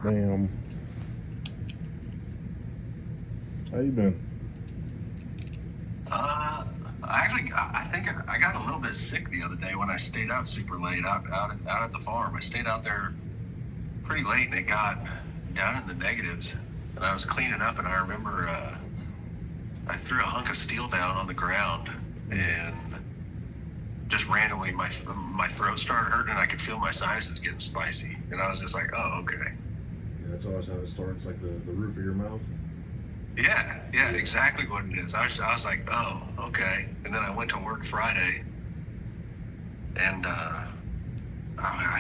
Damn. How you been? I think I got a little bit sick the other day when I stayed out super late out at the farm. I stayed out there pretty late and it got down in the negatives. And I was cleaning up and I remember I threw a hunk of steel down on the ground and just randomly my throat started hurting and I could feel my sinuses getting spicy. And I was just like, oh, okay. Yeah, that's always how it starts, like the roof of your mouth. Yeah, exactly what it is. I was like, oh, okay. And then I went to work Friday, and I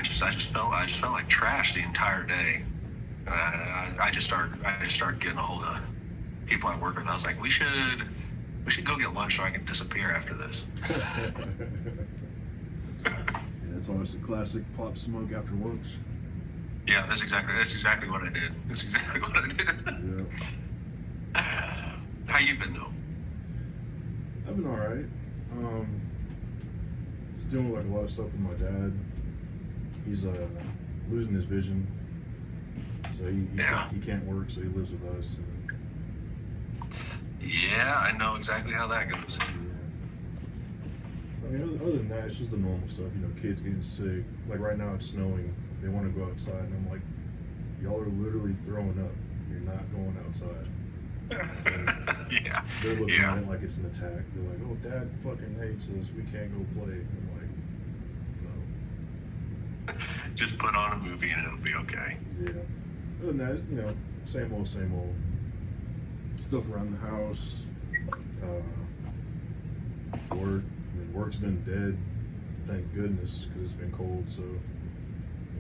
just felt like trash the entire day. And I just started getting a hold of people I work with. I was like, we should go get lunch so I can disappear after this. Yeah, it's always the classic pop smoke after lunch. Yeah, that's exactly what I did. That's exactly what I did. Yeah. How you been though? I've been all right. Just dealing with like a lot of stuff with my dad. He's losing his vision, so he can't work, so he lives with us. And, yeah, I know exactly how that goes. yeah. I mean, other than that, it's just the normal stuff. You know, kids getting sick. Like right now, it's snowing. They want to go outside, and I'm like, y'all are literally throwing up. You're not going outside. Yeah. They're looking at it like it's an attack. They're like, oh, Dad fucking hates us. We can't go play. I'm like, no. Just put on a movie and it'll be okay. Yeah. Other than that, you know, same old. Stuff around the house. Work. I mean, work's been dead. Thank goodness, because it's been cold. So, you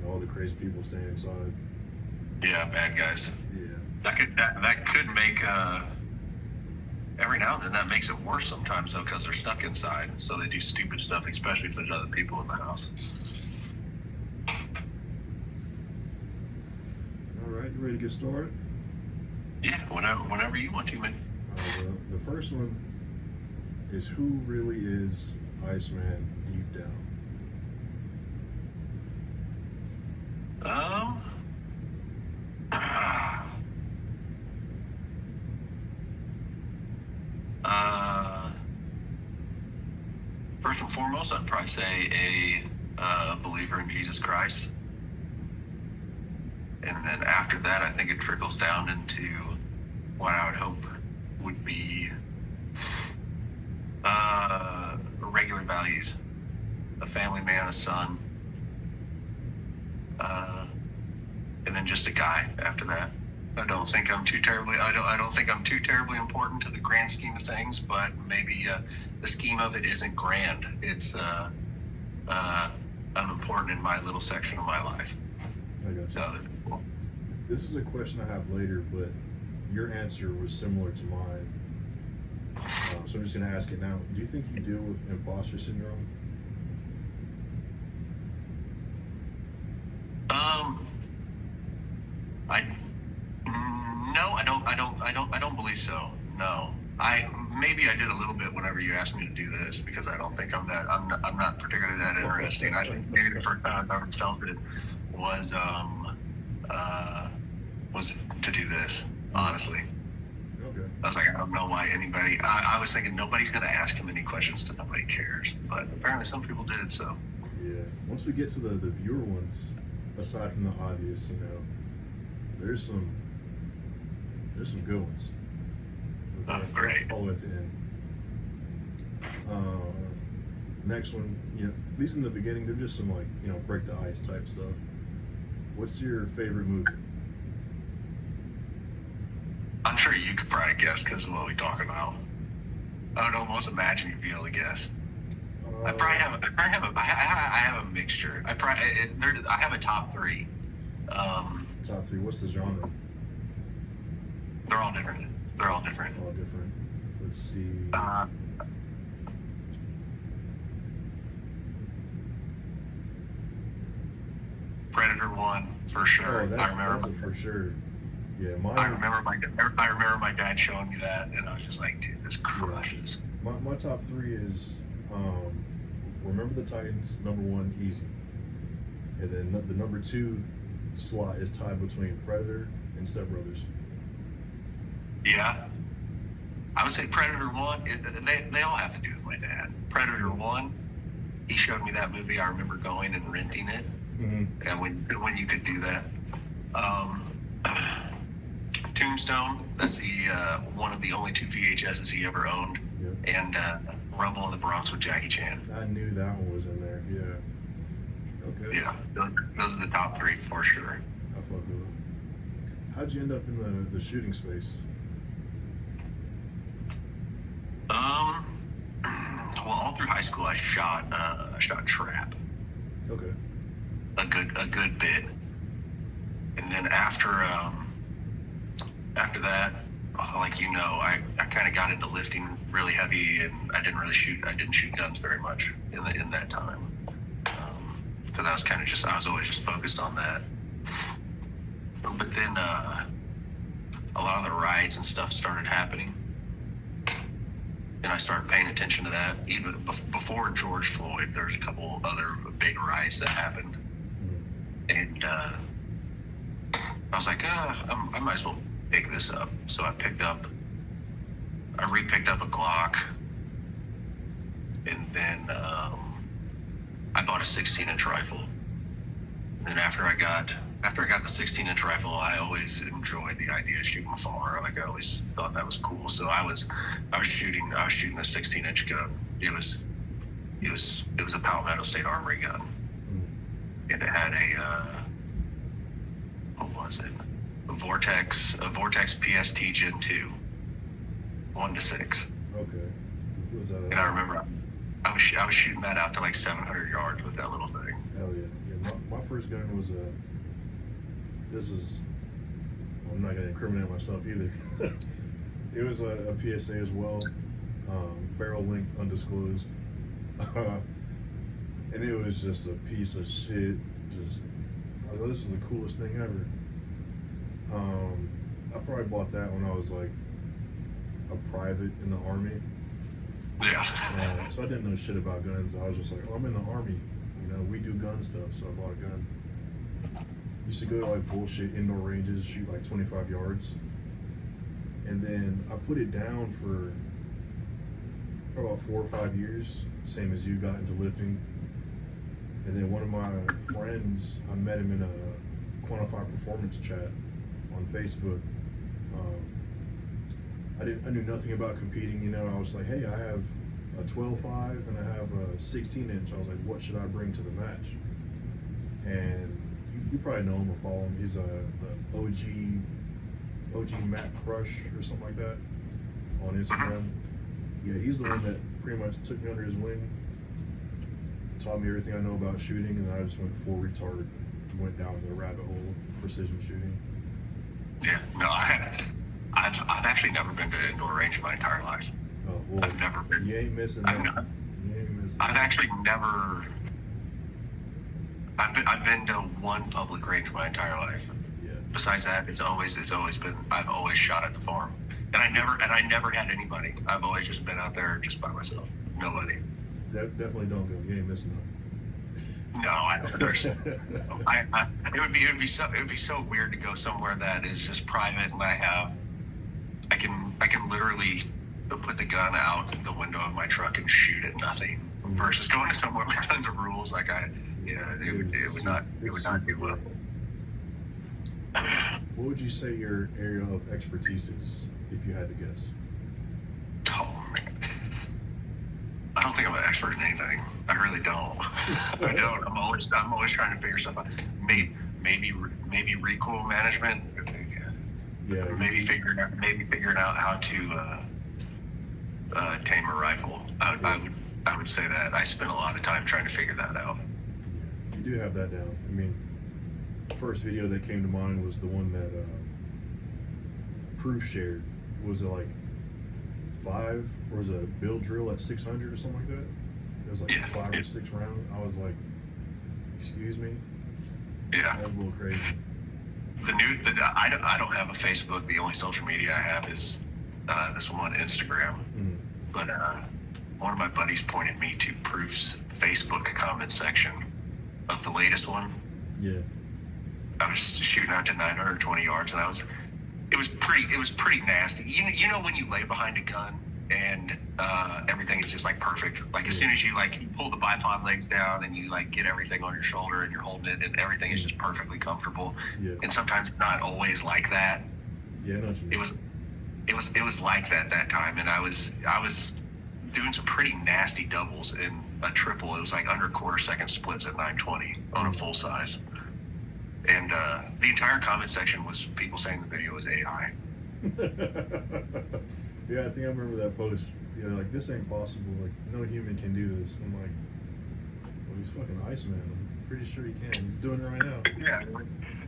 know, all the crazy people staying inside. Yeah, bad guys. Yeah. That could make every now and then that makes it worse sometimes though because they're stuck inside, so they do stupid stuff, especially if there's other people in the house. All right, you ready to get started? Yeah, whenever you want to, man. The first one is, who really is Iceman deep down? First and foremost, I'd probably say a believer in Jesus Christ. And then after that, I think it trickles down into what I would hope would be regular values. A family man, a son, and then just a guy after that. I don't think I'm too terribly important to the grand scheme of things, but maybe the scheme of it isn't grand. It's I'm important in my little section of my life. I got you. This is a question I have later, but your answer was similar to mine. So I'm just going to ask it now. Do you think you deal with imposter syndrome? I don't believe so. No. Maybe I did a little bit whenever you asked me to do this because I don't think I'm not particularly that interesting. I think maybe the first time I ever felt it was to do this, honestly. Okay. I was like, I don't know why anybody. I was thinking nobody's going to ask him any questions because nobody cares. But apparently some people did. So. Yeah. Once we get to the viewer ones, aside from the obvious, you know, there's some good ones. Great. All the way at the end. Next one, you know, at least in the beginning, they're just some, like, you know, break the ice type stuff. What's your favorite movie? I'm sure you could probably guess because of what we talk about. I would almost imagine you'd be able to guess. I have a mixture. I have a top three. Top three. What's the genre? They're all different. All different. Let's see. Predator 1 for sure. Oh, that's a for sure. Yeah, I remember my dad showing me that, and I was just like, dude, this crushes. Yeah. My top three is Remember the Titans, number one, easy, and then the number two, slot is tied between Predator and Step Brothers. Yeah. I would say Predator 1, they all have to do with my dad. Predator 1, he showed me that movie. I remember going and renting it. Mm-hmm. And when you could do that. Tombstone, that's the one of the only 2 VHSs he ever owned. Yep. And Rumble in the Bronx with Jackie Chan. I knew that one was in there. Yeah. Okay. Yeah, those are the top 3 for sure. I fuck with it. How'd you end up in the shooting space? Well, all through high school, I shot trap. Okay. A good bit, and then after that, like I kind of got into lifting really heavy, and I didn't shoot guns very much in that time, because I was always just focused on that. But then a lot of the riots and stuff started happening, and I started paying attention to that. Even before George Floyd, there's a couple other big riots that happened, and I was like, I might as well pick this up. So I re-picked up a Glock, and then I bought a 16-inch rifle. And then after I got the 16-inch rifle, I always enjoyed the idea of shooting far. Like I always thought that was cool. So I was shooting a 16-inch gun. It was a Palmetto State Armory gun, and it had what was it? A Vortex PST Gen 2, 1-6. Okay. What was that? And I remember I was shooting that out to like 700 yards with that little thing. Hell yeah. My first gun was I'm not gonna incriminate myself either. It was a PSA as well, barrel length undisclosed, and it was just a piece of shit. Just, I thought this is the coolest thing ever. I probably bought that when I was like a private in the Army. Yeah. So I didn't know shit about guns. I was just like, oh, I'm in the Army. We do gun stuff, so I bought a gun. Used to go to like bullshit indoor ranges, shoot like 25 yards. And then I put it down for about 4 or 5 years, same as you, got into lifting. And then one of my friends, I met him in a Quantified Performance chat on Facebook. I knew nothing about competing, I was like, hey, I have a 12.5 and I have a 16-inch. I was like, what should I bring to the match? And you probably know him or follow him. He's the OG Matt Crush or something like that on Instagram. Yeah, he's the one that pretty much took me under his wing, taught me everything I know about shooting, and I just went full retard, went down the rabbit hole of precision shooting. Yeah, no, I've actually never been to an indoor range in my entire life. Oh, well, I've never been. You ain't missing that. I've actually never. I've been to one public range my entire life. Yeah. Besides that, it's always been. I've always shot at the farm, and I never had anybody. I've always just been out there just by myself. Nobody. Definitely don't go. You ain't missing nothing. No, I don't. It would be so weird to go somewhere that is just private, and I can literally put the gun out the window of my truck and shoot at nothing, versus going to somewhere with tons of rules. It would not do well. What would you say your area of expertise is, if you had to guess? Oh man, I don't think I'm an expert in anything. I really don't. I don't. I'm always trying to figure stuff out. Maybe recoil management. Yeah. Maybe figuring out how to tame a rifle. I would say that I spent a lot of time trying to figure that out. You do have that down. I mean, the first video that came to mind was the one that Proof shared. Was it like 5, or was it a build drill at 600 or something like that? It was like 5 or 6 round. I was like, excuse me? Yeah. That was a little crazy. I don't have a Facebook. The only social media I have is this one on Instagram. Mm. But one of my buddies pointed me to Proof's Facebook comment section of the latest one. Yeah. I was shooting out to 920 yards, and it was pretty nasty. You know when you lay behind a gun and everything is just like perfect. Like as soon as you you pull the bipod legs down and you like get everything on your shoulder and you're holding it and everything is just perfectly comfortable. Yeah. And sometimes it's not always like that. Yeah, I know what you mean. It was like that time, and I was doing some pretty nasty doubles in a triple. It was like under quarter-second splits at 920 on a full size. And the entire comment section was people saying the video was AI. Yeah, I think I remember that post. Yeah, like, this ain't possible. Like, no human can do this. I'm like, well, he's fucking Iceman. I'm pretty sure he can. He's doing it right now.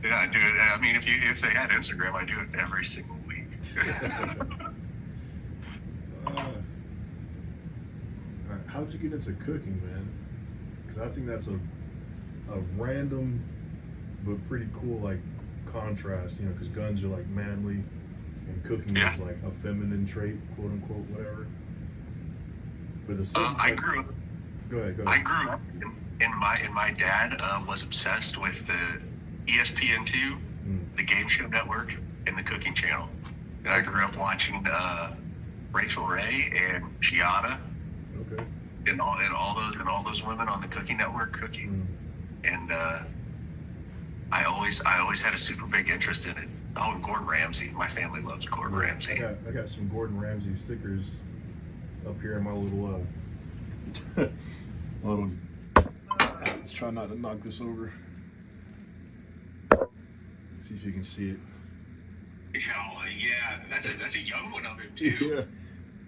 Yeah, I do it. I mean, if they had Instagram, I do it every single week. All right, how'd you get into cooking, man? Because I think that's a random but pretty cool like contrast, you know, because guns are like manly and cooking is like a feminine trait, quote unquote, whatever. But the I grew up. Go ahead. I grew up and my dad was obsessed with the ESPN2, the Game Show Network, and the Cooking Channel. And I grew up watching Rachel Ray and Giada, okay, and all those women on the Cooking Network cooking, and I always had a super big interest in it. Oh, and Gordon Ramsay. My family loves Gordon Ramsay. I got some Gordon Ramsay stickers up here in my little let's try not to knock this over. See if you can see it. Oh, yeah, that's a young one of him too. Yeah.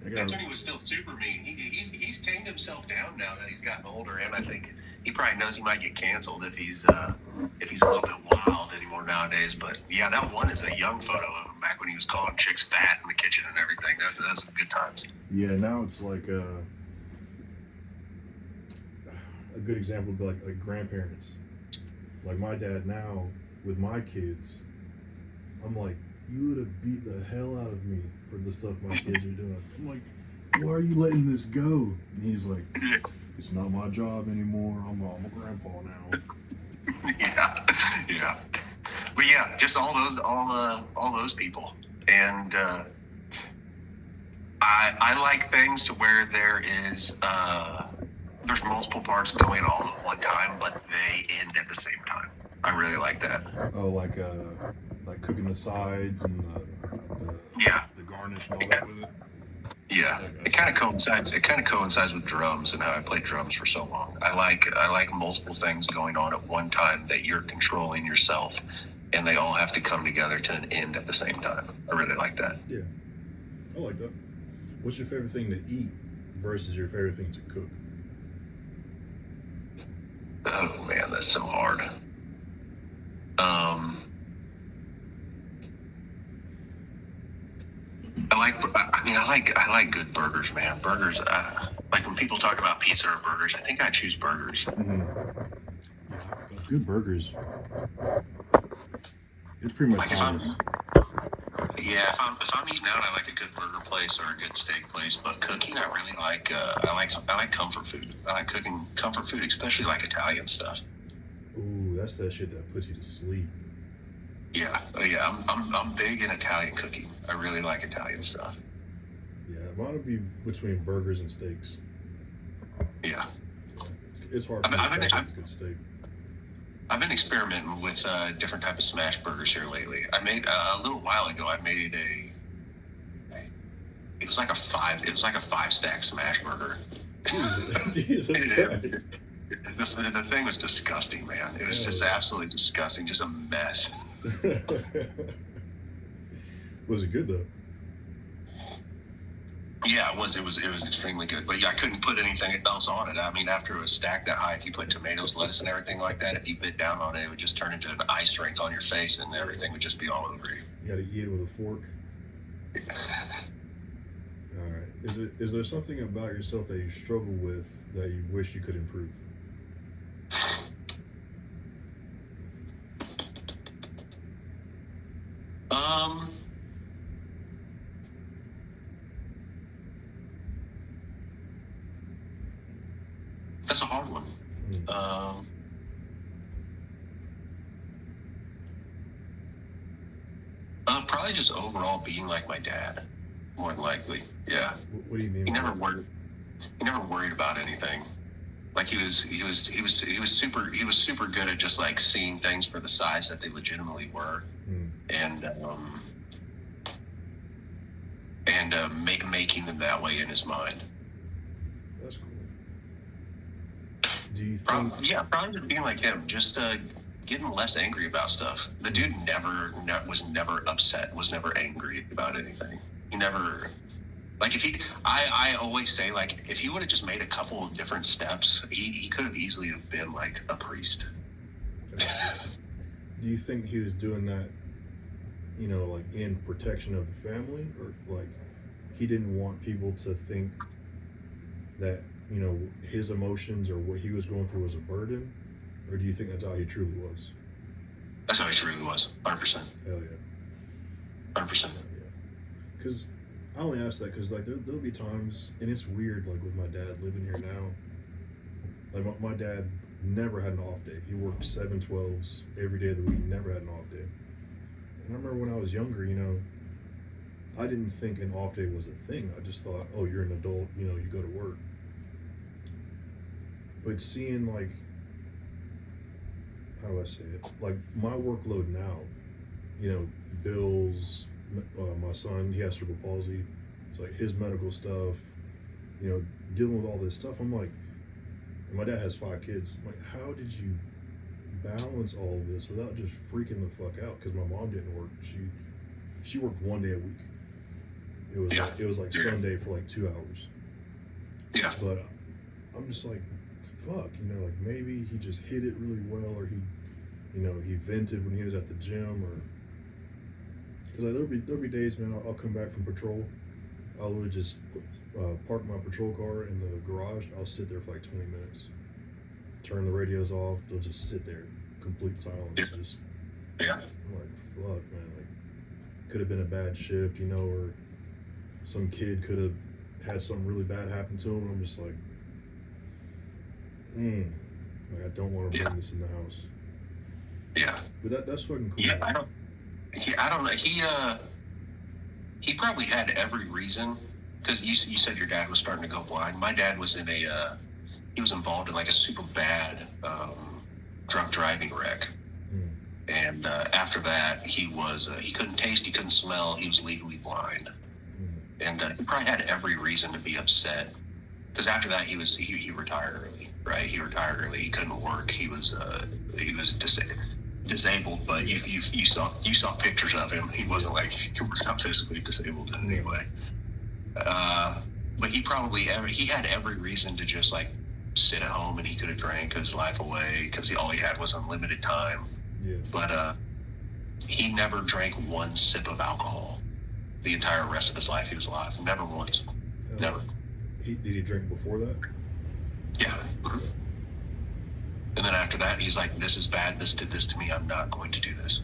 That's when he was still super mean. He's tamed himself down now that he's gotten older, and I think he probably knows he might get canceled if he's a little bit wild anymore nowadays. But yeah, that one is a young photo of him back when he was calling chicks fat in the kitchen and everything. That's good times. Yeah, now it's like a good example would be like grandparents. Like my dad now with my kids, I'm like, you would have beat the hell out of me for the stuff my kids are doing. I'm like, why are you letting this go? And he's like, it's not my job anymore. I'm a grandpa now. Yeah. But yeah, just all those people. And I like things to where there's multiple parts going all at one time, but they end at the same time. I really like that. Oh, like cooking the sides and the garnish and all that with it. Yeah, it kind of coincides with drums and how I played drums for so long. I like multiple things going on at one time that you're controlling yourself, and they all have to come together to an end at the same time. I really like that. Yeah, I like that. What's your favorite thing to eat versus your favorite thing to cook? Oh man, that's so hard. I like good burgers, man. Burgers, like when people talk about pizza or burgers, I think I choose burgers. Mm-hmm. Yeah, good burgers. It's pretty much honest. If I'm eating out, I like a good burger place or a good steak place. But cooking, I really like. I like comfort food. I like cooking comfort food, especially like Italian stuff. Ooh, that's that shit that puts you to sleep. Yeah. I'm big in Italian cooking. I really like Italian stuff. Yeah, mine would be between burgers and steaks. Yeah. It's hard to make a good steak. I've been experimenting with different type of smash burgers here lately. I made a little while ago. I made it was like a 5-stack smash burger. Jesus Christ. The thing was disgusting, man. It was just absolutely disgusting, just a mess. Was it good though? Yeah, it was extremely good. But yeah, I couldn't put anything else on it. I mean, after it was stacked that high, if you put tomatoes, lettuce, and everything like that, if you bit down on it, it would just turn into an ice rink on your face, and everything would just be all over you. You got to eat it with a fork. All right. Is there something about yourself that you struggle with that you wish you could improve? That's a hard one. Probably just overall being like my dad, more than likely. Yeah. What do you mean? He never worried. He never worried about anything. Like he was super good at just like seeing things for the size that they legitimately were, and making them that way in his mind. That's cool. Do you think? Probably just being like him, just getting less angry about stuff. The dude was never upset, was never angry about anything. He never, like, I always say, like, if he would have just made a couple of different steps, he could have easily have been like a priest. Do you think he was doing that, like in protection of the family, or like he didn't want people to think that, his emotions or what he was going through was a burden? Or do you think that's how he truly was? That's how he truly was. 100%. Hell yeah. 100%. Yeah. Because I only ask that because, like, there'll be times, and it's weird, like, with my dad living here now. Like, my dad never had an off day. He worked 7/12s every day of the week, never had an off day. And I remember when I was younger, I didn't think an off day was a thing. I just thought, oh, you're an adult, you go to work. But seeing, like, how do I say it? Like, my workload now, bills, my son, he has cerebral palsy. It's like his medical stuff, dealing with all this stuff. I'm like, and my dad has 5 kids. I'm like, how did you balance all of this without just freaking the fuck out? Because my mom didn't work. She worked 1 day a week. It was like Sunday for like 2 hours. Yeah. But I'm just like, fuck, like maybe he just hit it really well, or he vented when he was at the gym, or because like, there'll be days, man, I'll come back from patrol, I'll literally just park my patrol car in the garage. I'll sit there for like 20 minutes, turn the radios off. They'll just sit there, complete silence. I'm like, fuck, man, like could have been a bad shift, or some kid could have had something really bad happen to him. I'm just like, like I don't want to bring this in the house. Yeah. But that's fucking cool. Yeah, I don't know. He probably had every reason, because you said your dad was starting to go blind. My dad was he was involved in like a super bad drunk driving wreck. And after that, he couldn't taste, he couldn't smell, he was legally blind. And he probably had every reason to be upset, because after that he retired early, right? He retired early. He couldn't work. He was disabled, but you saw pictures of him. He wasn't like, he was not physically disabled in any way. But he had every reason to just like sit at home, and he could have drank his life away because all he had was unlimited time. Yeah. But he never drank 1 sip of alcohol the entire rest of his life he was alive. Never once. Never. Did he drink before that? Yeah. And then after that, he's like, this is bad. This did this to me. I'm not going to do this.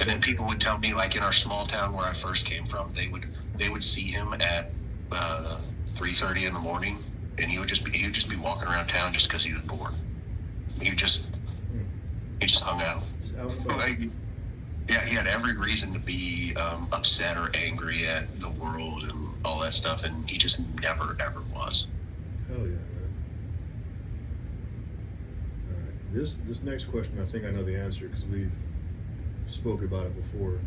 And then people would tell me, like in our small town where I first came from, they would see him at 3:30 in the morning, and he would just be walking around town just because he was bored. He just hung out. Like, yeah, he had every reason to be upset or angry at the world and all that stuff, and he just never ever was. Hell yeah, man. All right, this next question, I think I know the answer because we've spoke about it before.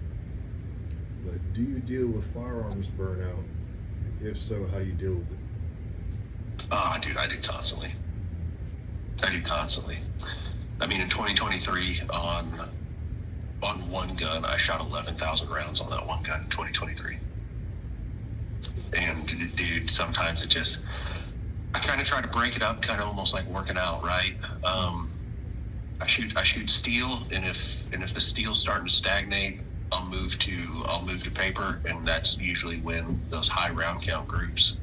But do you deal with firearms burnout? If so, how do you deal with it? Dude, I do constantly. I mean, in 2023, on one gun, I shot 11,000 rounds on that one gun in 2023. And dude, sometimes I kind of try to break it up, kind of almost like working out, right? I shoot steel, and if the steel's starting to stagnate, I'll move to paper, and that's usually when those high round count groups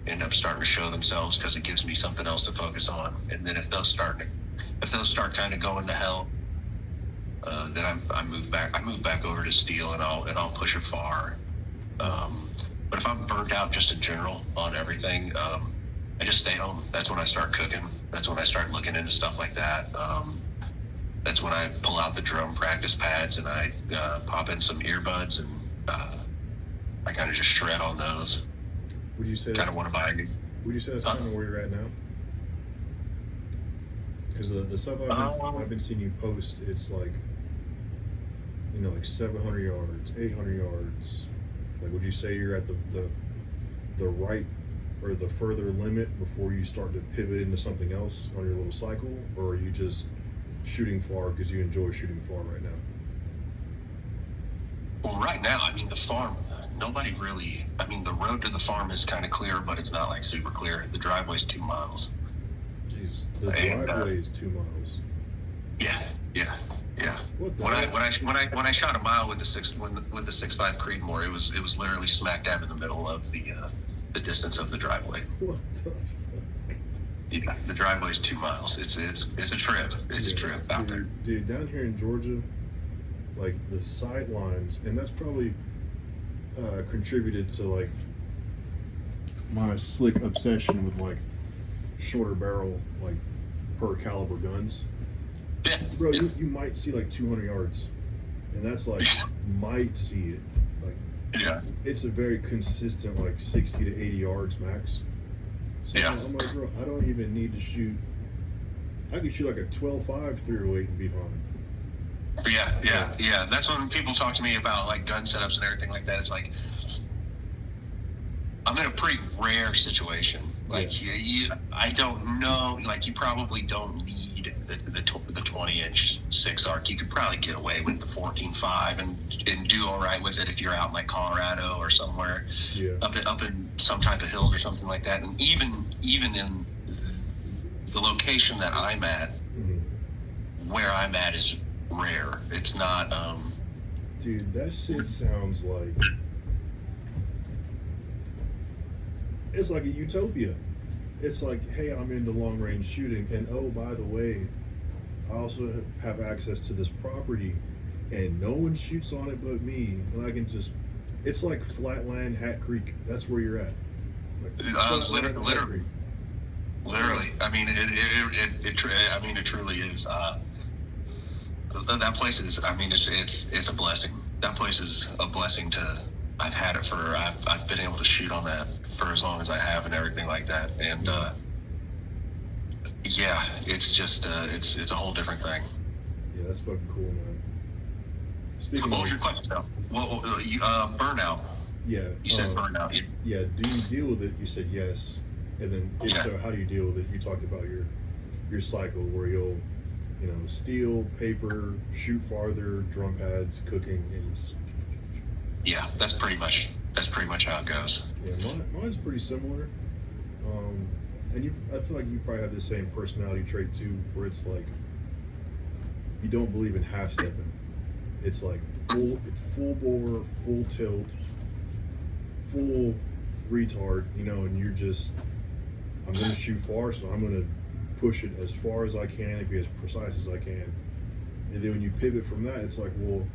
end up starting to show themselves, because it gives me something else to focus on. And then if those start kind of going to hell, then I move back over to steel, and I'll push it far. But if I'm burnt out just in general on everything, I just stay home. That's when I start cooking. That's when I start looking into stuff like that. that's when I pull out the drum practice pads and I pop in some earbuds and I kind of just shred on those. Would you say Kind of want to buy a Would you say that's kind of where you're at now? Because the stuff I've been seeing you post, it's like, you know, like 700 yards, 800 yards. Like, would you say you're at the right or the further limit before you start to pivot into something else on your little cycle, or are you just shooting far because you enjoy shooting far right now? Well, right now, I mean, the farm, nobody really, I mean, the road to the farm is kind of clear, but it's not like super clear. The driveway's 2 miles. Jesus, the driveway is 2 miles. Yeah. What the When I shot a mile with the 6.5 Creedmoor, it was literally smack dab in the middle of the distance of the driveway. What the fuck? Yeah, the driveway's 2 miles. It's a trip. It's a trip out there. Dude, down here in Georgia, like the sight lines, and that's probably contributed to like my slick obsession with like shorter barrel, like per caliber guns. Yeah, Bro, you might see like 200 yards, and that's like might see it. Like, yeah, it's a very consistent like 60 to 80 yards max. So yeah. I'm like, bro, I don't even need to shoot. I could shoot like a 12.5 308 and be fine. Yeah. That's when people talk to me about like gun setups and everything like that. It's like I'm in a pretty rare situation. Like I don't know. Like you probably don't need the 20-inch 6 arc. You could probably get away with the 14.5 and do all right with it if you're out in like Colorado or somewhere up in some type of hills or something like that. And even in the location that I'm at, where I'm at is rare. It's not. Dude, that shit sounds like it's like a utopia. It's like, hey, I'm into long range shooting, and oh, by the way, I also have access to this property, and no one shoots on it but me, and I can just. It's like Flatland, Hat Creek. That's where you're at. Like, literally. I mean, it truly is. That place is. I mean, it's a blessing. That place is a blessing to. I've had it for. I've been able to shoot on that for as long as I have and everything like that. And yeah, it's just it's a whole different thing. Yeah, that's fucking cool, man. Speaking What of, was your question, Sal? Well, burnout. Yeah. You said burnout. Yeah. Do you deal with it? You said yes. And then if so, how do you deal with it? You talked about your cycle where you'll, you know, steel, paper, shoot farther, drum pads, cooking, and just... Yeah, that's pretty much how it goes. Yeah, mine's pretty similar. And I feel like you probably have the same personality trait too, where it's like you don't believe in half stepping. It's like full bore, full tilt, full retard, you know, and you're just, I'm gonna shoot far, so I'm gonna push it as far as I can and be as precise as I can. And then when you pivot from that, it's like, well,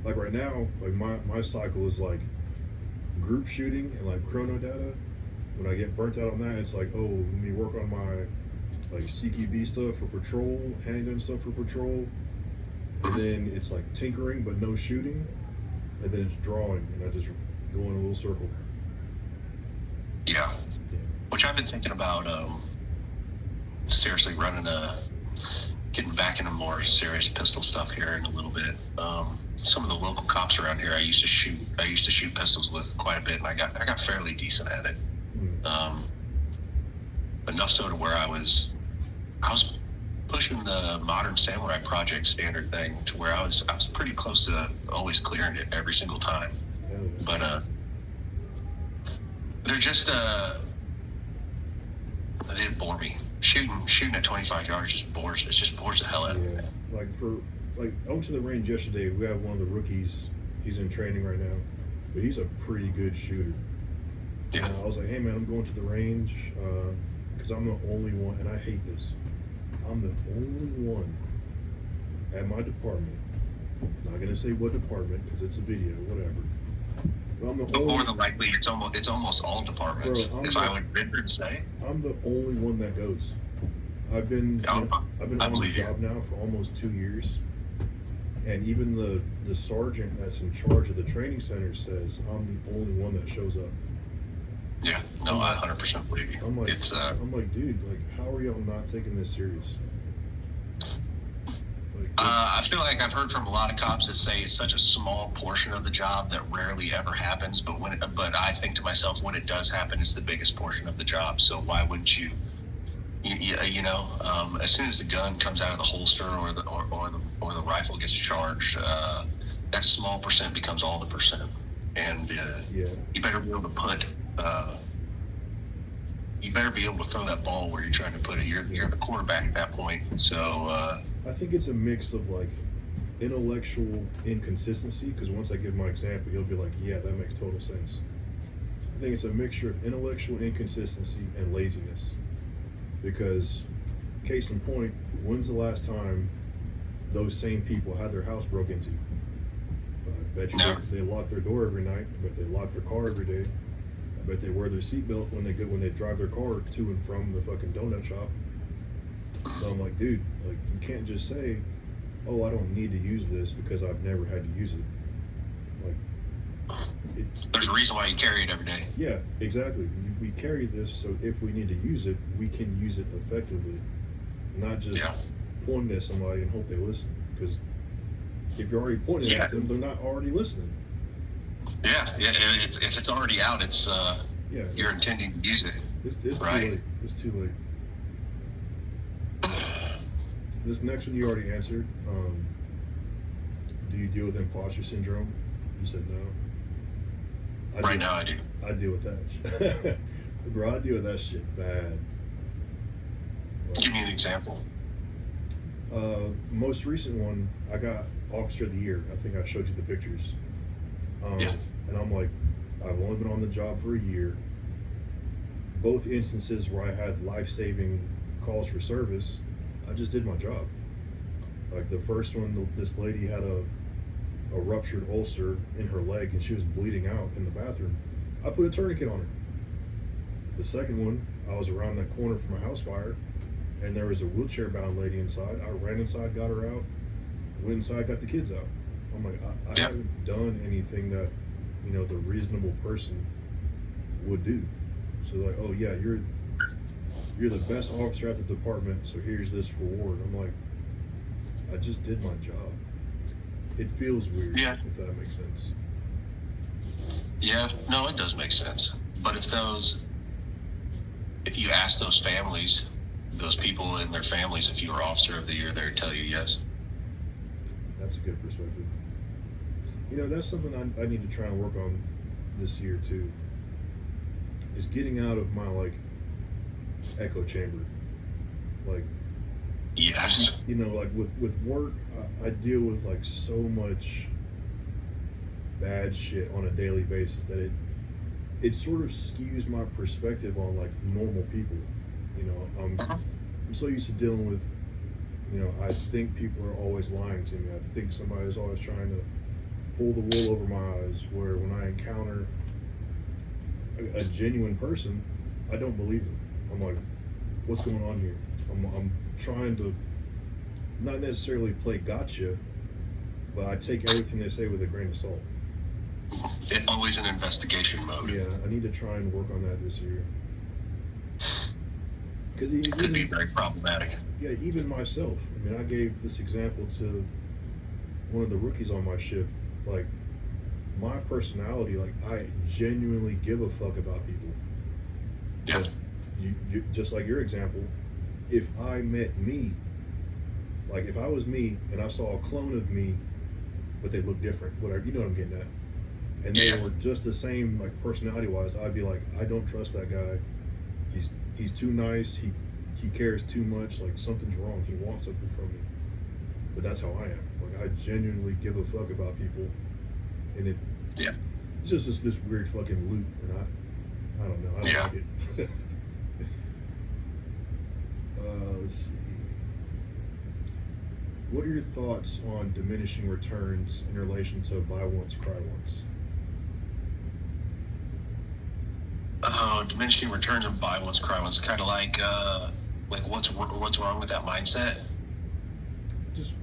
like right now, like my cycle is like group shooting and like chrono data. When I get burnt out on that, it's like, oh, let me work on my like CQB stuff for patrol, handgun stuff for patrol. And then it's like tinkering but no shooting. And then it's drawing, and I just go in a little circle. Yeah. Which I've been thinking about seriously getting back into more serious pistol stuff here in a little bit. Some of the local cops around here I used to shoot pistols with quite a bit, and I got fairly decent at it. Enough so to where I was pushing the modern samurai project standard thing to where I was pretty close to always clearing it every single time. But they're just they didn't bore me. Shooting at 25 yards just bores the hell out of me. Like I went to the range yesterday. We have one of the rookies. He's in training right now, but he's a pretty good shooter. Yeah. I was like, hey man, I'm going to the range because I'm the only one, and I hate this. I'm the only one at my department. I'm not gonna say what department because it's a video, whatever. But I'm the only. More than likely, it's almost all departments. Bro, if I would venture to say, I'm the only one that goes. I've been Oh, I've been I on the believe you. job now for almost 2 years, and even the sergeant that's in charge of the training center says I'm the only one that shows up. Yeah, no, I 100% believe you. It's I'm like, dude, like, how are y'all not taking this serious? Like, I feel like I've heard from a lot of cops that say it's such a small portion of the job that rarely ever happens. But I think to myself, when it does happen, it's the biggest portion of the job. So why wouldn't you? As soon as the gun comes out of the holster or the rifle gets charged, that small percent becomes all the percent, and yeah, you better be able to put. You better be able to throw that ball where you're trying to put it. You're the quarterback at that point. So I think it's a mix of like intellectual inconsistency. Because once I give my example, he'll be like, yeah, that makes total sense. I think it's a mixture of intellectual inconsistency and laziness. Because, case in point, when's the last time those same people had their house broke into? I bet you they lock their door every night. I bet they lock their car every day. I bet they wear their seatbelt when they drive their car to and from the fucking donut shop. So I'm like, dude, like, you can't just say, oh, I don't need to use this because I've never had to use it. Like, there's a reason why you carry it every day. Yeah, exactly. We carry this so if we need to use it, we can use it effectively, not just point at somebody and hope they listen. Because if you're already pointing at them, they're not already listening. Yeah. If it's already out, it's you're intending to use it. It's right? Too late. It's too late. This next one you already answered. Do you deal with imposter syndrome? You said no. Now I do. I deal with that. Bro, I deal with that shit bad. Like, give me an example. Most recent one, I got Officer of the Year. I think I showed you the pictures. And I'm like, I've only been on the job for a year. Both instances where I had life-saving calls for service, I just did my job. Like the first one, this lady had a ruptured ulcer in her leg and she was bleeding out in the bathroom. I put a tourniquet on her. The second one, I was around that corner from a house fire and there was a wheelchair-bound lady inside. I ran inside, got her out, went inside, got the kids out. I'm like, I haven't done anything that, the reasonable person would do. So like, oh yeah, you're the best officer at the department, so here's this reward. I'm like, I just did my job. It feels weird, if that makes sense. Yeah, no, it does make sense. But if you ask those families, those people and their families, if you were Officer of the Year, they'd tell you yes. That's a good perspective. That's something I need to try and work on this year too. Is getting out of my like echo chamber. Like, yes. Like with work, I deal with like so much bad shit on a daily basis that it sort of skews my perspective on like normal people. I'm so used to dealing with, I think people are always lying to me. I think somebody's always trying to pull the wool over my eyes, where when I encounter a genuine person, I don't believe them. I'm like, what's going on here? I'm trying to not necessarily play gotcha, but I take everything they say with a grain of salt. It's always an investigation mode. Yeah, I need to try and work on that this year. Because it could be very problematic. Yeah, even myself. I mean, I gave this example to one of the rookies on my shift. Like, my personality, like, I genuinely give a fuck about people. Yeah. But you just like your example, if I met me, like if I was me and I saw a clone of me, but they look different, whatever, you know what I'm getting at, and they were just the same, like personality-wise, I'd be like, I don't trust that guy. He's too nice. He cares too much. Like something's wrong. He wants something from me. But that's how I am. Like I genuinely give a fuck about people, and it's just this weird fucking loop, and I don't know. I don't like it. Let's see. What are your thoughts on diminishing returns in relation to buy once, cry once? Diminishing returns and buy once, cry once. Kind of like Like, what's wrong with that mindset? Just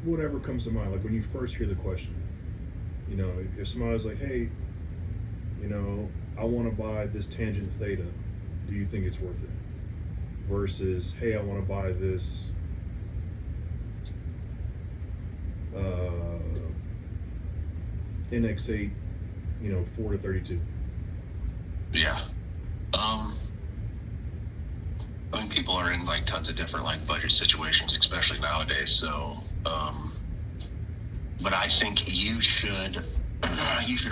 whatever comes to mind. Like when you first hear the question, you know, if somebody's like, hey, you know, I want to buy this tangent theta, do you think it's worth it? Versus, hey, I want to buy this NX8, you know, 4 to 32. Yeah. I mean, people are in like tons of different like budget situations, especially nowadays. So, but I think you should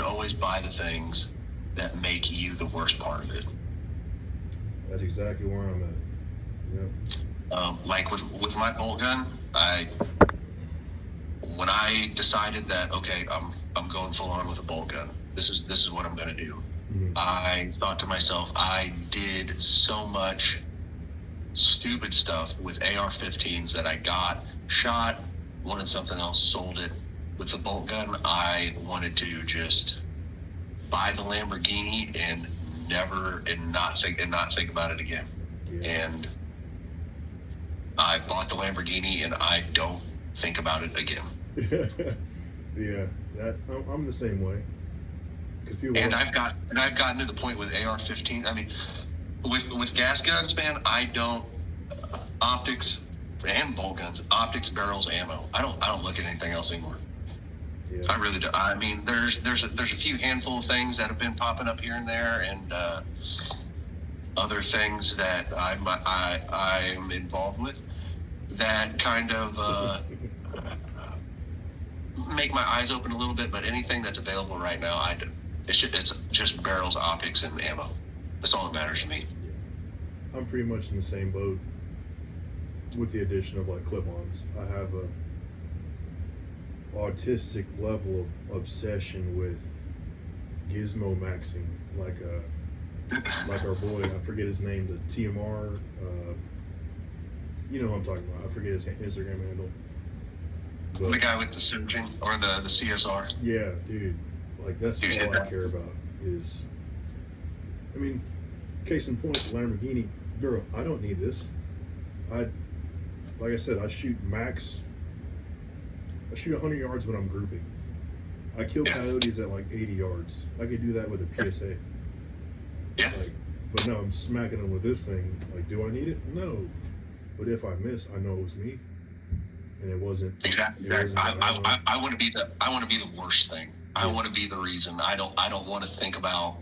always buy the things that make you the worst part of it. That's exactly where I'm at. Yeah. Like with my bolt gun, when I decided that okay, I'm going full on with a bolt gun. This is what I'm gonna do. Mm-hmm. I thought to myself, I did so much stupid stuff with AR-15s that I got, shot, wanted something else, sold it. With the bolt gun, I wanted to just buy the Lamborghini and not think about it again. Yeah. And I bought the Lamborghini and I don't think about it again. Yeah, I'm the same way. Because people. And I've gotten to the point with AR-15. I mean, with gas guns, man, I don't optics and bolt guns, optics, barrels, ammo. I don't look at anything else anymore. Yeah. I really do. I mean, there's a few handful of things that have been popping up here and there, and other things that I'm involved with that kind of make my eyes open a little bit. But anything that's available right now, it's just barrels, optics, and ammo. That's all that matters to me. Yeah. I'm pretty much in the same boat, with the addition of like clip-ons. I have a autistic level of obsession with gizmo maxing, like our boy, I forget his name, the TMR, you know who I'm talking about. I forget his Instagram handle. But, the guy with the surgeon or the CSR. Yeah, dude. Like that's all I care about is. I mean, case in point, Lamborghini. Girl, I don't need this. Like I said, I shoot 100 yards when I'm grouping. I kill coyotes at like 80 yards. I could do that with a PSA. Yeah. But no, I'm smacking them with this thing. Like, do I need it? No. But if I miss, I know it was me, and it wasn't. Exactly. I want to be the worst thing. I want to be the reason. I don't want to think about.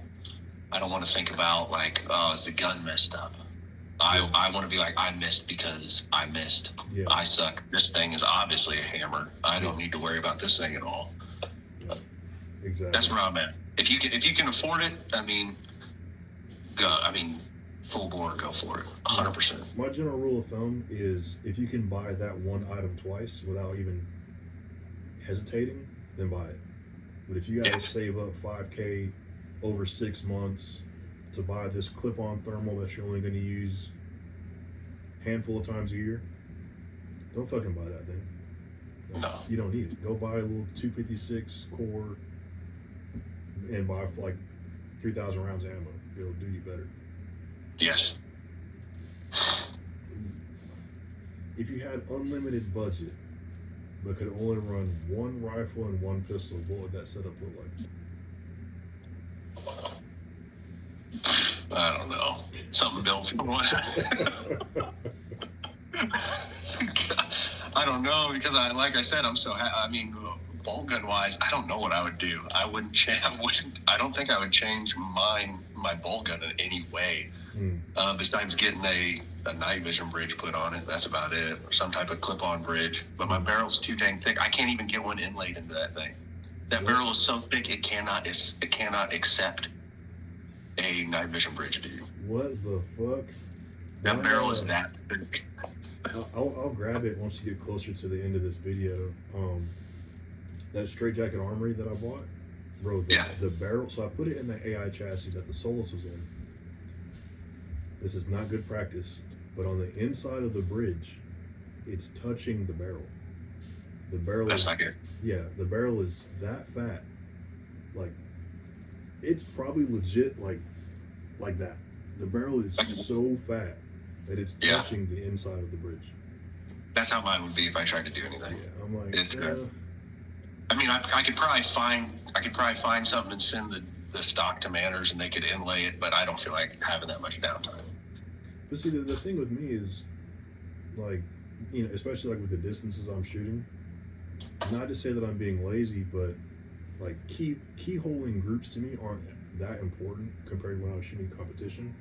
I don't want to think about like, oh, is the gun messed up? I want to be like, I missed because I missed. Yeah. I suck. This thing is obviously a hammer. I don't need to worry about this thing at all. Yeah. Exactly. That's where I'm at. If you can afford it, I mean, go. I mean, full bore, go for it. 100%. My general rule of thumb is if you can buy that one item twice without even hesitating, then buy it. But if you gotta save up $5,000 over 6 months to buy this clip-on thermal that you're only going to use a handful of times a year, don't fucking buy that thing. No. You don't need it. Go buy a little 256 core and buy like 3,000 rounds of ammo. It'll do you better. Yes. If you had unlimited budget but could only run one rifle and one pistol, what would that setup look like? I don't know. Something built for one. I don't know because like I said, I'm so. I mean, bolt gun wise, I don't know what I would do. I wouldn't change. I don't think I would change my bolt gun in any way. Besides getting a night vision bridge put on it. That's about it. Or some type of clip-on bridge. But my barrel's too dang thick. I can't even get one inlaid into that thing. That barrel is so thick it cannot accept a night vision bridge, dude. What the fuck? That barrel is that big. I'll grab it once you get closer to the end of this video. That straight jacket armory that I bought, bro. The barrel. So I put it in the AI chassis that the Solus was in. This is not good practice, but on the inside of the bridge, it's touching the barrel. The barrel. That's not good. Yeah, the barrel is that fat. Like, it's probably legit like that. The barrel is so fat that it's Yeah. touching the inside of the bridge. That's how mine would be if I tried to do anything. Yeah, I'm like, It's I mean, I could probably find something and send the stock to Manners and they could inlay it, but I don't feel like having that much downtime. but see, the thing with me is, like, you know, especially like with the distances I'm shooting, not to say that I'm being lazy, but like keyholing groups to me aren't that important compared to when I was shooting competition.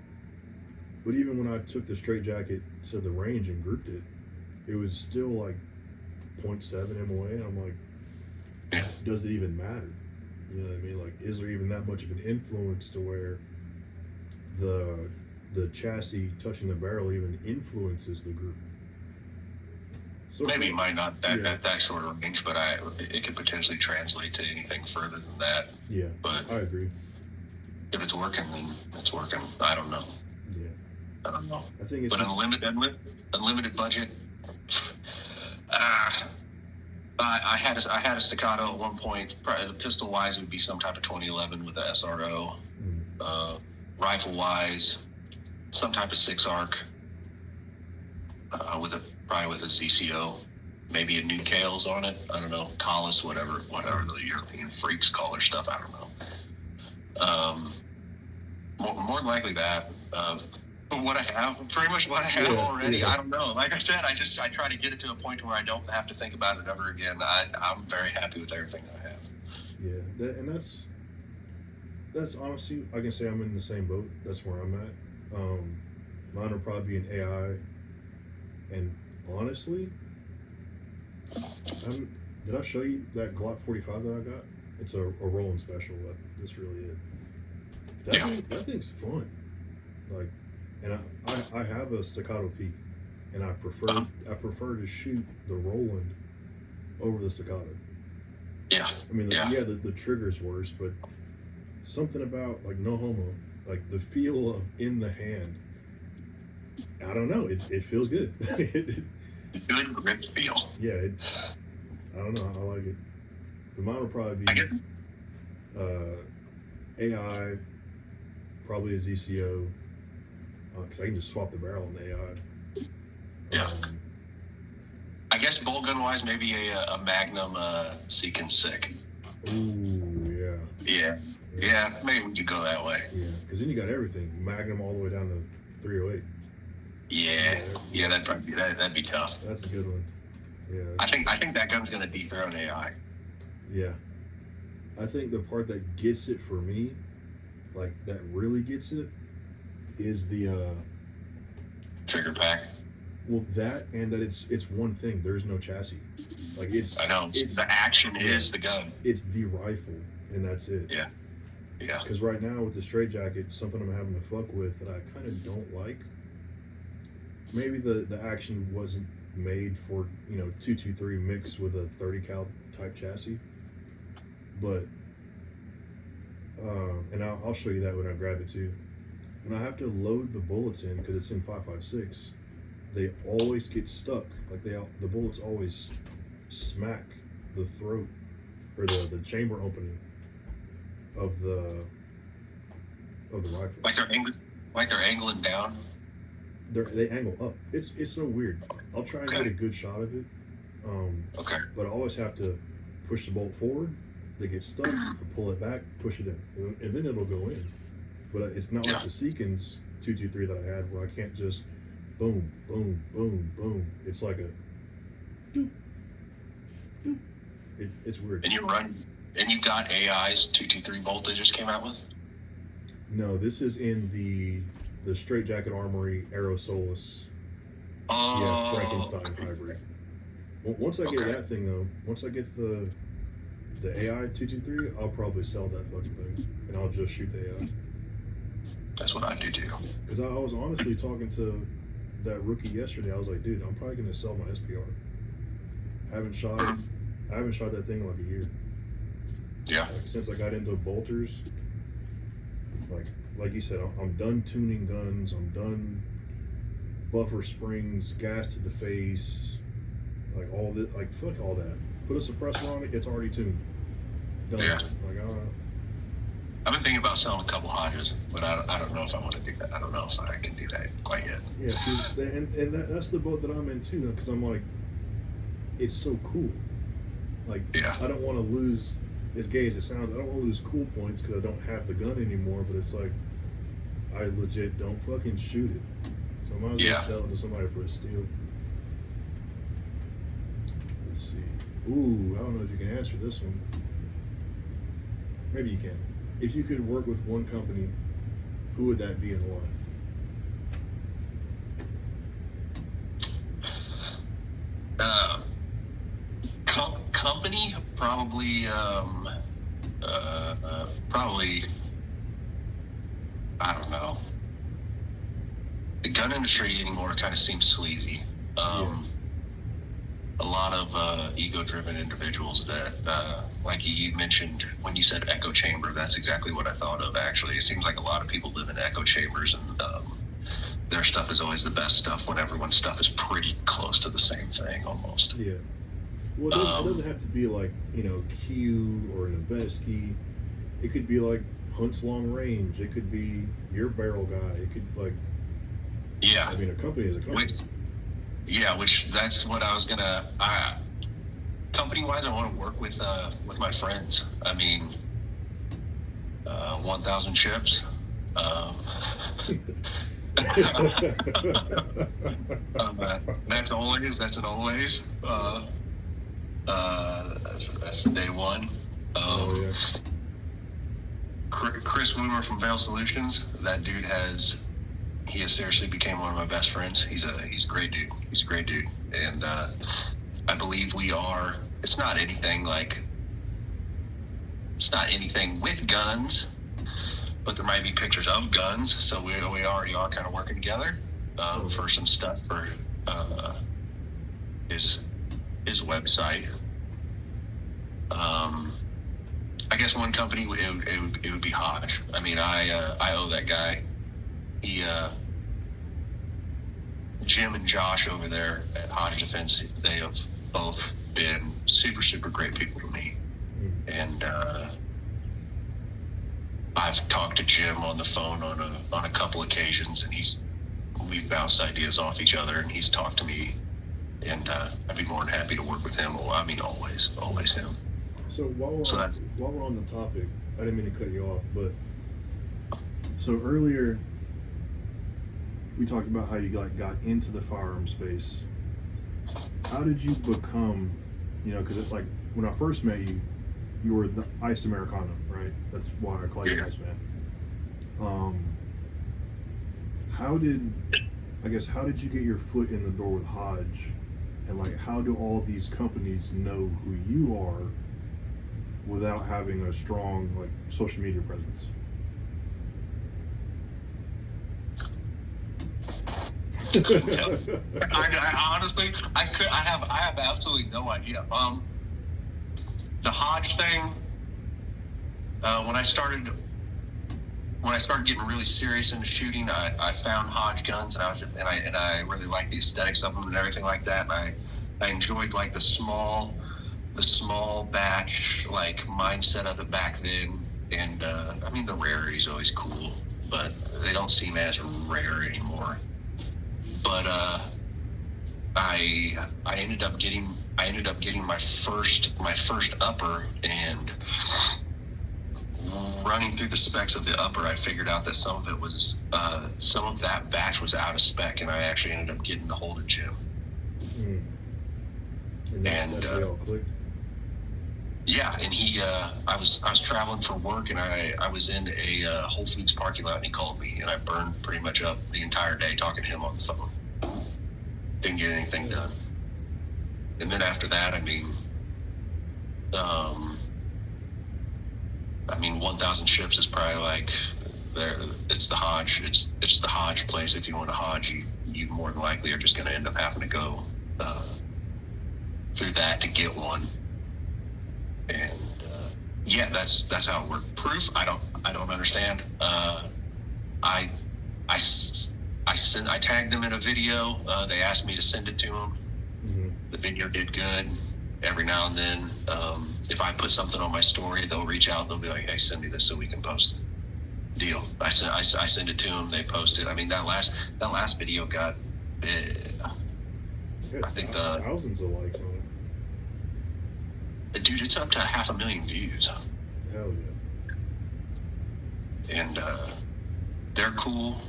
But even when I took the straight jacket to the range and grouped it, it was still like 0.7 MOA, and I'm like, Yeah. does it even matter? You know what I mean? Like, is there even that much of an influence to where the chassis touching the barrel even influences the group? So Maybe it might not Yeah. at that short of range, but it could potentially translate to anything further than that. Yeah, But I agree. if it's working, then it's working. I don't know. Yeah, I don't know. I think it's But unlimited budget. I had a staccato at one point. Probably the pistol wise, it would be some type of 2011 with a SRO. Rifle wise, some type of 6 arc probably with a ZCO, maybe a new Kales on it. I don't know, Collis, whatever the European freaks call their stuff. I don't know. More than likely that. What I have, pretty much what I have already. Yeah. I don't know. Like I said, I try to get it to a point where I don't have to think about it ever again. I'm very happy with everything I have. Yeah, that's honestly, I can say I'm in the same boat. That's where I'm at. Mine will probably be an AI, and honestly, did I show you that Glock 45 that I got? It's a rolling special. That's really it. That thing's fun. Like, and I have a staccato P, and I prefer to shoot the Roland over the staccato. Yeah. I mean, the trigger's worse, but something about, like, no homo, like the feel of in the hand. I don't know. It feels good. Good grip feel. Yeah. I don't know. I like it. But mine will probably be AI, probably a ZCO, because I can just swap the barrel on the AI. Yeah. I guess bolt gun wise, maybe a Magnum Seek and Sick. Ooh, yeah. Yeah, maybe we could go that way. Yeah, because then you got everything. Magnum all the way down to 308. Yeah, that'd be tough. That's a good one. Yeah. I think that gun's gonna dethrone AI. Yeah. I think the part that gets it for me, like that really gets it, is the trigger pack. Well, that and that it's one thing. There's no chassis. Like I know. The action is the gun. It's the rifle, and that's it. Yeah. Because right now with the straight jacket, something I'm having to fuck with that I kind of don't like. Maybe the action wasn't made for 223 mixed with a 30 cal type chassis, but and I'll show you that when I grab it too. When I have to load the bullets in, because it's in 5.56, they always get stuck. Like the bullets always smack the throat or the chamber opening of the rifle. Like they're angling down. They angle up. It's so weird. I'll try and get a good shot of it. Okay. But I always have to push the bolt forward. They get stuck. I pull it back, push it in, and then it'll go in. But it's not like the Seekins 223 that I had, where I can't just boom, boom, boom, boom. It's like a doop, doop. It's weird. And you got AI's 223 bolt they just came out with? No, this is in the Straight Jacket Armory Aero Solus. Oh, Frankenstein hybrid. Once I get that thing though, once I get the AI 223, I'll probably sell that fucking thing, and I'll just shoot the AI. That's what I do too. Because I was honestly talking to that rookie yesterday. I was like, dude, I'm probably gonna sell my SPR. I haven't shot that thing in like a year. Yeah. Like, since I got into bolters, like you said, I'm done tuning guns. I'm done buffer springs, gas to the face, like all that. Like fuck all that. Put a suppressor on it. It's already tuned. Done. Yeah. Like I've been thinking about selling a couple Hodges, but I don't know if I want to do that. I don't know if I can do that quite yet. Yeah, see, that's the boat that I'm in too, because I'm like, it's so cool. Like, Yeah. I don't want to lose, as gay as it sounds, I don't want to lose cool points because I don't have the gun anymore, but it's like, I legit don't fucking shoot it. So I might as well sell it to somebody for a steal. Let's see. Ooh, I don't know if you can answer this one. Maybe you can. If you could work with one company, who would that be and why? Company, probably, probably, I don't know. The gun industry anymore kind of seems sleazy. A lot of ego-driven individuals that, like you mentioned when you said echo chamber, that's exactly what I thought of, actually. It seems like a lot of people live in echo chambers, and their stuff is always the best stuff when everyone's stuff is pretty close to the same thing, almost. Yeah. Well, it doesn't have to be like, Q or Noveski. It could be like Hunt's Long Range. It could be your barrel guy. It could, like... Yeah. I mean, a company is a company. Which that's what I was gonna. Company-wise, I want to work with my friends. I mean, 1,000 chips. That's always. That's an always. That's day one. Yeah. Chris Woomer from Veil Solutions. That dude he has seriously became one of my best friends. He's a great dude. He's a great dude, and I believe we are. It's not anything with guns, but there might be pictures of guns. So we already are kind of working together for some stuff for his website. I guess one company it would be Hodge. I mean, I owe that guy. Jim and Josh over there at Hodge Defense, they have both been super, super great people to me. And I've talked to Jim on the phone on a couple occasions, and we've bounced ideas off each other, and he's talked to me, and I'd be more than happy to work with him. Well, I mean, always him. So while we're on the topic, I didn't mean to cut you off, but so earlier we talked about how you got into the firearm space. How did you become, because it's like when I first met you, you were the Iced Americano, right? That's why I call you Ice Man. How did you get your foot in the door with Hodge, and like how do all these companies know who you are without having a strong like social media presence? I honestly, I have absolutely no idea. The Hodge thing, when I started getting really serious into shooting, I found Hodge guns, and I really liked the aesthetics of them and everything like that. And I enjoyed like the small batch like mindset of it back then. And I mean, the rarity is always cool, but they don't seem as rare anymore. But I ended up getting my first upper, and running through the specs of the upper, I figured out that some of that batch was out of spec, and I actually ended up getting a hold of Jim. And that's how it all clicked. Yeah, and I was traveling for work, and I was in a Whole Foods parking lot, and he called me, and I burned pretty much up the entire day talking to him on the phone. Didn't get anything done. And then after that, I mean, 1,000 ships is probably like it's the Hodge. It's the Hodge place. If you want a Hodge, you more than likely are just going to end up having to go through that to get one. And yeah, that's how it worked. Proof, I don't understand. I tagged them in a video. They asked me to send it to them. Mm-hmm. The video did good. Every now and then, if I put something on my story, they'll reach out. They'll be like, "Hey, send me this so we can post it." Deal. I send it to them. They post it. I mean, that last video got, Yeah, I think the thousands of likes on dude, it's up to 500,000 views, it. Hell yeah. and they're cool.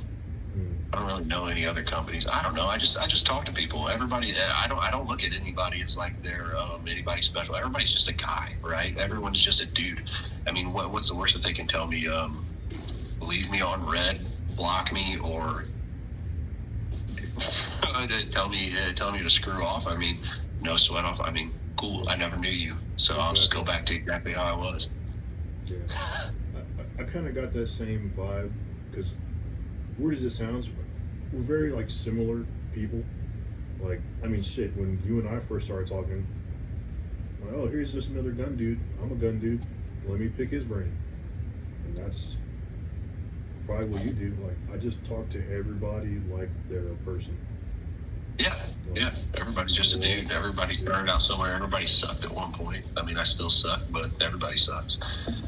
Mm. I don't really know any other companies. I don't know. I just talk to people. Everybody. I don't look at anybody as like they're anybody special. Everybody's just a guy, right? Everyone's just a dude. I mean, what's the worst that they can tell me? Leave me on red, block me, or tell me to screw off. I mean, no sweat off. I mean, cool. I never knew you, so I'll just go back to exactly how I was. Yeah, I kind of got that same vibe because weird as it sounds, we're very like similar people. Like, I mean, shit. When you and I first started talking, like, oh, here's just another gun dude. I'm a gun dude. Let me pick his brain, and that's probably what you do. Like, I just talk to everybody like they're a person. Yeah, yeah. Everybody's just a dude. Everybody started out somewhere. Everybody sucked at one point. I mean, I still suck, but everybody sucks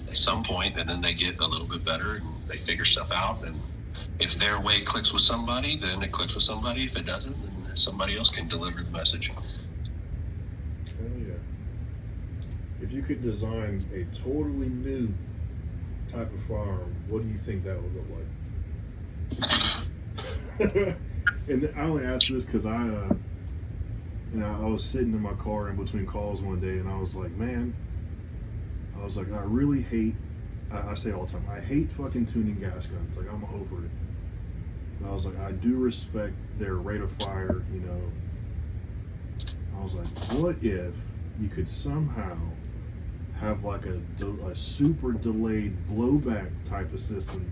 at some point, and then they get a little bit better and they figure stuff out. And if their way clicks with somebody, then it clicks with somebody. If it doesn't, then somebody else can deliver the message. Hell yeah. If you could design a totally new type of firearm, what do you think that would look like? And I only asked this because I was sitting in my car in between calls one day, and I was like, man, I really hate. I say it all the time. I hate fucking tuning gas guns. Like, I'm over it. But I was like, I do respect their rate of fire. You know. I was like, what if you could somehow have like a super delayed blowback type of system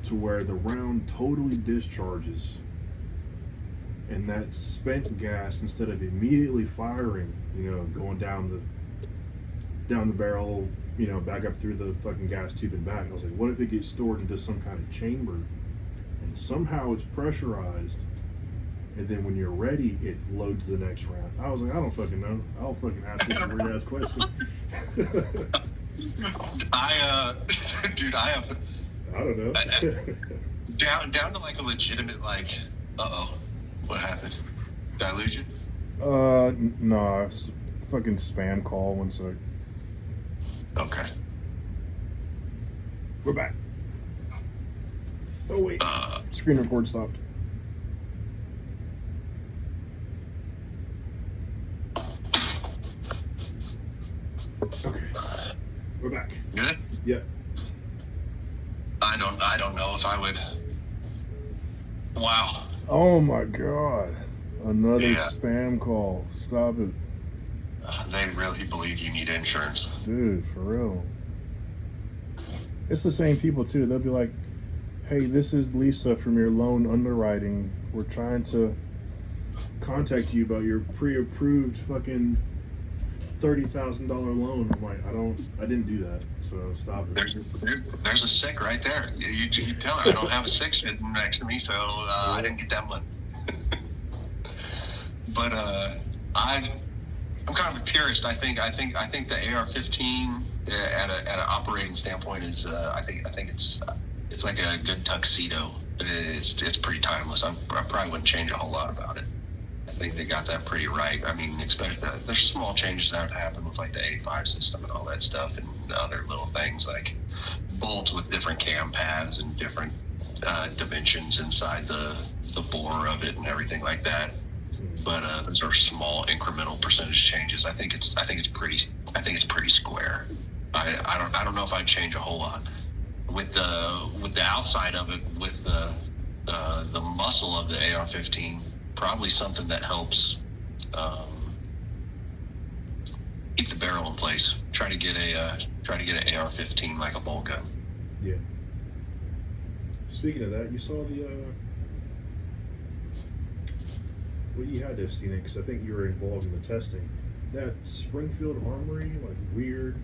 to where the round totally discharges, and that spent gas, instead of immediately firing, you know, going down the barrel, you know, back up through the fucking gas tube and back. I was like, what if it gets stored into some kind of chamber and somehow it's pressurized, and then when you're ready, it loads the next round? I was like, I don't fucking know. I'll fucking ask this weird ass question. Dude, I have. I don't know. down to like a legitimate like, what happened? Did I lose you? No, it's fucking spam call. One sec. Okay. We're back. Oh wait. Screen record stopped. Okay. We're back. Good? Yep. I don't know if I would. Wow. Oh my god. Another Yeah. spam call. Stop it. They really believe you need insurance. Dude, for real. It's the same people too. They'll be like, hey, this is Lisa from your loan underwriting. We're trying to contact you about your pre-approved fucking $30,000 loan. I'm like, I didn't do that. So stop it. There's a sick right there. You tell her I don't have a six sitting next to me, so I didn't get that money. But I'm kind of a purist. I think the AR-15 at an operating standpoint is I think it's like a good tuxedo. It's pretty timeless. I probably wouldn't change a whole lot about it. I think they got that pretty right. I mean, expect that there's small changes that have to happen with like the A5 system and all that stuff, and other little things like bolts with different cam paths and different dimensions inside the bore of it and everything like that. But those are small incremental percentage changes. I think it's pretty square. I don't know if I'd change a whole lot with the outside of it, with the muscle of the AR-15. Probably something that helps keep the barrel in place. Try to get an AR-15 like a bolt gun. Yeah. Speaking of that, you saw the well, you had to have seen it because I think you were involved in the testing. That Springfield Armory, like weird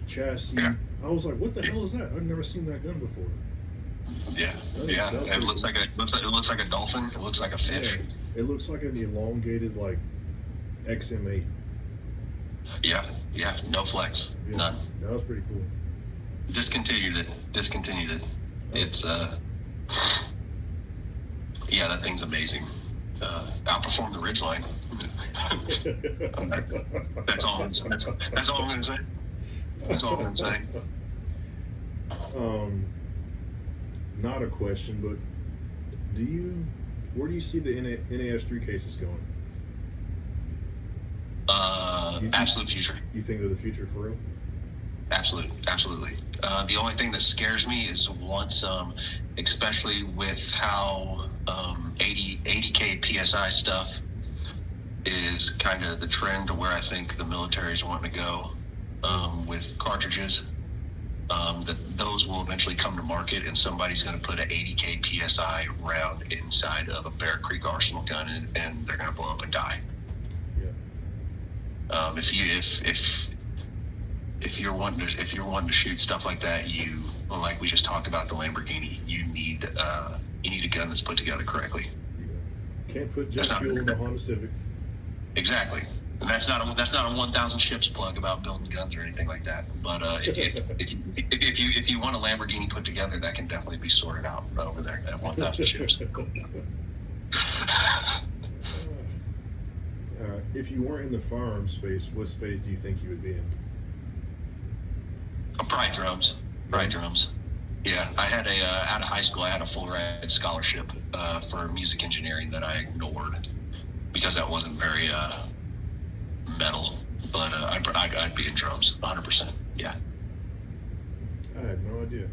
chassis. Yeah. I was like, what the hell is that? I've never seen that gun before. Yeah. It looks like a dolphin. It looks like a fish. Yeah. It looks like an elongated like XM8. Yeah, no flex, Yeah, none. that was pretty cool. Discontinued it. It's yeah, that thing's amazing. Outperformed the Ridgeline. That's all. That's all I'm gonna say. That's all I'm gonna say. Um, not a question, but where do you see the NAS3 cases going? Absolute future. You think they're the future for real? Absolutely. The only thing that scares me is once, especially with how 80K PSI stuff is kind of the trend to where I think the military is wanting to go with cartridges. That those will eventually come to market, and somebody's going to put an 80K PSI round inside of a Bear Creek Arsenal gun, and they're going to blow up and die. Yeah. If you're wanting to shoot stuff like that, like we just talked about the Lamborghini, you need a gun that's put together correctly. Yeah. Can't put jet fuel in the Honda Civic. Exactly. And that's not a 1,000 ships plug about building guns or anything like that. But if you want a Lamborghini put together, that can definitely be sorted out right over there at 1,000 ships. If you weren't in the firearm space, what space do you think you would be in? Probably drums. Yeah, I had out of high school, I had a full ride scholarship for music engineering that I ignored because that wasn't very metal. But I'd be in drums, 100%. Yeah. I had no idea.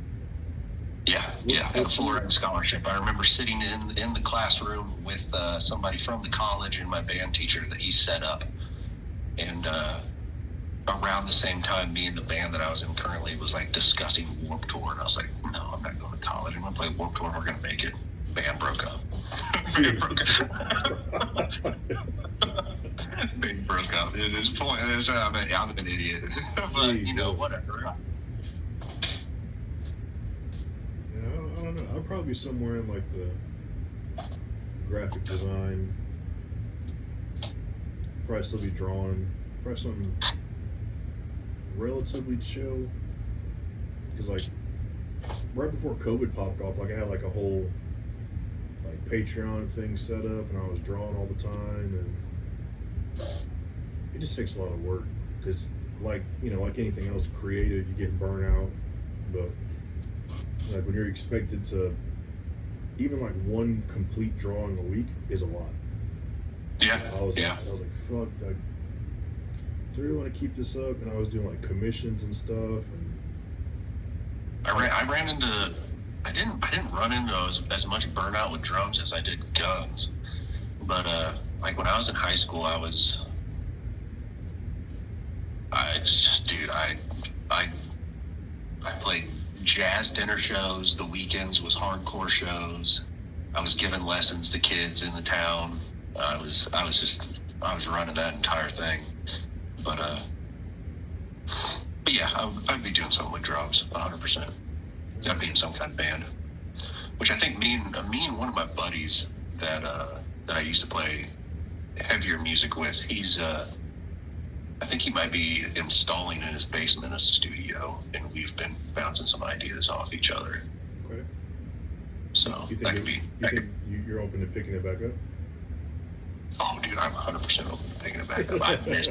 Yeah, a full ride scholarship. I remember sitting in the classroom with somebody from the college and my band teacher that he set up, and around the same time, me and the band that I was in currently was like discussing Warped Tour, and I was like, no, I'm not going to college. I'm going to play Warped Tour, and we're going to make it. Band broke up. Band broke up. At this point, I'm an idiot. But, whatever. I don't know. I'd probably be somewhere in like the graphic design. Probably still be drawing. Probably something relatively chill. Because like right before COVID popped off, like I had like a whole like Patreon thing set up, and I was drawing all the time, and it just takes a lot of work. Because like anything else creative, you get burnt out, but like when you're expected to even like one complete drawing a week is a lot. Yeah. I was like, fuck, like, do I really want to keep this up? And I was doing like commissions and stuff, and I didn't run into as much burnout with drums as I did guns. But like when I was in high school, I played jazz dinner shows. The weekends was hardcore shows. I was giving lessons to kids in the town. I was running that entire thing. But yeah, I'd be doing something with drums, 100%. I'd be in some kind of band. Which I think me and one of my buddies that I used to play heavier music with, he's I think he might be installing in his basement a studio, and we've been bouncing some ideas off each other. Okay. So that could be. You think you're open to picking it back up? Oh, dude, I'm 100% open to picking it back up. I miss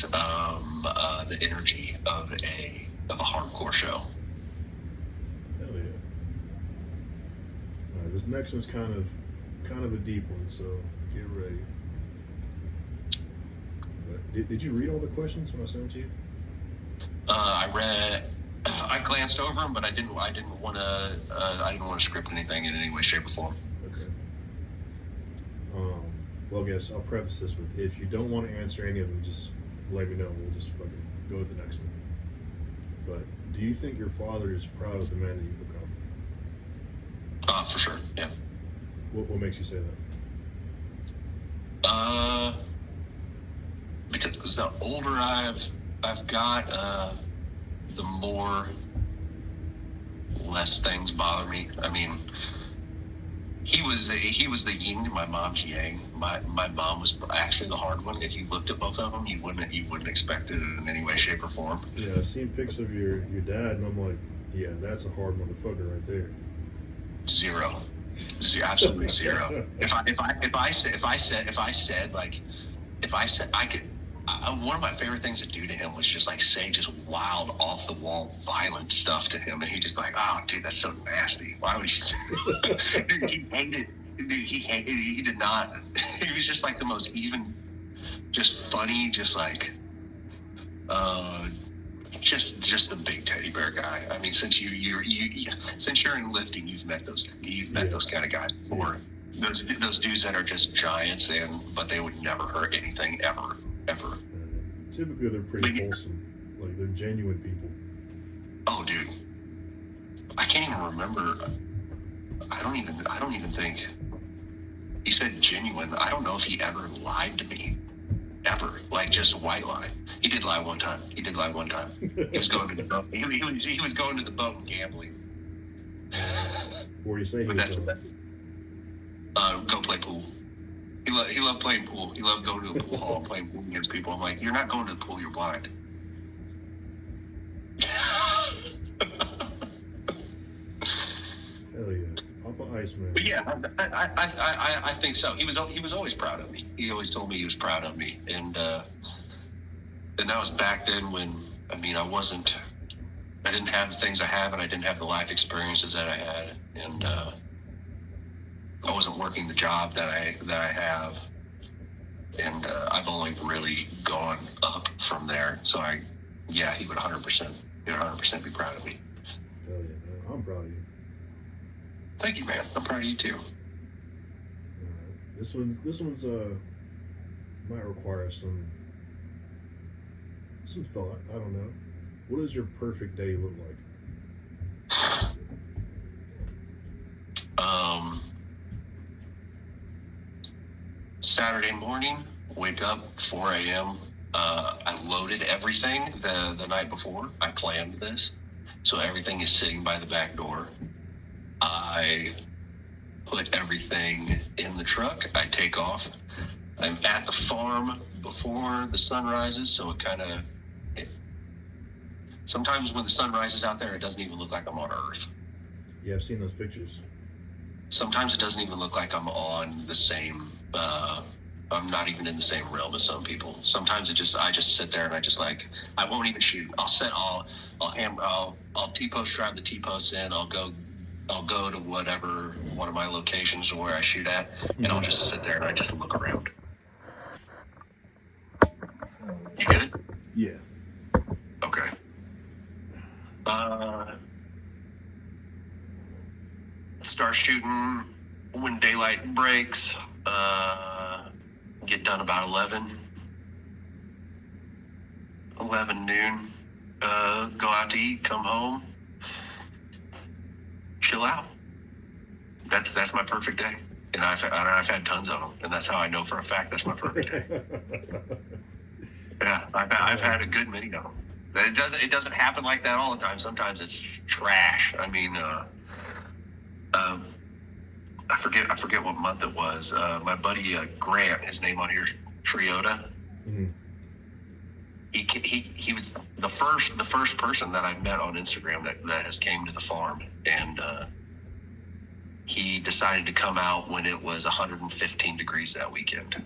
the energy of a hardcore show. Hell yeah! All right, this next one's kind of a deep one, so get ready. Did you read all the questions when I sent them to you? I glanced over them, but I didn't want to script anything in any way, shape, or form. Okay. Well, I guess I'll preface this with, if you don't want to answer any of them, just let me know. We'll just fucking go to the next one. But do you think your father is proud of the man that you've become? For sure, yeah. What makes you say that? Because the older I've got, the more less things bother me. I mean, He was the yin and my mom's yang. My mom was actually the hard one. If you looked at both of them, you wouldn't expect it in any way, shape, or form. Yeah, I've seen pics of your dad, and I'm like, yeah, that's a hard motherfucker right there. Zero. Absolutely zero. If I said I could, one of my favorite things to do to him was just like say just wild, off the wall, violent stuff to him, and he'd just be like, "Oh, dude, that's so nasty. Why would you?" Say Dude, he hated. Dude, he hated. He did not. He was just like the most even, just funny, just like, uh, just a big teddy bear guy. I mean, since since you're in lifting, you've met those kind of guys before. Those dudes that are just giants, but they would never hurt anything ever. Typically, they're pretty wholesome. Like, they're genuine people. Oh, dude, I can't even remember. I don't even think he said genuine. I don't know if he ever lied to me, ever. Like just a white lie. He did lie one time. He was going to the boat. He was going to the boat and gambling. Or you say he But was go play pool. He loved playing pool. He loved going to a pool hall and playing pool against people. I'm like, you're not going to the pool. You're blind. hell yeah, Papa Iceman. But yeah, I think so. He was always proud of me. He always told me he was proud of me, and that was back then when I didn't have the things I have, and I didn't have the life experiences that I had, and I wasn't working the job that I have, and I've only really gone up from there. So he would 100% be proud of me. Hell yeah, man. I'm proud of you. Thank you, man. I'm proud of you too. This one's might require some thought. I don't know. What does your perfect day look like? Saturday morning, wake up 4 a.m. I loaded everything the night before. I planned this, so everything is sitting by the back door. I put everything in the truck. I take off. I'm at the farm before the sun rises, so sometimes when the sun rises out there, it doesn't even look like I'm on Earth. Yeah, I've seen those pictures. Sometimes it doesn't even look like I'm on the same. I'm not even in the same realm as some people. Sometimes I just sit there and I won't even shoot. I'll T-post drive the T-posts in. I'll go to whatever one of my locations where I shoot at, and I'll just sit there and I just look around. You get it? Yeah. Okay. Start shooting when daylight breaks. Get done about 11 noon. Go out to eat, come home, chill out. That's my perfect day, and I've had tons of them, and that's how I know for a fact that's my perfect day. Yeah, I've had a good many of them. It doesn't happen like that all the time. Sometimes it's trash. I mean, I forget what month it was. My buddy Grant, his name on here is Triota. Mm-hmm. He was the first person that I met on Instagram that has came to the farm, and he decided to come out when it was 115 degrees that weekend.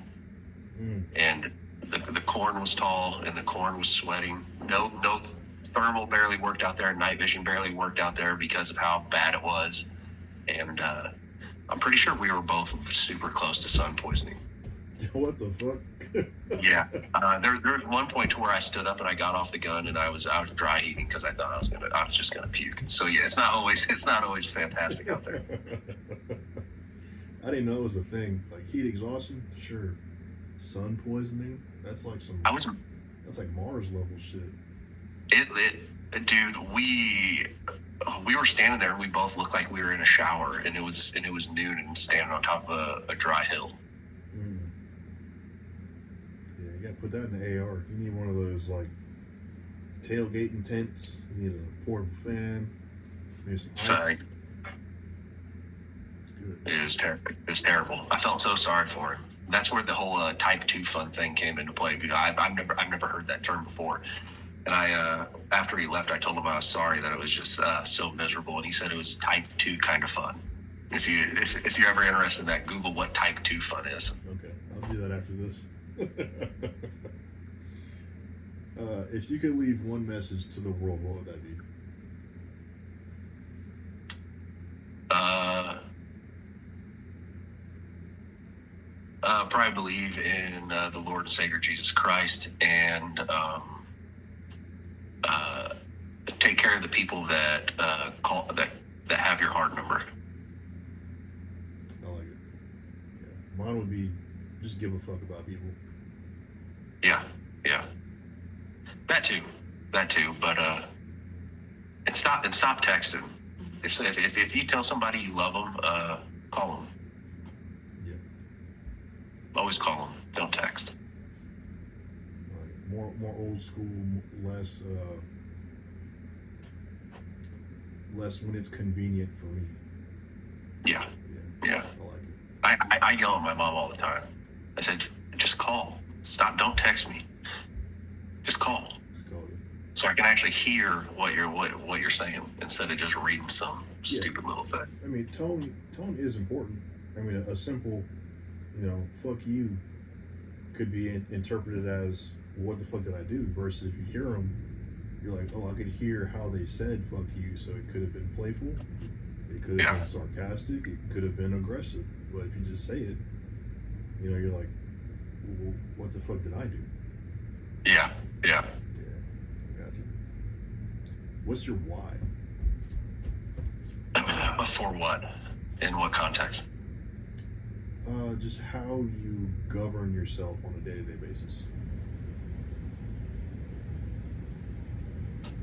And the corn was tall and the corn was sweating. No thermal barely worked out there. Night vision barely worked out there because of how bad it was. And I'm pretty sure we were both super close to sun poisoning. What the fuck? Yeah. There was one point to where I stood up and I got off the gun and I was dry heaving because I thought I was just gonna puke. So yeah, it's not always fantastic out there. I didn't know it was a thing. Like heat exhaustion, sure. Sun poisoning, that's like that's like Mars level shit. Dude, we were standing there and we both looked like we were in a shower, and it was noon and standing on top of a dry hill. Yeah, you gotta put that in the AR. You need one of those like tailgating tents. You need a portable fan. Maybe some ice. Sorry. Good. It was terrible. It was terrible. I felt so sorry for him. That's where the whole type 2 fun thing came into play, because I've never heard that term before. And after he left, I told him I was sorry that it was just so miserable. And he said it was type 2 kind of fun. If you're ever interested in that, Google what type 2 fun is. Okay, I'll do that after this. If you could leave one message to the world, what would that be? Probably believe in the Lord and Savior Jesus Christ, and take care of the people that that have your heart number. I like it. Yeah. Mine would be just give a fuck about people. Yeah. That too. But and stop texting. If you tell somebody you love them, call them. Yeah. Always call them. Don't text. Right. More old school, less when it's convenient for me. Yeah. I like it. I yell at my mom all the time. I said, just call. Stop. Don't text me. Just call. Just call you. So I can actually hear what you're saying instead of just reading some stupid little thing. I mean, tone is important. I mean, a simple, fuck you could be interpreted as, what the fuck did I do? Versus if you hear them, you're like, oh, I could hear how they said fuck you, so it could have been playful, it could have been sarcastic, it could have been aggressive. But if you just say it, you're like, well, what the fuck did I do? Yeah. Gotcha. What's your why? For what? In what context? Just how you govern yourself on a day-to-day basis.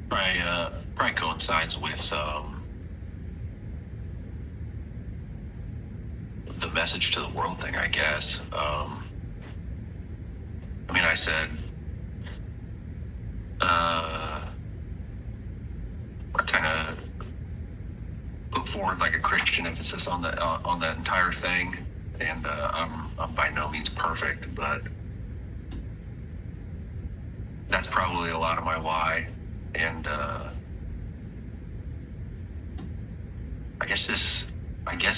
Probably coincides with the message to the world thing, I guess. I mean, I said, I kind of put forward like a Christian emphasis on that entire thing, and I'm by no means perfect, but that's probably a lot of my why. And I guess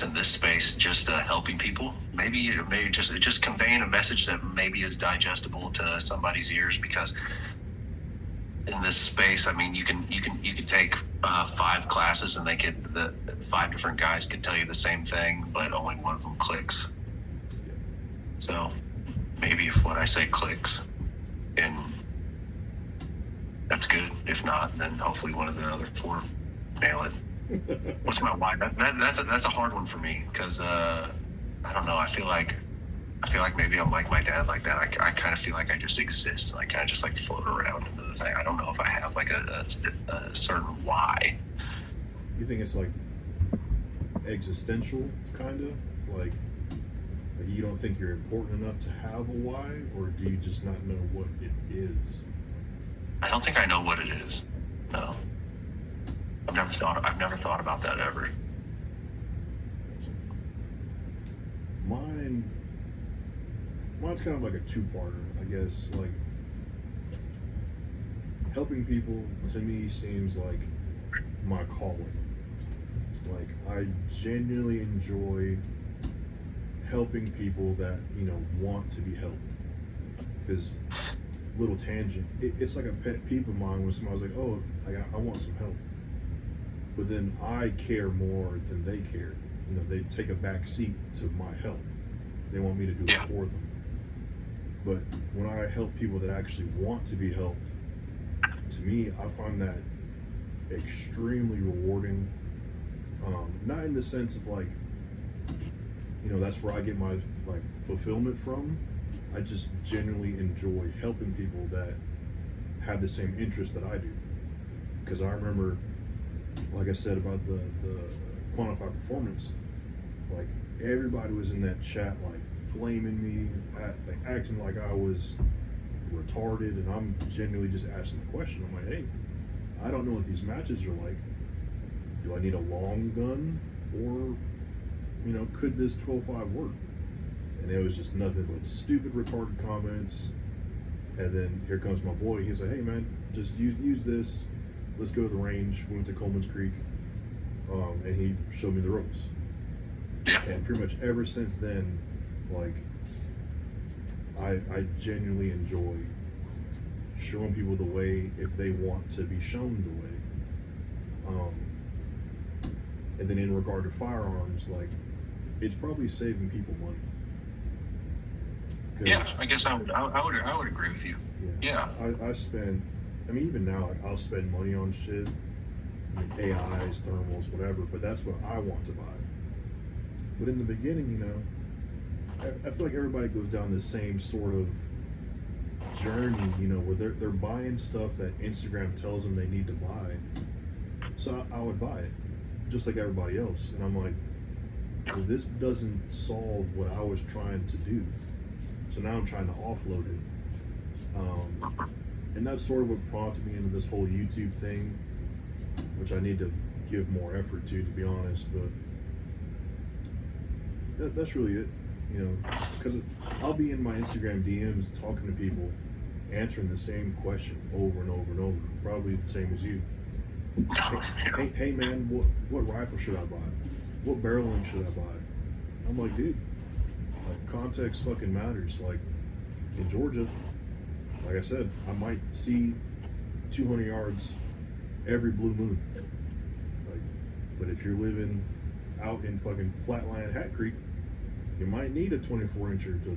in this space, just helping people, maybe just conveying a message that maybe is digestible to somebody's ears, because in this space, I mean, you can take 5 classes and the 5 different guys could tell you the same thing, but only one of them clicks. So maybe if what I say clicks, and that's good. If not, then hopefully one of the other 4 nail it. What's my why? That's a hard one for me, because I don't know. I feel like maybe I'm like my dad like that. I kind of feel like I just exist, and I kind of just like float around into the thing. I don't know if I have like a certain why. You think it's like existential, kind of like you don't think you're important enough to have a why, or do you just not know what it is? I don't think I know what it is. No. I've never thought about that ever. Mine's kind of like a 2-parter, I guess. Like, helping people to me seems like my calling. Like, I genuinely enjoy helping people that want to be helped. Because, little tangent, it's like a pet peeve of mine when somebody's like, oh, I want some help. But then I care more than they care. They take a back seat to my help. They want me to do it for them. But when I help people that actually want to be helped, to me, I find that extremely rewarding. Not in the sense of like, that's where I get my like fulfillment from. I just genuinely enjoy helping people that have the same interests that I do. Because I remember, like I said about the quantified performance, like everybody was in that chat like flaming me, like acting like I was retarded, and I'm genuinely just asking the question. I'm like, hey, I don't know what these matches are like. Do I need a long gun or could this 12.5 work? And it was just nothing but stupid, retarded comments. And then here comes my boy. He's like, hey man, just use this. Let's go to the range. We went to Coleman's Creek, and he showed me the ropes. Yeah. And pretty much ever since then, like, I genuinely enjoy showing people the way if they want to be shown the way. And then in regard to firearms, like, it's probably saving people money. Yeah, I guess I would agree with you. Yeah. I spend, even now, like, I'll spend money on shit, AIs, thermals, whatever, but that's what I want to buy. But in the beginning, I feel like everybody goes down the same sort of journey, where they're buying stuff that Instagram tells them they need to buy. So I would buy it, just like everybody else. And I'm like, well, this doesn't solve what I was trying to do. So now I'm trying to offload it. And that's sort of what prompted me into this whole YouTube thing, which I need to give more effort to be honest. But that's really it, because I'll be in my Instagram DMs talking to people, answering the same question over and over and over, probably the same as you. Hey man, what rifle should I buy? What barrel length should I buy? I'm like, dude, like, context fucking matters. Like, in Georgia, like I said, I might see 200 yards every blue moon. Like, but if you're living out in fucking Flatland Hat Creek, you might need a 24-incher to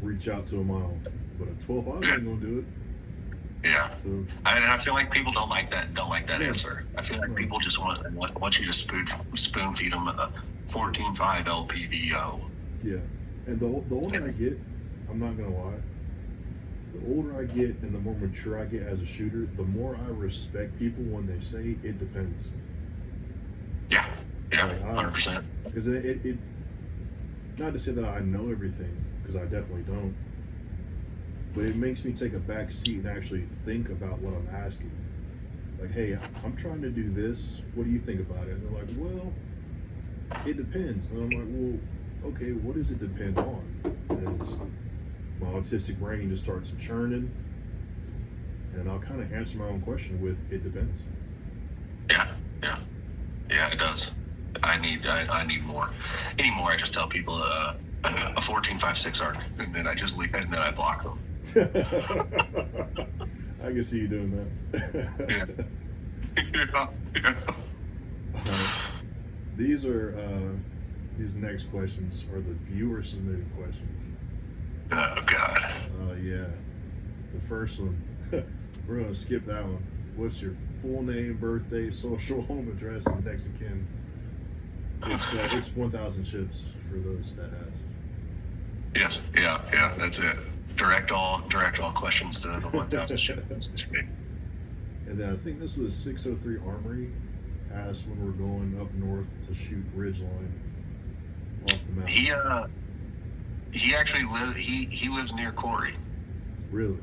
reach out to a mile. But a 12.5 ain't gonna do it. Yeah. So I feel like people don't like that answer. I feel like people just want you to spoon feed them a 14.5 LPVO. Yeah. And the older I get, I'm not gonna lie, the older I get and the more mature I get as a shooter, the more I respect people when they say it depends. Yeah, like, 100%. Because it not to say that I know everything, because I definitely don't, but it makes me take a back seat and actually think about what I'm asking. Like, hey, I'm trying to do this. What do you think about it? And they're like, well, it depends. And I'm like, well, okay, what does it depend on? And my autistic brain just starts churning, and I'll kind of answer my own question with, it depends. Yeah, it does. I need more. Anymore, I just tell people a 14.56 arc, and then I just leave, and then I block them. I can see you doing that. Yeah. These next questions are the viewer submitted questions. Oh God. Yeah. The first one, we're gonna skip that one. What's your full name, birthday, social, home address, and next of kin? It's 1,000 chips for those that asked. Yes. Yeah. That's it. Direct all questions to the 1,000 chips. And then I think this was 603 Armory asked when we're going up north to shoot Ridgeline off the mountain. He actually he lives near Corey. Really?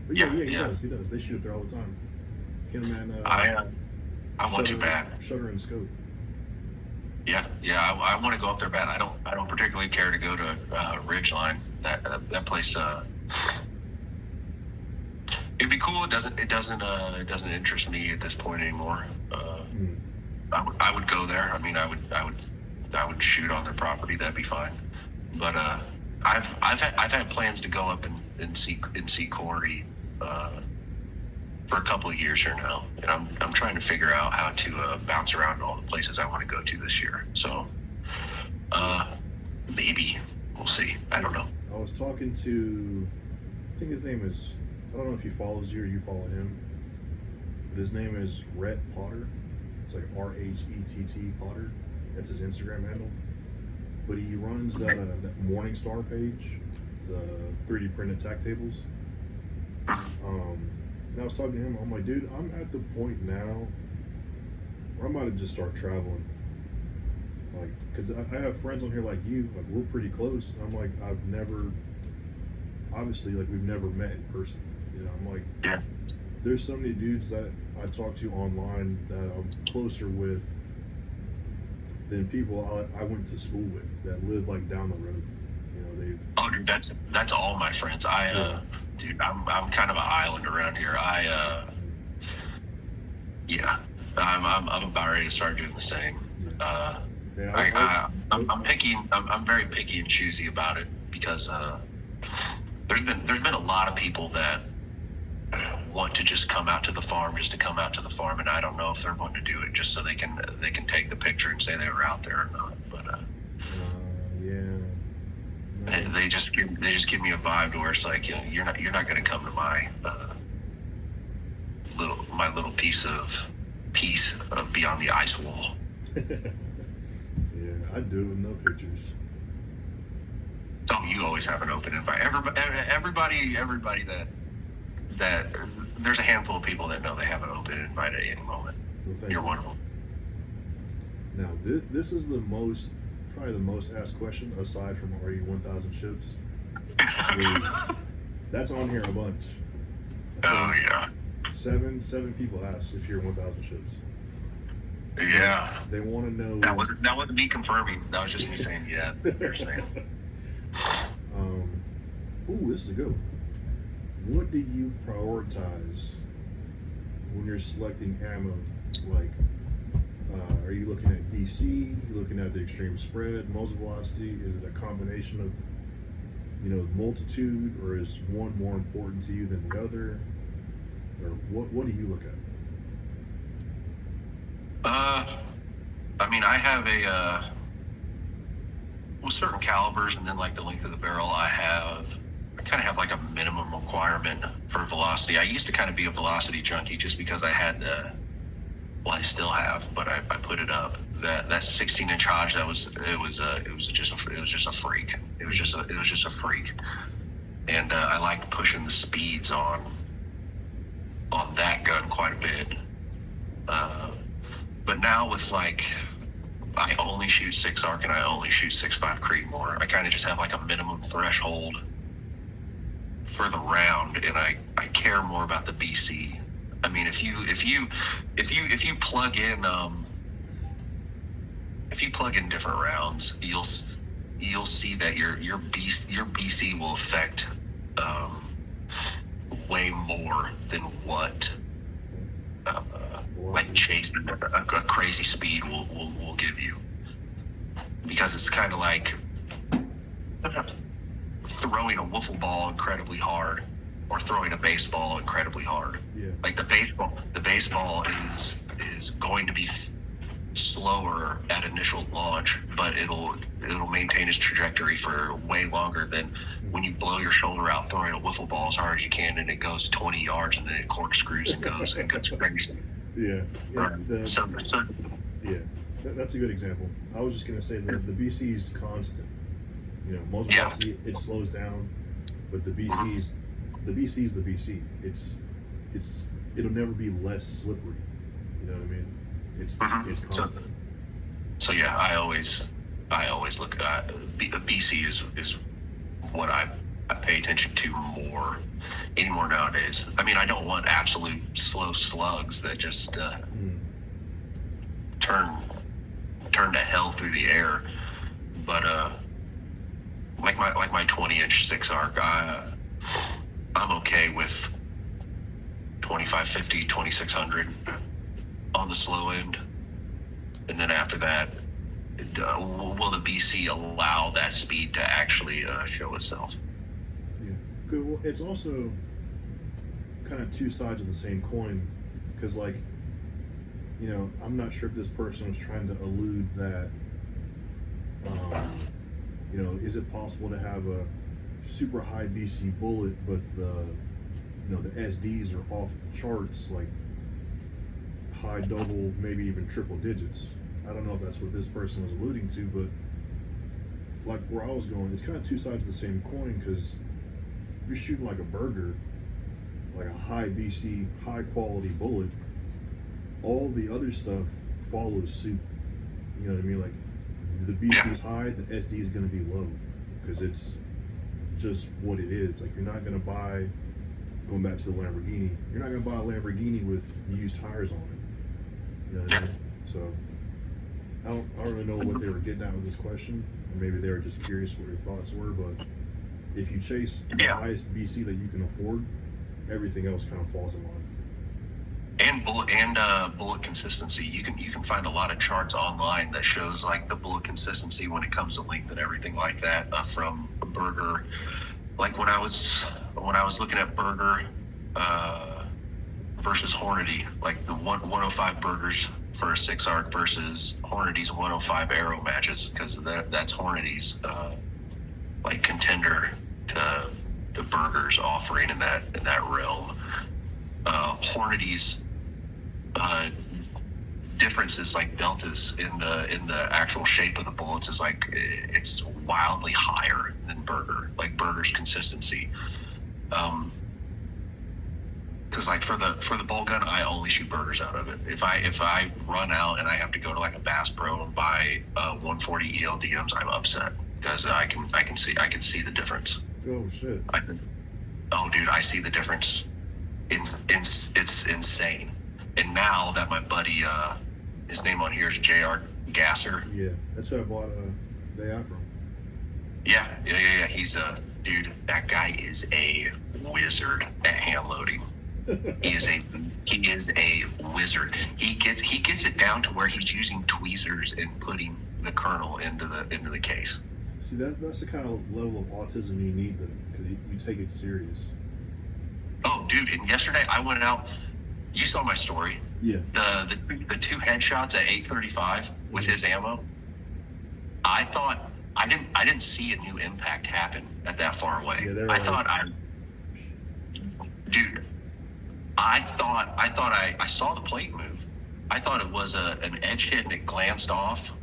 But yeah, he does. They shoot up there all the time. Him and I want to bad. Shutter and Scope. Yeah. I want to go up there bad. I don't particularly care to go to Ridgeline. That place. It'd be cool. It doesn't interest me at this point anymore. I would go there. I mean, I would shoot on their property. That'd be fine. But I've had plans to go up and see Corey for a couple of years here now, and I'm trying to figure out how to bounce around all the places I want to go to this year. So maybe we'll see. I don't know. I was talking to, I think his name is, I don't know if he follows you or you follow him, but his name is Rhett Potter. It's like RHETT Potter. That's his Instagram handle. But he runs that Morningstar page, the 3D printed tack tables. And I was talking to him. I'm like, dude, I'm at the point now where I'm about to just start traveling. Like, because I have friends on here like you. Like, we're pretty close. And I'm like, we've never met in person. I'm like, there's so many dudes that I talk to online that I'm closer with than people I went to school with that live like down the road. You know, they've. Oh, dude, that's all my friends. Dude, I'm kind of an island around here. Yeah, I'm about ready to start doing the same. I'm picky. I'm very picky and choosy about it because there's been a lot of people that want to just come out to the farm just to come out to the farm, and I don't know if they're going to do it just so they can take the picture and say they were out there or not. But they just give me a vibe to where it's like, you know, you're not going to come to my little piece of beyond the ice wall. Yeah, I do with no pictures. Oh, you always have an open invite. Everybody that there's a handful of people that know they have an open invite at any moment. Well, you're one of them. Now, this is probably the most asked question aside from are you 1,000 ships? That's on here a bunch. Oh yeah. Seven people asked if you're 1,000 ships. Yeah. They want to know. That wasn't me confirming. That was just me saying yeah. They're saying. Ooh, this is a good one. What do you prioritize when you're selecting ammo? Like, are you looking at DC? You looking at the extreme spread, muzzle velocity? Is it a combination of, you know, multitude, or is one more important to you than the other? Or what do you look at? I mean, I have with certain calibers and then like the length of the barrel, I kind of have like a minimum requirement for velocity. I used to kind of be a velocity junkie just because I had I still have, but I put it up. That 16-inch Hodge, it was just a freak. It was just a freak. And I liked pushing the speeds on that gun quite a bit. But now with like, I only shoot 6 ARC and I only shoot 6.5 Creedmoor. I kind of just have like a minimum threshold for the round, and I care more about the BC. I mean, if you plug in different rounds, you'll see that your BC will affect way more than what like chasing a crazy speed will give you, because it's kind of like throwing a wiffle ball incredibly hard or throwing a baseball incredibly hard. Yeah. Like the baseball is going to be slower at initial launch, but it'll maintain its trajectory for way longer than when you blow your shoulder out throwing a wiffle ball as hard as you can and it goes 20 yards and then it corkscrews and goes crazy. Yeah. Right. Yeah, that's a good example. I was just gonna say that the BC is constant. You know, muzzle velocity, it slows down, but the BC's the BC. It'll never be less slippery. You know what I mean? It's constant. So yeah, I always look at BC is what I pay attention to more anymore nowadays. I mean, I don't want absolute slow slugs that just turn to hell through the air, but like my 20-inch 6 ARC, I'm okay with 2550, 2600 on the slow end, and then after that, will the BC allow that speed to actually show itself? Yeah, good. Well, it's also kind of two sides of the same coin, because like, you know, I'm not sure if this person was trying to allude that, you know, is it possible to have a super high BC bullet, but the SDs are off the charts, like high double, maybe even triple digits. I don't know if that's what this person was alluding to, but like where I was going, it's kind of two sides of the same coin, because if you're shooting like a burger, like a high BC, high quality bullet, all the other stuff follows suit. You know what I mean? Like the BC is high, the SD is going to be low, because it's just what it is. Like you're not going to buy, going back to the Lamborghini, you're not going to buy a Lamborghini with used tires on it. You know what I mean? So I don't really know what they were getting at with this question, or maybe they were just curious what your thoughts were. But if you chase the highest BC that you can afford, everything else kind of falls in line. And bullet consistency. You can find a lot of charts online that shows like the bullet consistency when it comes to length and everything like that from a burger. Like when I was looking at burger versus Hornady, like the 105 burgers for a 6 arc versus Hornady's 105 arrow matches, because that's Hornady's like contender to burgers offering in that realm. Hornady's differences like deltas in the actual shape of the bullets is like it's wildly higher than burger. Like burger's consistency. Because like for the bolt gun, I only shoot burgers out of it. If I run out and I have to go to like a Bass Pro and buy 140 ELDMs, I'm upset because I can see the difference. Oh shit! Oh dude, I see the difference. It's insane. And now that my buddy, his name on here is JR Gasser. Yeah, that's who I bought Day Out from. Yeah. He's a dude. That guy is a wizard at hand loading. He is a wizard. He gets it down to where he's using tweezers and putting the kernel into the case. See, that's the kind of level of autism you need, because you take it serious. Oh, dude! And yesterday I went out. You saw my story. Yeah. The 2 headshots at 835 with his ammo. I thought I didn't see a new impact happen at that far away. Yeah, I thought I saw the plate move. I thought it was an edge hit and it glanced off,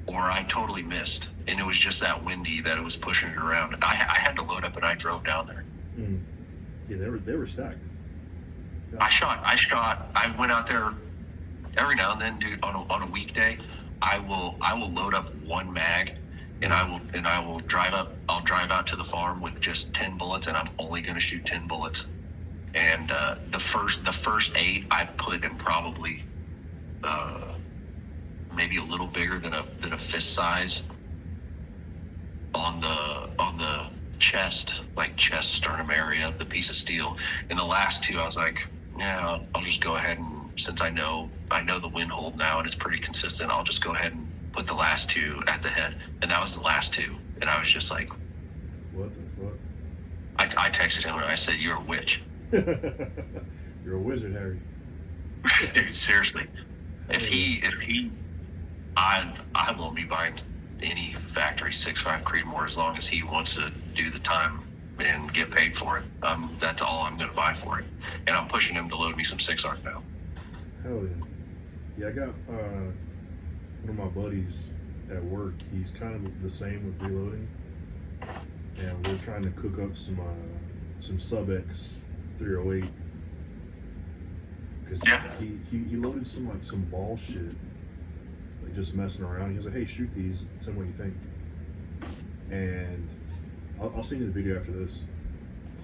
or I totally missed, and it was just that windy that it was pushing it around. And I had to load up and I drove down there. Mm. Yeah, they were stacked. I went out there every now and then, dude. On a weekday, I will load up 1 mag, and I will drive up. I'll drive out to the farm with just 10 bullets, and I'm only going to shoot 10 bullets. And the first 8 I put in probably maybe a little bigger than a fist size on the chest sternum area, the piece of steel. In the last 2, I was like, yeah, I'll just go ahead, and since I know the wind hold now and it's pretty consistent, I'll just go ahead and put the last 2 at the head. And that was the last 2. And I was just like, what the fuck? I texted him and I said, you're a witch. You're a wizard, Harry. Dude, seriously. I won't be buying any factory 6.5 Creedmoor as long as he wants to do the time and get paid for it. That's all I'm going to buy for it. And I'm pushing him to load me some 6Rs now. Hell yeah. Yeah, I got one of my buddies at work. He's kind of the same with reloading. And we're trying to cook up some Sub-X 308. Because he loaded some ball shit, like just messing around. He was like, hey, shoot these, tell me what you think. And I'll send you the video after this.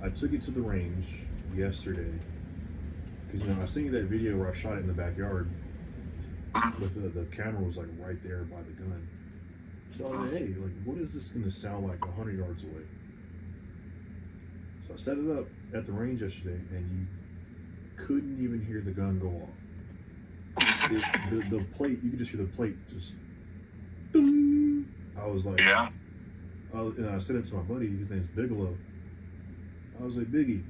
I took it to the range yesterday, because I sent you that video where I shot it in the backyard, but the camera was like right there by the gun. So I was like, hey, like, what is this going to sound like 100 yards away? So I set it up at the range yesterday, and you couldn't even hear the gun go off. The plate, you could just hear the plate just. Ding. I was like, yeah. And I said it to my buddy. His name's Bigelow. I was like, Biggie.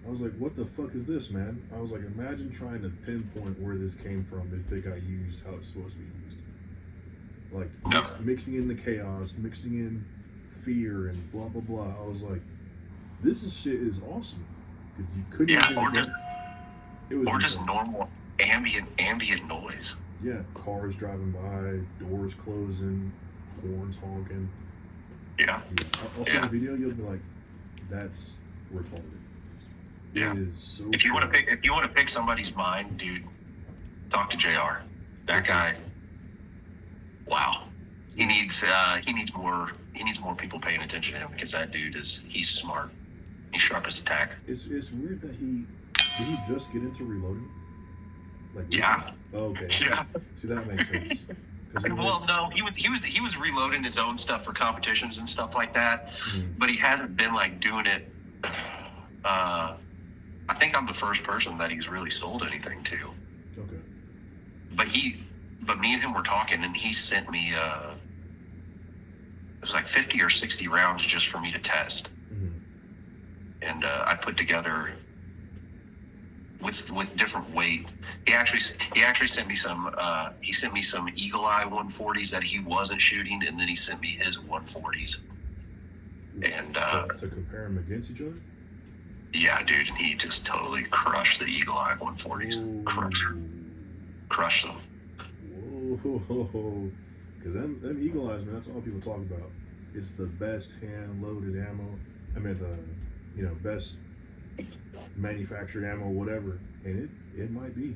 I was like, what the fuck is this, man? I was like, imagine trying to pinpoint where this came from if it got used how it's supposed to be used. Like mixing in the chaos, mixing in fear, and blah blah blah. I was like, this shit is awesome, because you couldn't. Yeah, or just normal ambient noise. Yeah, cars driving by, doors closing, horns honking. Yeah. I'll see the video. You'll be like, that's retarded. Yeah. It is so. If you want to pick somebody's mind, dude, talk to JR. That guy. Wow. He needs more people paying attention to him, because that dude he's smart. He's sharp as a tack. It's weird that did he just get into reloading? Like, yeah. Oh, okay. Yeah. See, that makes sense. Well, no, he was reloading his own stuff for competitions and stuff like that, but he hasn't been like doing it. I think I'm the first person that he's really sold anything to. Okay. But me and him were talking, and he sent me it was like 50 or 60 rounds just for me to test, and I put together with different weight. He actually sent me some. He sent me some Eagle Eye 140s that he wasn't shooting, and then he sent me his 140s. And to compare them against each other. Yeah, dude, and he just totally crushed the Eagle Eye 140s. Crushed them. Whoa, because them Eagle Eyes, man, that's all people talk about. It's the best hand-loaded ammo. I mean, the best manufactured ammo, whatever, and it might be.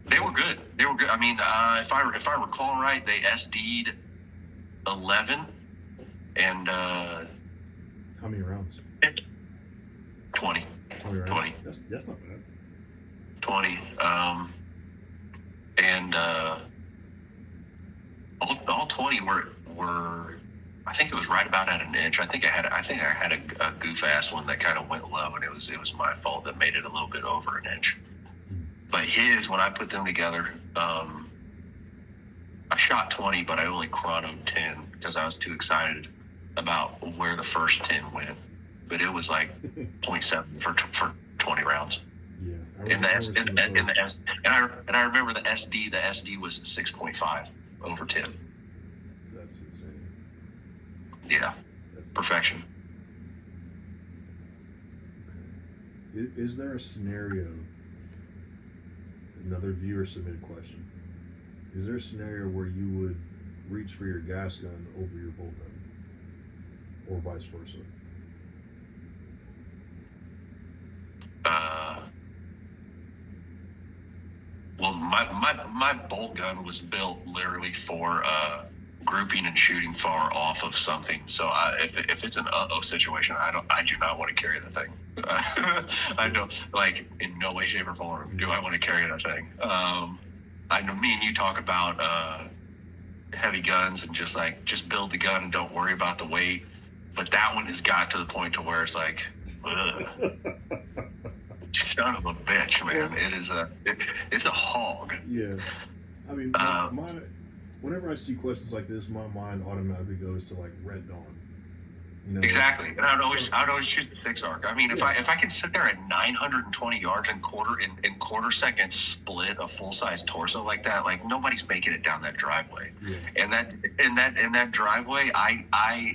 They were good. I mean, if I recall right, they SD'd 11, and how many rounds? 20. 20 rounds. 20. That's not bad. 20. And all 20 were. I think it was right about at an inch. I think I had a goof ass one that kind of went low, and it was my fault that made it a little bit over an inch. But when I put them together, I shot 20, but I only chronoed 10 because I was too excited about where the first 10 went. But it was like 0.7 for 20 rounds. Yeah. And I remember the SD. The SD was 6.5 over 10. That's insane. Yeah, perfection. Okay. Is there a scenario? Another viewer submitted question. Is there a scenario where you would reach for your gas gun over your bolt gun, or vice versa? Well, my bolt gun was built literally for grouping and shooting far off of something. So if it's an situation, I do not want to carry the thing. I don't, like, in no way, shape, or form do I want to carry that thing. I know me and you talk about heavy guns and just build the gun and don't worry about the weight. But that one has got to the point to where it's like, son of a bitch, man. It's a hog. Yeah. I mean, whenever I see questions like this, my mind automatically goes to like Red Dawn. Exactly. And I'd always choose the 6-arc. I mean, if I can sit there at 920 yards and quarter seconds split a full size torso like that, like nobody's making it down that driveway. Yeah. And that driveway, I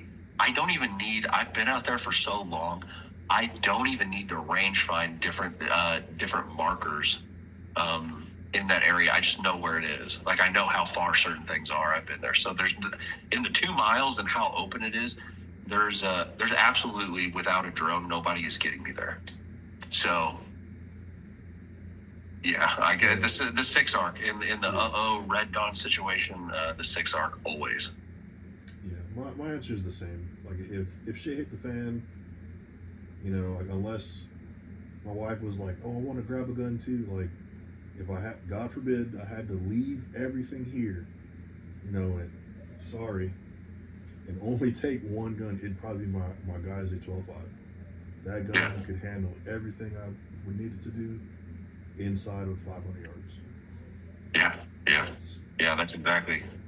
don't even need. I've been out there for so long. I don't even need to range find different markers in that area. I just know where it is. Like, I know how far certain things are. I've been there. So there's in the 2 miles and how open it is. There's absolutely, without a drone, nobody is getting me there. So yeah, I get the 6-arc in the Red Dawn situation. The 6-arc always. Yeah, my answer is the same. Like, if shit hit the fan, like, unless my wife was like, "Oh, I want to grab a gun too," like, if I had, God forbid, I had to leave everything here, and and only take one gun, it'd probably be my guy's a 12.5. That gun could handle everything I would need it to do inside of 500 yards. Yeah.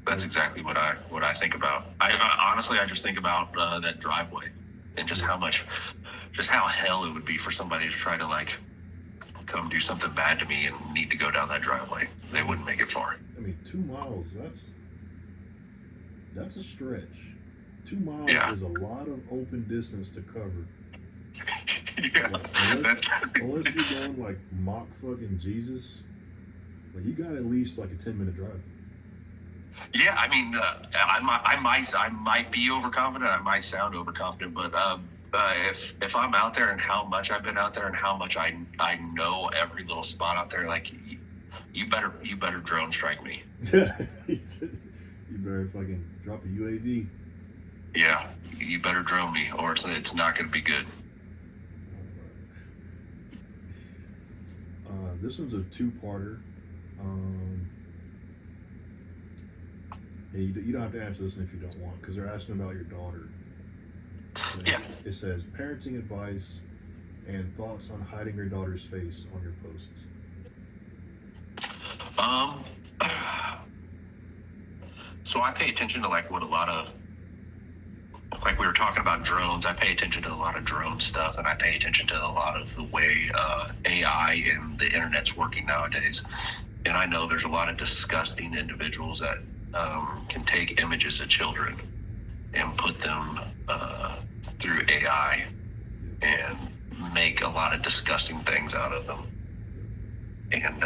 That's exactly what I think about. I honestly, I just think about that driveway and just how hell it would be for somebody to try to, like, come do something bad to me and need to go down that driveway. They wouldn't make it far. I mean, 2 miles, that's a stretch. 2 miles is a lot of open distance to cover. Yeah, unless you're going like mock fucking Jesus, like, you got at least like a 10-minute drive. Yeah, I mean, I might be overconfident. I might sound overconfident, but if I'm out there and how much I've been out there and how much I know every little spot out there, like, you better drone strike me. You better fucking drop a UAV. Yeah, you better drone me, or it's not going to be good. This one's a 2-parter. Hey, you don't have to answer this if you don't want, because they're asking about your daughter. Yeah. It says parenting advice and thoughts on hiding your daughter's face on your posts. Um, so I pay attention to like what a lot of, like we were talking about drones. I pay attention to a lot of drone stuff, and I pay attention to a lot of the way AI and the internet's working nowadays. And I know there's a lot of disgusting individuals that can take images of children and put them through AI and make a lot of disgusting things out of them. And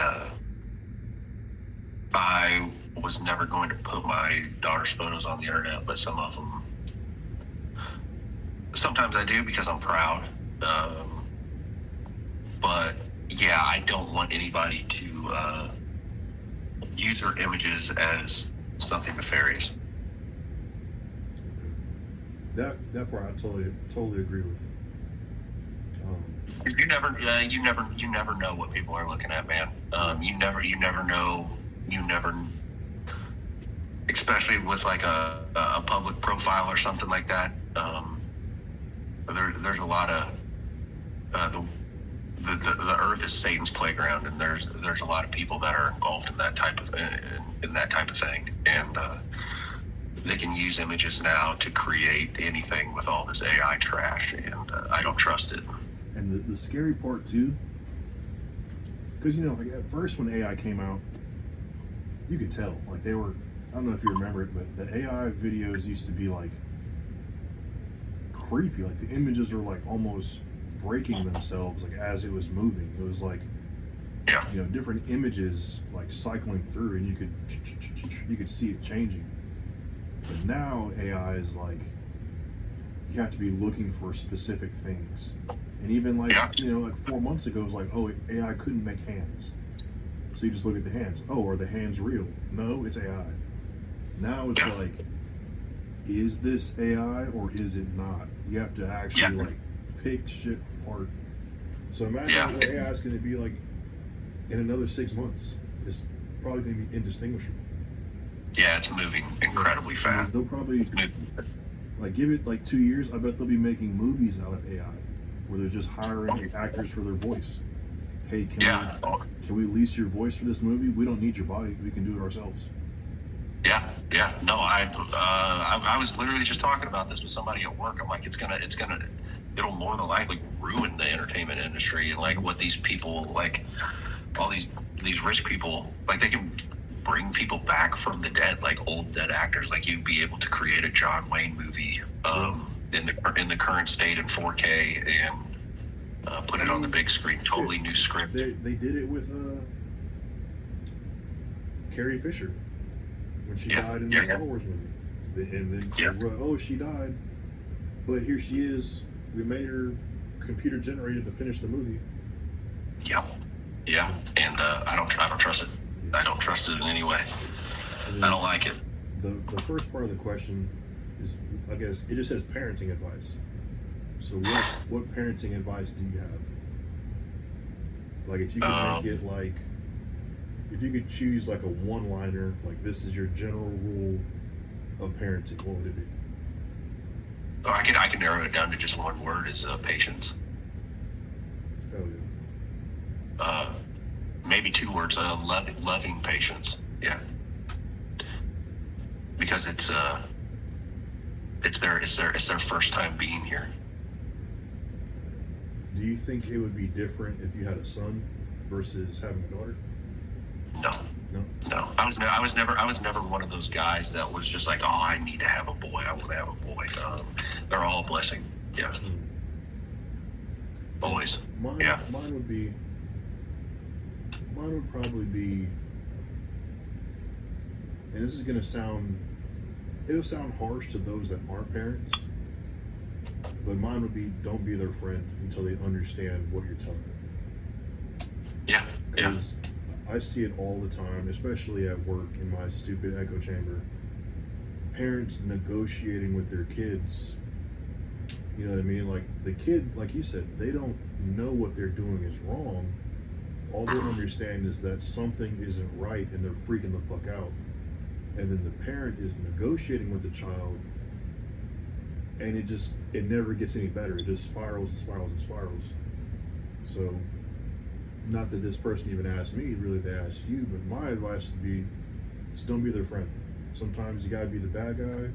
I was never going to put my daughter's photos on the internet, but some of them, sometimes I do because I'm proud. But yeah, I don't want anybody to use their images as something nefarious. That part I totally agree with. You never know what people are looking at, man. You never know. Especially with like a public profile or something like that. There's a lot of the earth is Satan's playground, and there's a lot of people that are involved in that type of thing, and they can use images now to create anything with all this AI trash, and I don't trust it. And the scary part too, because like at first when AI came out, you could tell like they were. I don't know if you remember it, but the AI videos used to be like creepy. Like the images are like almost breaking themselves like as it was moving. It was like different images like cycling through, and you could see it changing. But now AI is like you have to be looking for specific things. And even like like 4 months ago it was like, oh, AI couldn't make hands. So you just look at the hands. Oh, are the hands real? No, it's AI. Now it's like, is this AI or is it not? You have to actually like pick shit apart. So imagine what AI is going to be like in another 6 months. It's probably going to be indistinguishable. Yeah, it's moving incredibly fast. They'll probably like give it like 2 years. I bet they'll be making movies out of AI, where they're just hiring actors for their voice. Hey, can we lease your voice for this movie? We don't need your body. We can do it ourselves. Yeah. No, I was literally just talking about this with somebody at work. I'm like, it'll more than likely ruin the entertainment industry, and like what these people, like all these rich people, like they can bring people back from the dead, like old dead actors. Like you'd be able to create a John Wayne movie in the current state in 4K and put it on the big screen. Totally new script. They did it with Carrie Fisher when she died in the Star Wars movie, and then she died, but here she is. We made her computer generated to finish the movie. Yeah, and I don't trust it. I don't trust it in any way. I don't like it. The first part of the question is, I guess, it just says parenting advice. So what parenting advice do you have? Like if you could make it like, if you could choose like a one-liner, like this is your general rule of parenting, what would it be? I can narrow it down to just one word: is patience. Hell yeah. Maybe 2 words: loving patience. Yeah, because it's their first time being here. Do you think it would be different if you had a son versus having a daughter? No. I was never one of those guys that was just like, oh, I need to have a boy. I want to have a boy. They're all a blessing. Yeah. Always. Mine would probably be, and this is gonna it'll sound harsh to those that aren't parents, but mine would be, don't be their friend until they understand what you're telling them. Yeah. Because I see it all the time, especially at work in my stupid echo chamber. Parents negotiating with their kids. You know what I mean? Like the kid, like you said, they don't know what they're doing is wrong. All they understand is that something isn't right, and they're freaking the fuck out. and then the parent is negotiating with the child, and it never gets any better. It just spirals and spirals and spirals. So, not that this person even asked me, really they asked you, but my advice would be, just don't be their friend. Sometimes you gotta be the bad guy.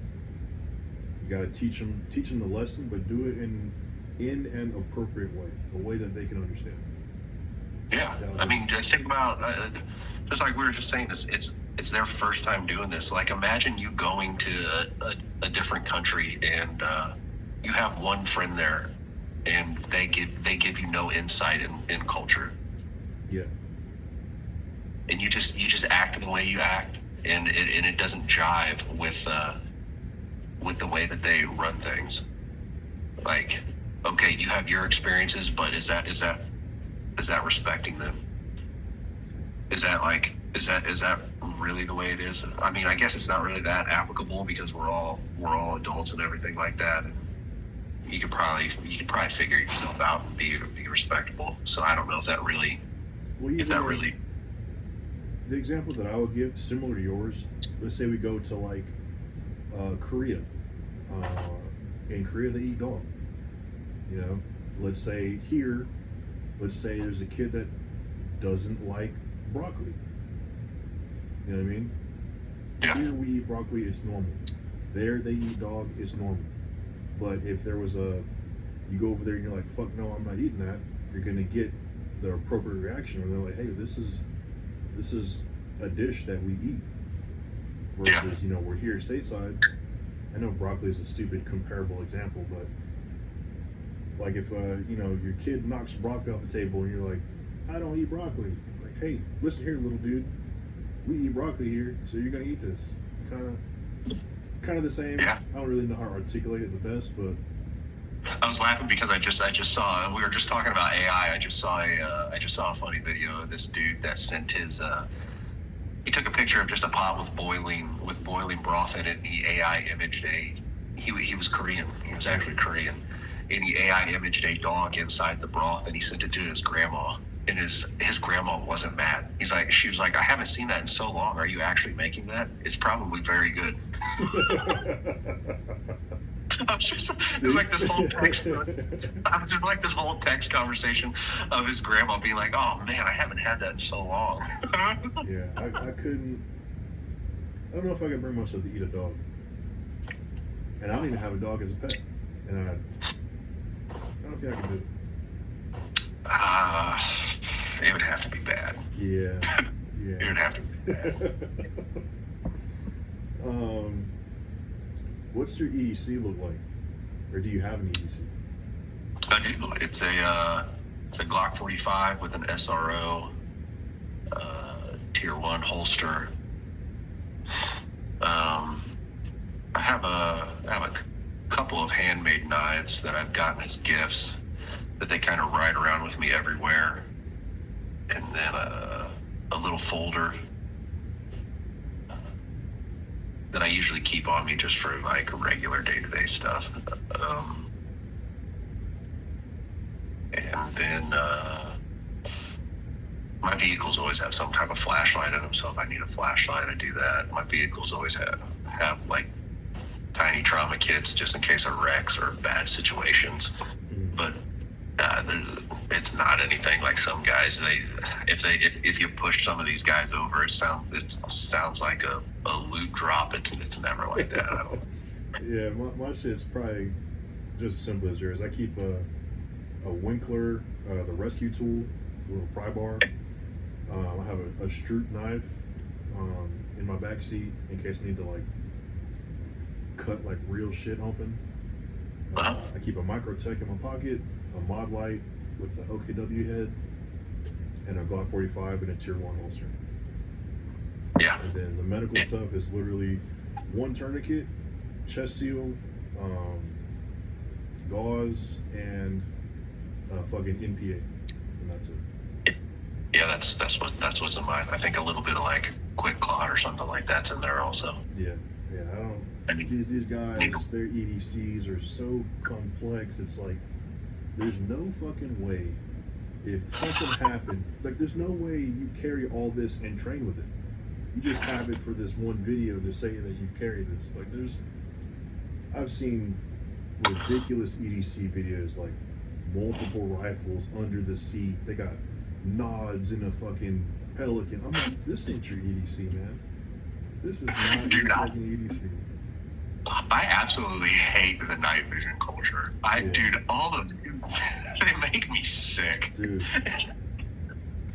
You gotta teach them the lesson, but do it in an appropriate way, a way that they can understand. Yeah, I mean, just think about, just like we were just saying, it's their first time doing this. Like, imagine you going to a different country and you have one friend there, and they give you no insight in culture. Yeah. And you just act the way you act, and it doesn't jive with the way that they run things. Like, okay, you have your experiences, but is that respecting them? Is that really the way it is? I mean, I guess it's not really that applicable because we're all adults and everything like that. And you could probably figure yourself out and be respectable. So I don't know if that really, the example that I would give, similar to yours, let's say we go to like Korea. In Korea, they eat dog. You know, let's say there's a kid that doesn't like broccoli. You know what I mean? Yeah. Here we eat broccoli, it's normal. There they eat dog, it's normal. But if there was you go over there and you're like, fuck no, I'm not eating that, you're gonna get the appropriate reaction. Or they're like, hey, this is a dish that we eat. Versus, you know, we're here stateside. I know broccoli is a stupid comparable example, but like if you know, your kid knocks broccoli off the table and you're like, I don't eat broccoli. Like, hey, listen here, little dude. We eat broccoli here, so you're gonna eat this. Kind of the same. Yeah. I don't really know how to articulate it the best, but I was laughing because I just saw, we were just talking about AI. I just saw a funny video of this dude that sent his he took a picture of just a pot with boiling broth in it, and he AI imaged he was Korean. He was actually Korean. And he AI imaged a dog inside the broth, and he sent it to his grandma. And his grandma wasn't mad. She was like, I haven't seen that in so long. Are you actually making that? It's probably very good. It was like this whole text. I was just like this whole text conversation of his grandma being like, "Oh man, I haven't had that in so long." Yeah, I couldn't. I don't know if I could bring myself to eat a dog, and I don't even have a dog as a pet, and I don't think I can do it. It would have to be bad. Yeah. It would have to be bad. What's your EDC look like, or do you have an EDC? I do. It's a Glock 45 with an SRO, Tier 1 holster. I have a couple of handmade knives that I've gotten as gifts that they kind of ride around with me everywhere, and then a little folder that I usually keep on me just for like regular day-to-day stuff. And then my vehicles always have some type of flashlight in them, so if I need a flashlight, I do that. My vehicles always have like tiny trauma kits just in case of wrecks or bad situations. But it's not anything like some guys. If you push some of these guys over, it sounds like a loot drop. It's never like that. Yeah, my shit's probably just as simple as yours. I keep a Winkler, the rescue tool, a little pry bar. I have a Stroop knife in my back seat in case I need to like cut like real shit open. I keep a Microtech in my pocket, a mod light with the OKW head, and a Glock 45 in a Tier 1 holster. Yeah. And then the medical stuff is literally one tourniquet, chest seal, gauze, and fucking NPA, and that's it. Yeah, that's what's in mine. I think a little bit of like quick clot or something like that's in there also. Yeah. I don't. These guys, their EDCs are so complex. It's like there's no fucking way. If something happened, like there's no way you carry all this and train with it. You just have it for this one video to say that you carry this. Like I've seen ridiculous EDC videos, like multiple rifles under the seat. They got nods in a fucking Pelican. I'm like, this ain't your EDC, man. This is not your fucking EDC. I absolutely hate the night vision culture. Dude, all of them, they make me sick. Dude.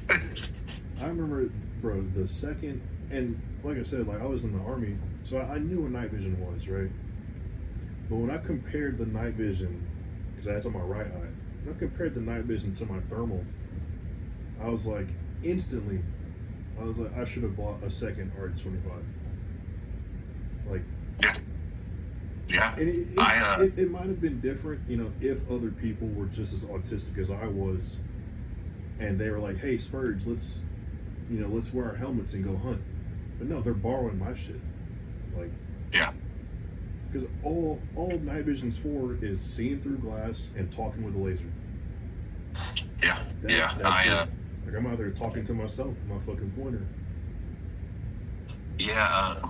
I remember, bro, the second, and like I said, like I was in the Army, so I knew what night vision was, right? But when I compared the night vision, because I had it on my right eye, when I compared the night vision to my thermal, I was like, instantly, I should have bought a second R25. Like, yeah. And it might have been different, you know, if other people were just as autistic as I was, and they were like, "Hey, Spurge, let's wear our helmets and go hunt." But no, they're borrowing my shit. Like, yeah. Because all night vision's for is seeing through glass and talking with a laser. Yeah. Like I'm out there talking to myself with my fucking pointer. Yeah,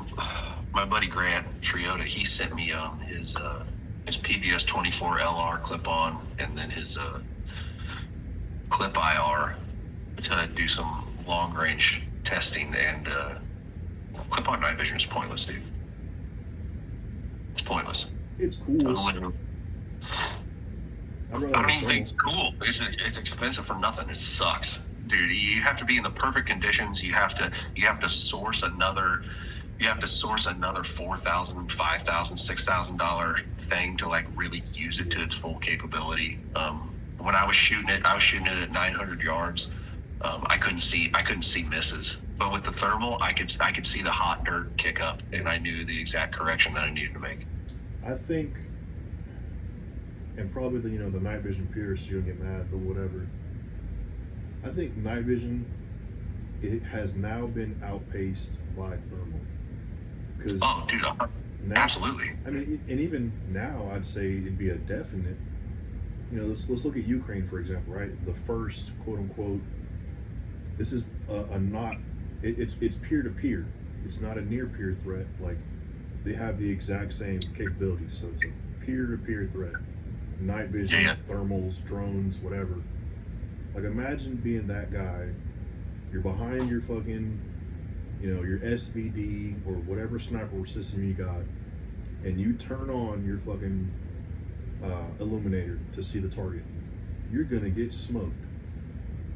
my buddy Grant Triota, he sent me his PVS 24 LR clip-on and then his clip IR to do some long-range testing, and clip-on night vision is pointless, dude. It's pointless. It's cool. I don't even think it's cool. It's expensive for nothing. It sucks, dude. You have to be in the perfect conditions. You have to source another $4,000, $5,000, $6,000 thing to like really use it to its full capability. When I was shooting it at 900 yards. I couldn't see misses. But with the thermal, I could see the hot dirt kick up, and I knew the exact correction that I needed to make. I think, and probably the night vision purists, you'll get mad, but whatever. I think night vision, it has now been outpaced by thermal. Oh, dude, absolutely. I mean, and even now, I'd say it'd be a definite. Let's look at Ukraine, for example, right? The first quote unquote. This is it's peer-to-peer. It's not a near-peer threat. Like, they have the exact same capabilities. So it's a peer-to-peer threat. Night vision, thermals, drones, whatever. Like, imagine being that guy. You're behind your fucking, your SVD or whatever sniper system you got, and you turn on your fucking illuminator to see the target. You're gonna get smoked.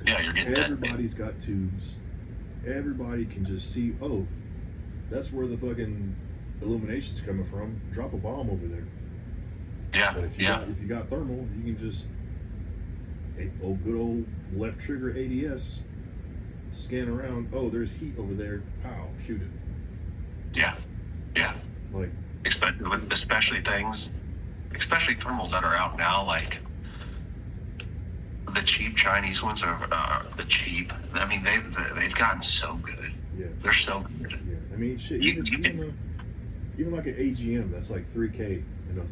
Yeah, you're getting Everybody's got tubes. Everybody can just see, oh, that's where the fucking illumination's coming from. Drop a bomb over there. Yeah, but if you got thermal, you can just good old left trigger ADS, scan around. Oh, there's heat over there. Pow, shoot it. Yeah. Like, especially thermals that are out now, like. The cheap Chinese ones are the cheap. I mean, they've gotten so good. Yeah, they're so good. Yeah, I mean, shit. Even like an AGM that's like $3K.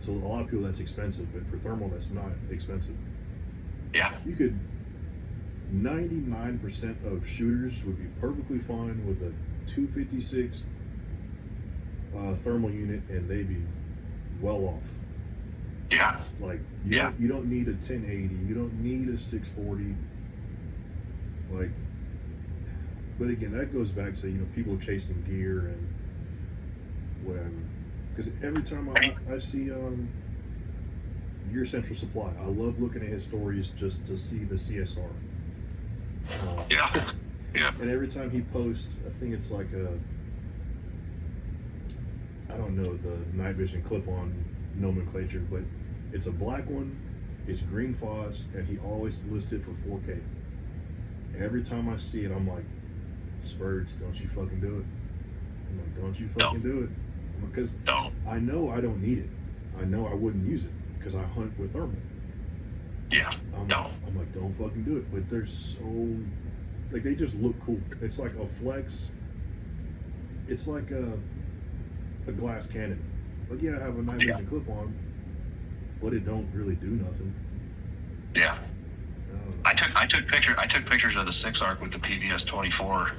So a lot of people that's expensive, but for thermal that's not expensive. Yeah, you could. 99% of shooters would be perfectly fine with a 256 thermal unit, and they'd be well off. Yeah. Like, you don't need a 1080. You don't need a 640. Like, but again, that goes back to, people chasing gear and whatever. Because every time I see Gear Central Supply, I love looking at his stories just to see the CSR. Yeah. And every time he posts, I think it's like I don't know the night vision clip-on nomenclature, but it's a black one, it's green phos, and he always lists it for 4K. Every time I see it, I'm like, Spurge, don't you fucking do it. I'm like, don't you fucking do it. Because I know I don't need it. I know I wouldn't use it because I hunt with thermal. Yeah. I'm like, don't fucking do it. But they're so, like, they just look cool. It's like a flex. It's like a glass cannon. Like, I have a night vision clip on, but it don't really do nothing. Yeah. I took pictures of the 6 arc with the PVS 24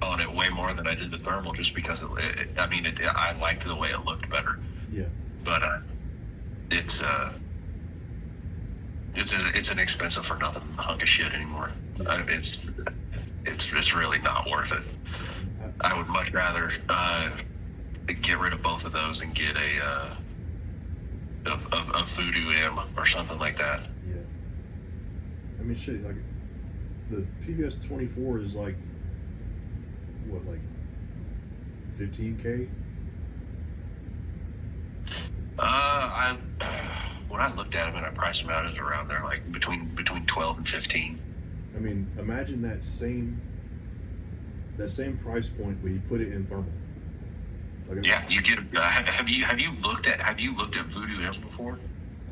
on it way more than I did the thermal, just because I liked the way it looked better. Yeah. But it's an expensive for nothing hunk of shit anymore. Yeah. It's really not worth it. I would much rather get rid of both of those and get a Voodoo M or something like that. Yeah. I mean, shit, like the PVS 24 is like what, like $15K? When I looked at them and I priced them out, it was around there, like between 12 and 15. I mean, imagine that same price point, but you put it in thermal. Like, yeah, you get. Have you looked at Voodoo M's before?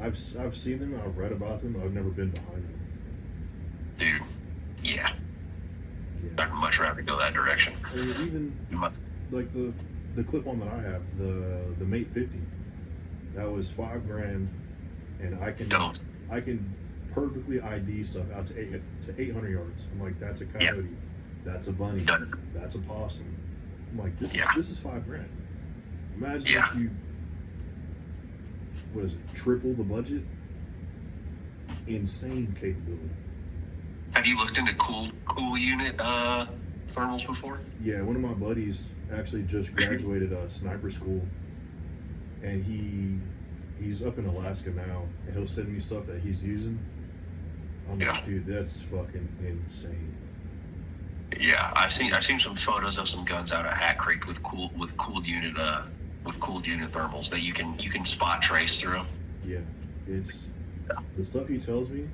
I've seen them. I've read about them. I've never been behind them. Dude, yeah. Yeah. I'd much rather go that direction. I mean, even like the clip-on that I have, the Mate 50, that was $5,000, and I can perfectly ID stuff out to 800 yards. I'm like, that's a coyote, that's a bunny, that's a possum. I'm like, this is $5,000. Imagine if you, what is it, triple the budget? Insane capability. Have you looked into cool unit thermals before? Yeah, one of my buddies actually just graduated sniper school, and he's up in Alaska now, and he'll send me stuff that he's using. I'm like, dude, that's fucking insane. Yeah, I've seen some photos of some guns out at Hat Creek with cooled unit thermals that you can spot trace through. Yeah, it's the stuff he tells me.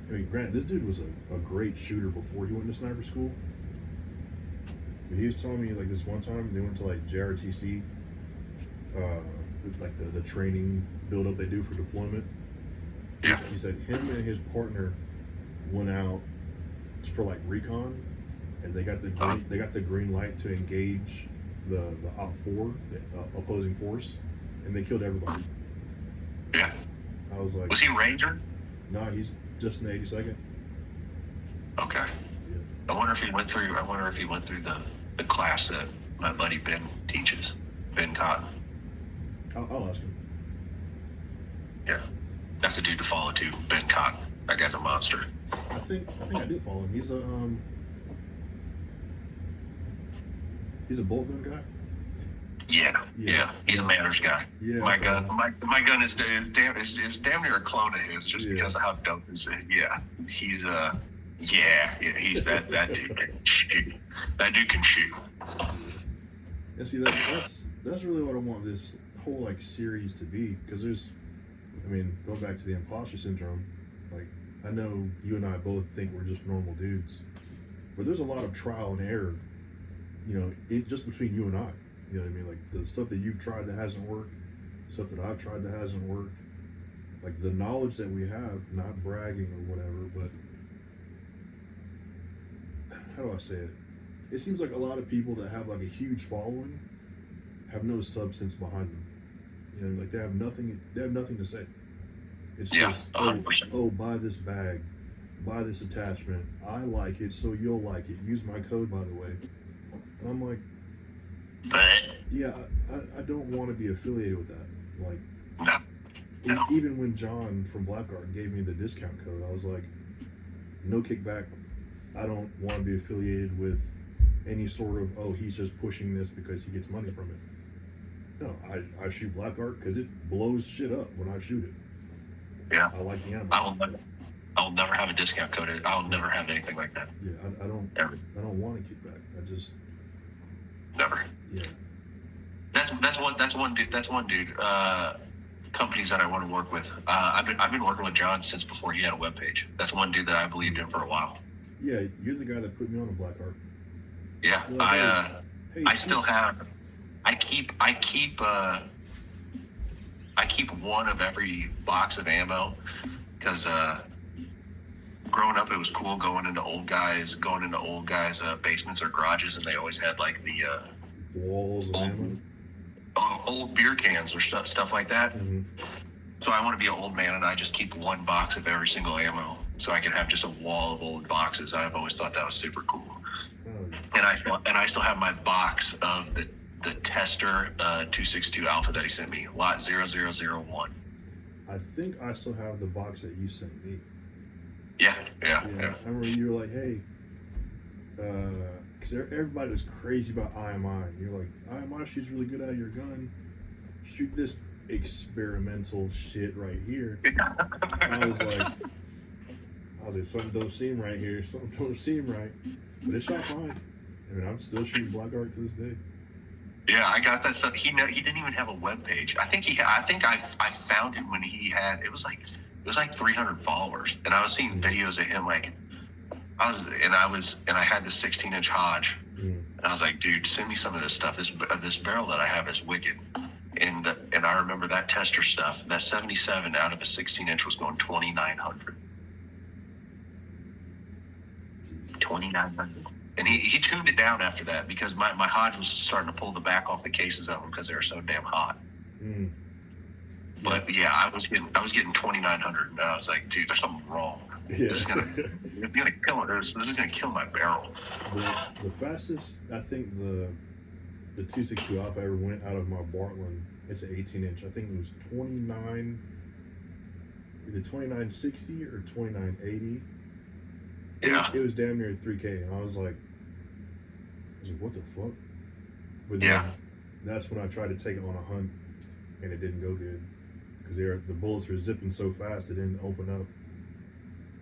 I mean, granted, this dude was a great shooter before he went to sniper school. But he was telling me, like, this one time they went to like JRTC, like the training build up they do for deployment. Yeah. He said him and his partner went out for like recon, and they got the green light to engage the Op 4, the opposing force, and they killed everybody. Yeah. I was like, was he Ranger? No, he's just an 82nd. Okay. Yeah. I wonder if he went through the class that my buddy Ben teaches, Ben Cotton. I'll ask him. Yeah, that's a dude to follow too, Ben Cotton. That guy's a monster. I think I do follow him. He's a bolt gun guy. Yeah. He's a manners guy. Yeah. My gun is damn near a clone of his, just because of how dope it is. Yeah. He's he's that dude can shoot. That dude can shoot. And see, that's really what I want this whole like series to be, because going back to the imposter syndrome, like, I know you and I both think we're just normal dudes, but there's a lot of trial and error, just between you and I. You know what I mean? Like, the stuff that you've tried that hasn't worked, stuff that I've tried that hasn't worked, like the knowledge that we have, not bragging or whatever, but how do I say it? It seems like a lot of people that have like a huge following have no substance behind them. Like they have nothing to say. It's just, buy this bag, buy this attachment. I like it, so you'll like it. Use my code, by the way. And I'm like, yeah, I don't want to be affiliated with that. Like, no. Even when John from Blackguard gave me the discount code, I was like, no kickback. I don't want to be affiliated with any sort of, he's just pushing this because he gets money from it. No, I shoot Blackguard because it blows shit up when I shoot it. Yeah. I like the ammo. I will never have a discount code. I'll never have anything like that. Yeah, I don't want a kickback. I just never. Yeah. That's one dude. Companies that I want to work with. I've been working with John since before he had a webpage. That's one dude that I believed in for a while. Yeah, you're the guy that put me on a Blackguard. Yeah, well, I still have. I keep one of every box of ammo, because growing up it was cool going into old guys' basements or garages, and they always had like the walls of ammo. Old beer cans or stuff like that. Mm-hmm. So I want to be an old man, and I just keep one box of every single ammo, so I can have just a wall of old boxes. I've always thought that was super cool. Oh, and I still have my box of the tester 262 Alpha that he sent me, lot 0001. I think I still have the box that you sent me. Yeah. I remember you were like, hey, because everybody was crazy about IMI. You're like, IMI shoots really good out of your gun. Shoot this experimental shit right here. And I was like, something don't seem right here. Something don't seem right. But it shot fine. I mean, I'm still shooting Black Arc to this day. Yeah, I got that stuff. He didn't even have a web page. I think I found him when he had it was like 300 followers, and I was seeing videos of him like I had this 16-inch Hodge, and I was like, dude, send me some of this stuff. This barrel that I have is wicked, and I remember that tester stuff. That 77 out of a 16-inch was going 2,900. 2,900. And he tuned it down after that because my Hodge was starting to pull the back off the cases of them because they were so damn hot. But yeah, I was getting 2,900, and I was like, dude, there's something wrong. Yeah. It's gonna kill it. This is gonna kill my barrel. The fastest I think the 262 Alpha ever went out of my Bartland. It's an 18-inch. I think it was 29, either 2960 or 2980. Yeah. It was damn near 3K, and I was like, what the fuck? But yeah. That's when I tried to take it on a hunt, and it didn't go good because the bullets were zipping so fast they didn't open up.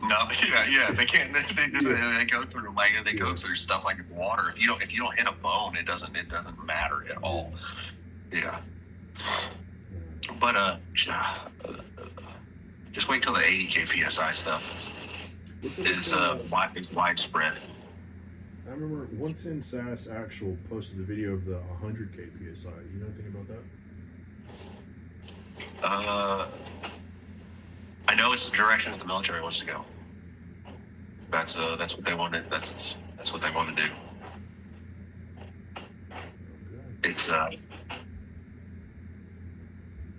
No, yeah, they can't. They go through go through stuff like water. If you don't hit a bone, it doesn't matter at all. Yeah. But just wait till the 80K PSI stuff is widespread. I remember 110 SAS Actual posted a video of the 100K PSI. You know anything about that? I know it's the direction that the military wants to go. That's what they wanted. That's what they want to do. It's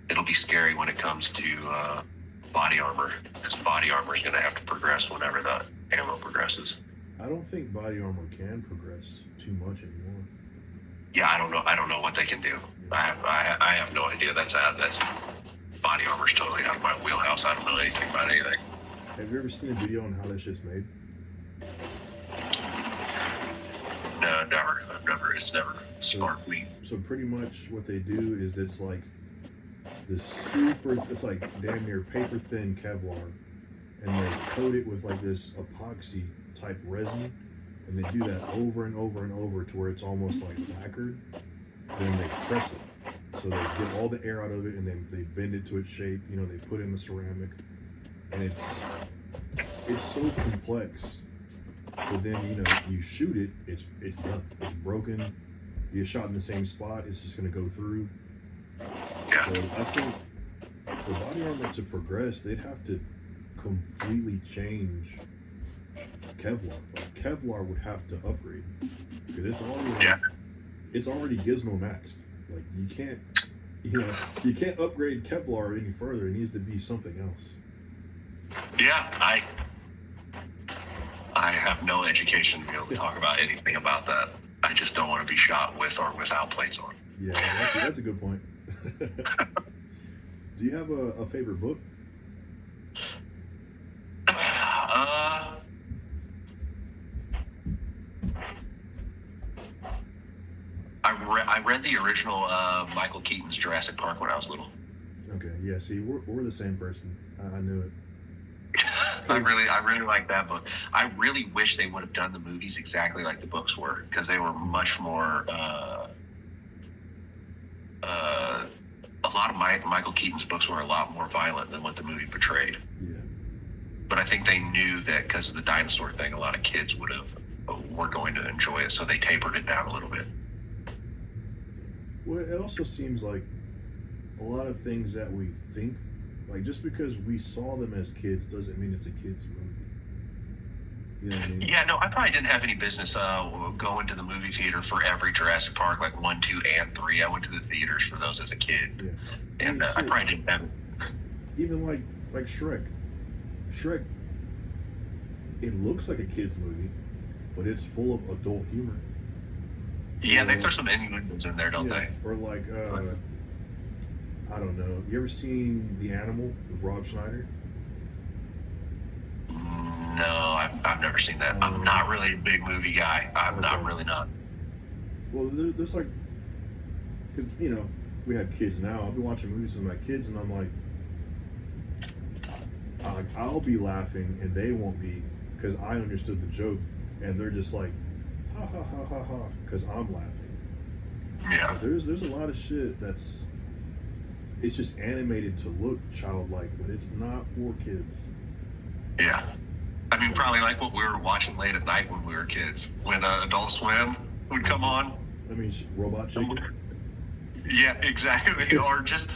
it'll be scary when it comes to body armor, because body armor is going to have to progress whenever the ammo progresses. I don't think body armor can progress too much anymore. Yeah, I don't know what they can do. I have no idea. That's body armor's totally out of my wheelhouse. I don't know anything about anything. Have you ever seen a video on how that shit's made? No, never. It's never sparked me. So pretty much what they do is it's like it's like damn near paper thin Kevlar, and they coat it with like this epoxy type resin, and they do that over and over and over to where it's almost like lacquered. Then they press it, so they get all the air out of it, and then they bend it to its shape. You know, they put in the ceramic, and it's so complex. But then you shoot it, it's done. It's broken. You get shot in the same spot. It's just gonna go through. Yeah. So I think for body armor to progress, they'd have to completely change Kevlar. Like Kevlar would have to upgrade because it's already Gizmo maxed. Like you can't upgrade Kevlar any further. It needs to be something else. Yeah, I have no education to be able to talk about anything about that. I just don't want to be shot with or without plates on. Yeah, that's a good point. Do you have a favorite book? I read the original Michael Keaton's Jurassic Park when I was little. Okay, yeah. See, we're the same person. I knew it. I really like that book. I really wish they would have done the movies exactly like the books were, because they were much more. A lot of Michael Keaton's books were a lot more violent than what the movie portrayed. Yeah. But I think they knew that because of the dinosaur thing, a lot of kids were going to enjoy it, so they tapered it down a little bit. Well, it also seems like a lot of things that we think, like just because we saw them as kids doesn't mean it's a kid's movie. You know what I mean? Yeah, no, I probably didn't have any business going to the movie theater for every Jurassic Park, like 1, 2, and 3. I went to the theaters for those as a kid. Yeah. And I probably didn't have it. Even like Shrek. Shrek, it looks like a kid's movie, but it's full of adult humor. Yeah, they throw some innuendos in there, don't they? Or like, I don't know. You ever seen The Animal with Rob Schneider? No, I've never seen that. I'm not really a big movie guy. I'm really not. Well, there's like, because, you know, we have kids now. I'll be watching movies with my kids, and I'm like, I'll be laughing, and they won't be, because I understood the joke, and they're just like, ha ha ha ha ha, because I'm laughing. Yeah. But there's a lot of shit it's just animated to look childlike, but it's not for kids. Yeah. I mean, probably like what we were watching late at night when we were kids, when Adult Swim would come on. I mean, Robot Chicken. Yeah, exactly. or just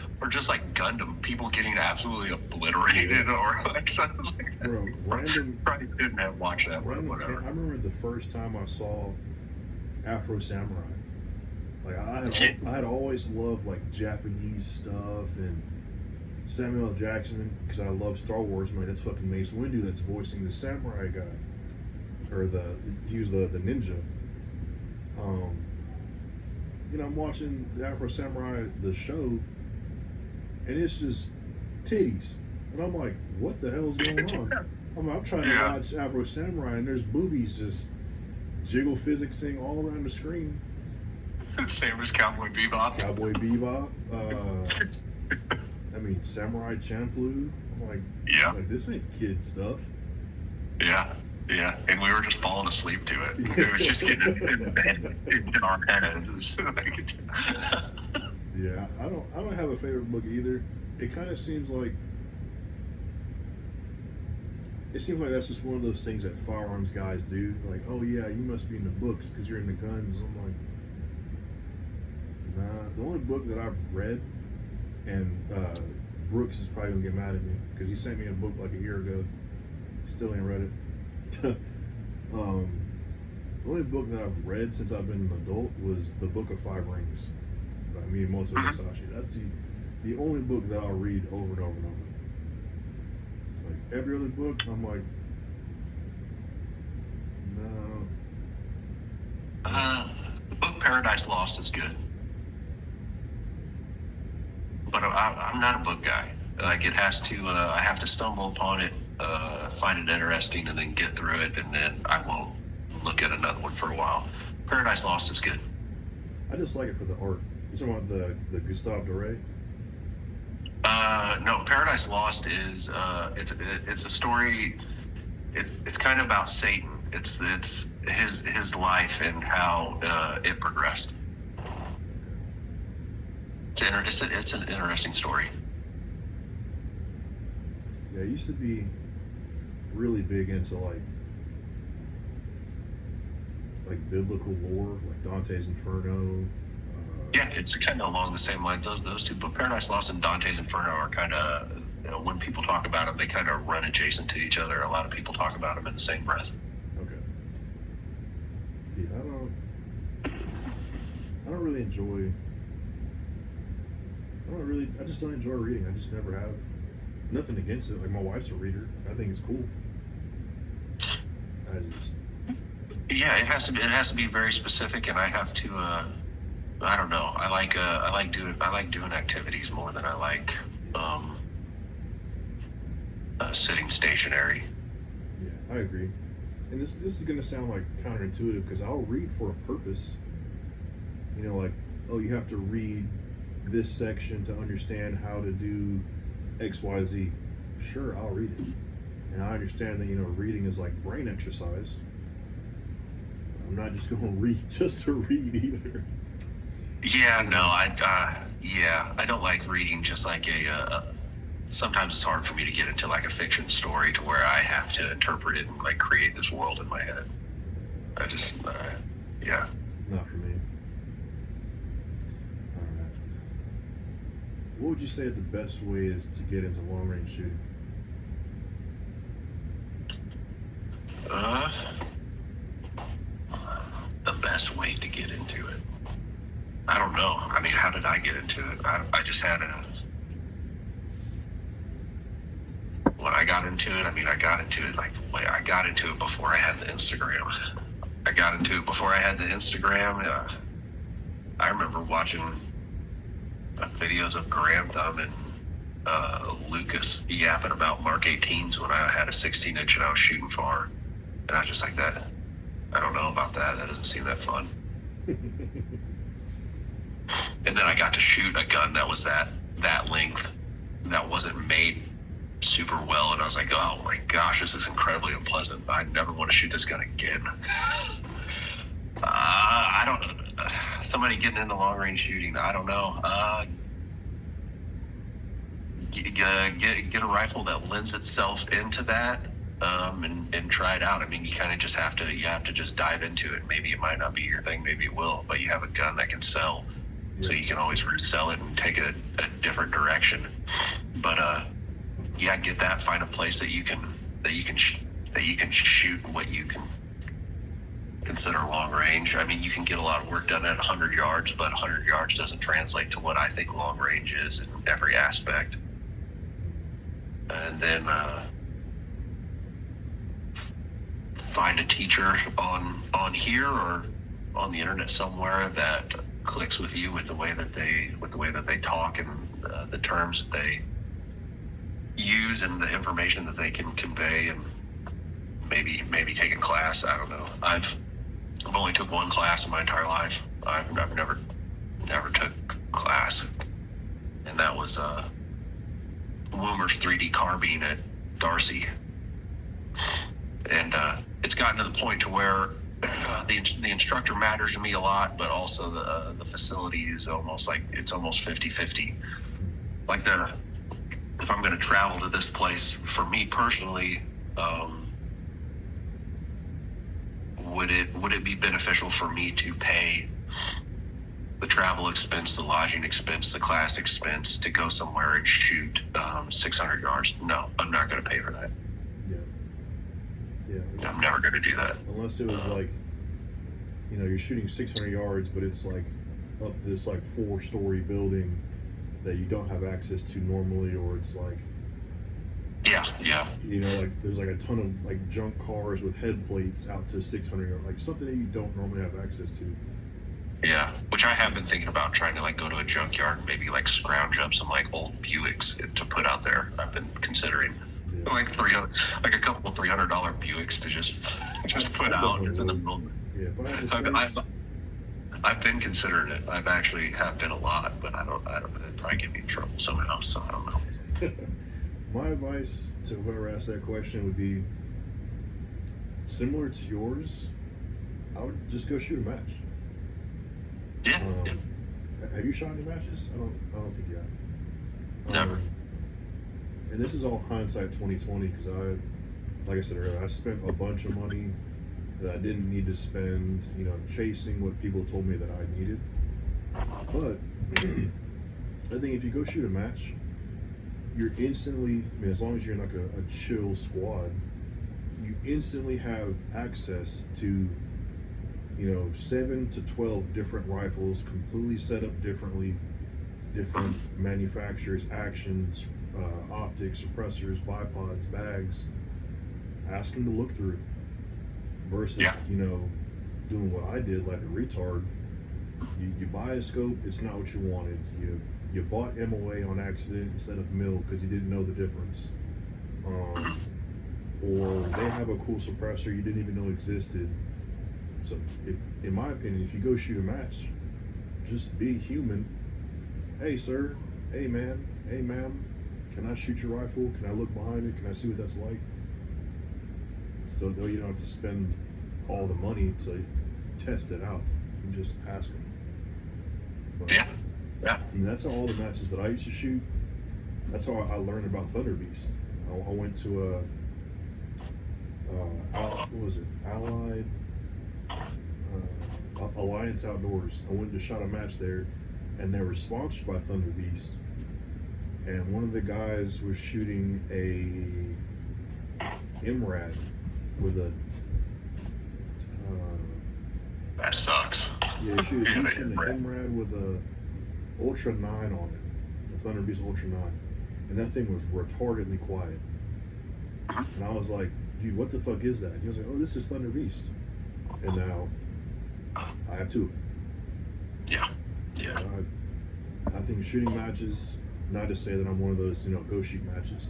like Gundam, people getting absolutely obliterated, or like something like that. Bro, random. Probably didn't have watched that one. Whatever. I remember the first time I saw Afro Samurai. Like I had always loved like Japanese stuff and Samuel L. Jackson, because I love Star Wars. I'm like, that's fucking Mace Windu that's voicing the samurai guy, or he was the ninja. You know, I'm watching the Afro Samurai, the show, and it's just titties, and I'm like, what the hell's going on? I'm trying to watch Afro Samurai, and there's boobies just jiggle physicsing all around the screen. Same as Cowboy Bebop. Cowboy Bebop. I mean, Samurai Champloo. I'm like, this ain't kid stuff. Yeah, and we were just falling asleep to it. It was just getting in our heads. Yeah, I don't have a favorite book either. It kind of seems like that's just one of those things that firearms guys do. Like, oh yeah, you must be in the books because you're into guns. I'm like, nah. The only book that I've read, and Brooks is probably gonna get mad at me because he sent me a book like a year ago. Still ain't read it. The only book that I've read since I've been an adult was The Book of Five Rings by Miyamoto Musashi. That's the only book that I'll read over and over and over. Like every other book, I'm like, no. The book Paradise Lost is good, but I'm not a book guy. Like it has to, I have to stumble upon it, find it interesting, and then get through it, and then I won't look at another one for a while. Paradise Lost is good. I just like it for the art. You talking about the Gustave Doré? No, Paradise Lost is it's a story. It's kind of about Satan. It's his life and how it progressed. It's an interesting story. Yeah, I used to be really big into like biblical lore, like Dante's Inferno. Yeah, it's kind of along the same line. Those two, but Paradise Lost and Dante's Inferno are kind of, when people talk about them, they kind of run adjacent to each other. A lot of people talk about them in the same breath. Okay. Yeah, I just don't enjoy reading. I just never have. Nothing against it. Like my wife's a reader. I think it's cool. Yeah, it has to be very specific, and I have to. I don't know. I like doing activities more than I like sitting stationary. Yeah, I agree. And this is gonna sound like counterintuitive because I'll read for a purpose. You know, like, oh, you have to read this section to understand how to do XYZ. Sure, I'll read it. And I understand that, reading is like brain exercise. I'm not just going to read just to read either. Yeah, no, I don't like reading just like sometimes it's hard for me to get into like a fiction story to where I have to interpret it and like create this world in my head. I just, yeah. Not for me. All right. What would you say the best way is to get into long range shooting? The best way to get into it. I don't know. I mean, how did I get into it? I just had when I got into it, I got into it I got into it before I had the Instagram. I got into it before I had the Instagram. watching videos of Grantham and Lucas yapping about Mark 18s when I had a 16-inch and I was shooting far. And I was just like, that, I don't know about that. That doesn't seem that fun. And then I got to shoot a gun that was that length, that wasn't made super well, and I was like, oh my gosh, this is incredibly unpleasant. I never want to shoot this gun again. I don't know. Somebody getting into long range shooting, I don't know. Get a rifle that lends itself into that, and try it out. I mean, you kind of just have to just dive into it. Maybe it might not be your thing, maybe it will, but you have a gun that can sell, so you can always resell it and take a different direction. But yeah, get that. Find a place that you can shoot what you can consider long range. I mean, you can get a lot of work done at 100 yards, but 100 yards doesn't translate to what I think long range is in every aspect. And then find a teacher on here or on the internet somewhere that clicks with you with the way that they talk and the terms that they use and the information that they can convey, and maybe take a class. I don't know. I've only took one class in my entire life. I've never took class, and that was Woomer's 3D carbine at Darcy. And it's gotten to the point to where the instructor matters to me a lot, but also the facility is almost 50-50. Like if I'm going to travel to this place, for me personally, would it be beneficial for me to pay the travel expense, the lodging expense, the class expense to go somewhere and shoot 600 yards? No, I'm not going to pay for that. Yeah. I'm never going to do that. Unless it was like, you're shooting 600 yards, but it's like up this like 4-story building that you don't have access to normally, or it's like, yeah. Like there's like a ton of like junk cars with head plates out to 600 yards, like something that you don't normally have access to. Yeah, which I have been thinking about, trying to like go to a junkyard and maybe like scrounge up some like old Buicks to put out there. I've been considering like a couple of $300 Buicks to just put out. It's in the middle. Yeah, I've been considering it. I've actually have been a lot, but I don't. It'd probably get me in trouble somehow. So I don't know. My advice to whoever asked that question would be similar to yours. I would just go shoot a match. Yeah. Have you shot any matches? I don't think you have. Never. And this is all hindsight 2020, because like I said earlier, I spent a bunch of money that I didn't need to spend, chasing what people told me that I needed. But I think if you go shoot a match, you're instantly, as long as you're in like a chill squad, you instantly have access to 7 to 12 different rifles, completely set up differently, different manufacturers, actions, optics, suppressors, bipods, bags. Ask them to look through it. Versus, doing what I did like a retard. You buy a scope, it's not what you wanted. You bought MOA on accident instead of MIL because you didn't know the difference. Or they have a cool suppressor you didn't even know existed. So, in my opinion, if you go shoot a match, just be human. Hey, sir. Hey, man. Hey, ma'am. Can I shoot your rifle? Can I look behind it? Can I see what that's like? So, though, you don't have to spend all the money to test it out. You can just ask them. But, yeah. And that's how all the matches that I used to shoot. That's how I learned about Thunder Beast. I went to what was it? Alliance Outdoors. I went to shot a match there, and they were sponsored by Thunder Beast. And one of the guys was shooting a MRAD with a. That sucks. Yeah, he shooting an MRAD with a Ultra 9 on it, the Thunder Beast Ultra 9, and that thing was retardedly quiet. And I was like, dude, what the fuck is that? He was like, oh, this is Thunder Beast. And now I have two. Yeah. I think shooting matches, not to say that I'm one of those, go shoot matches,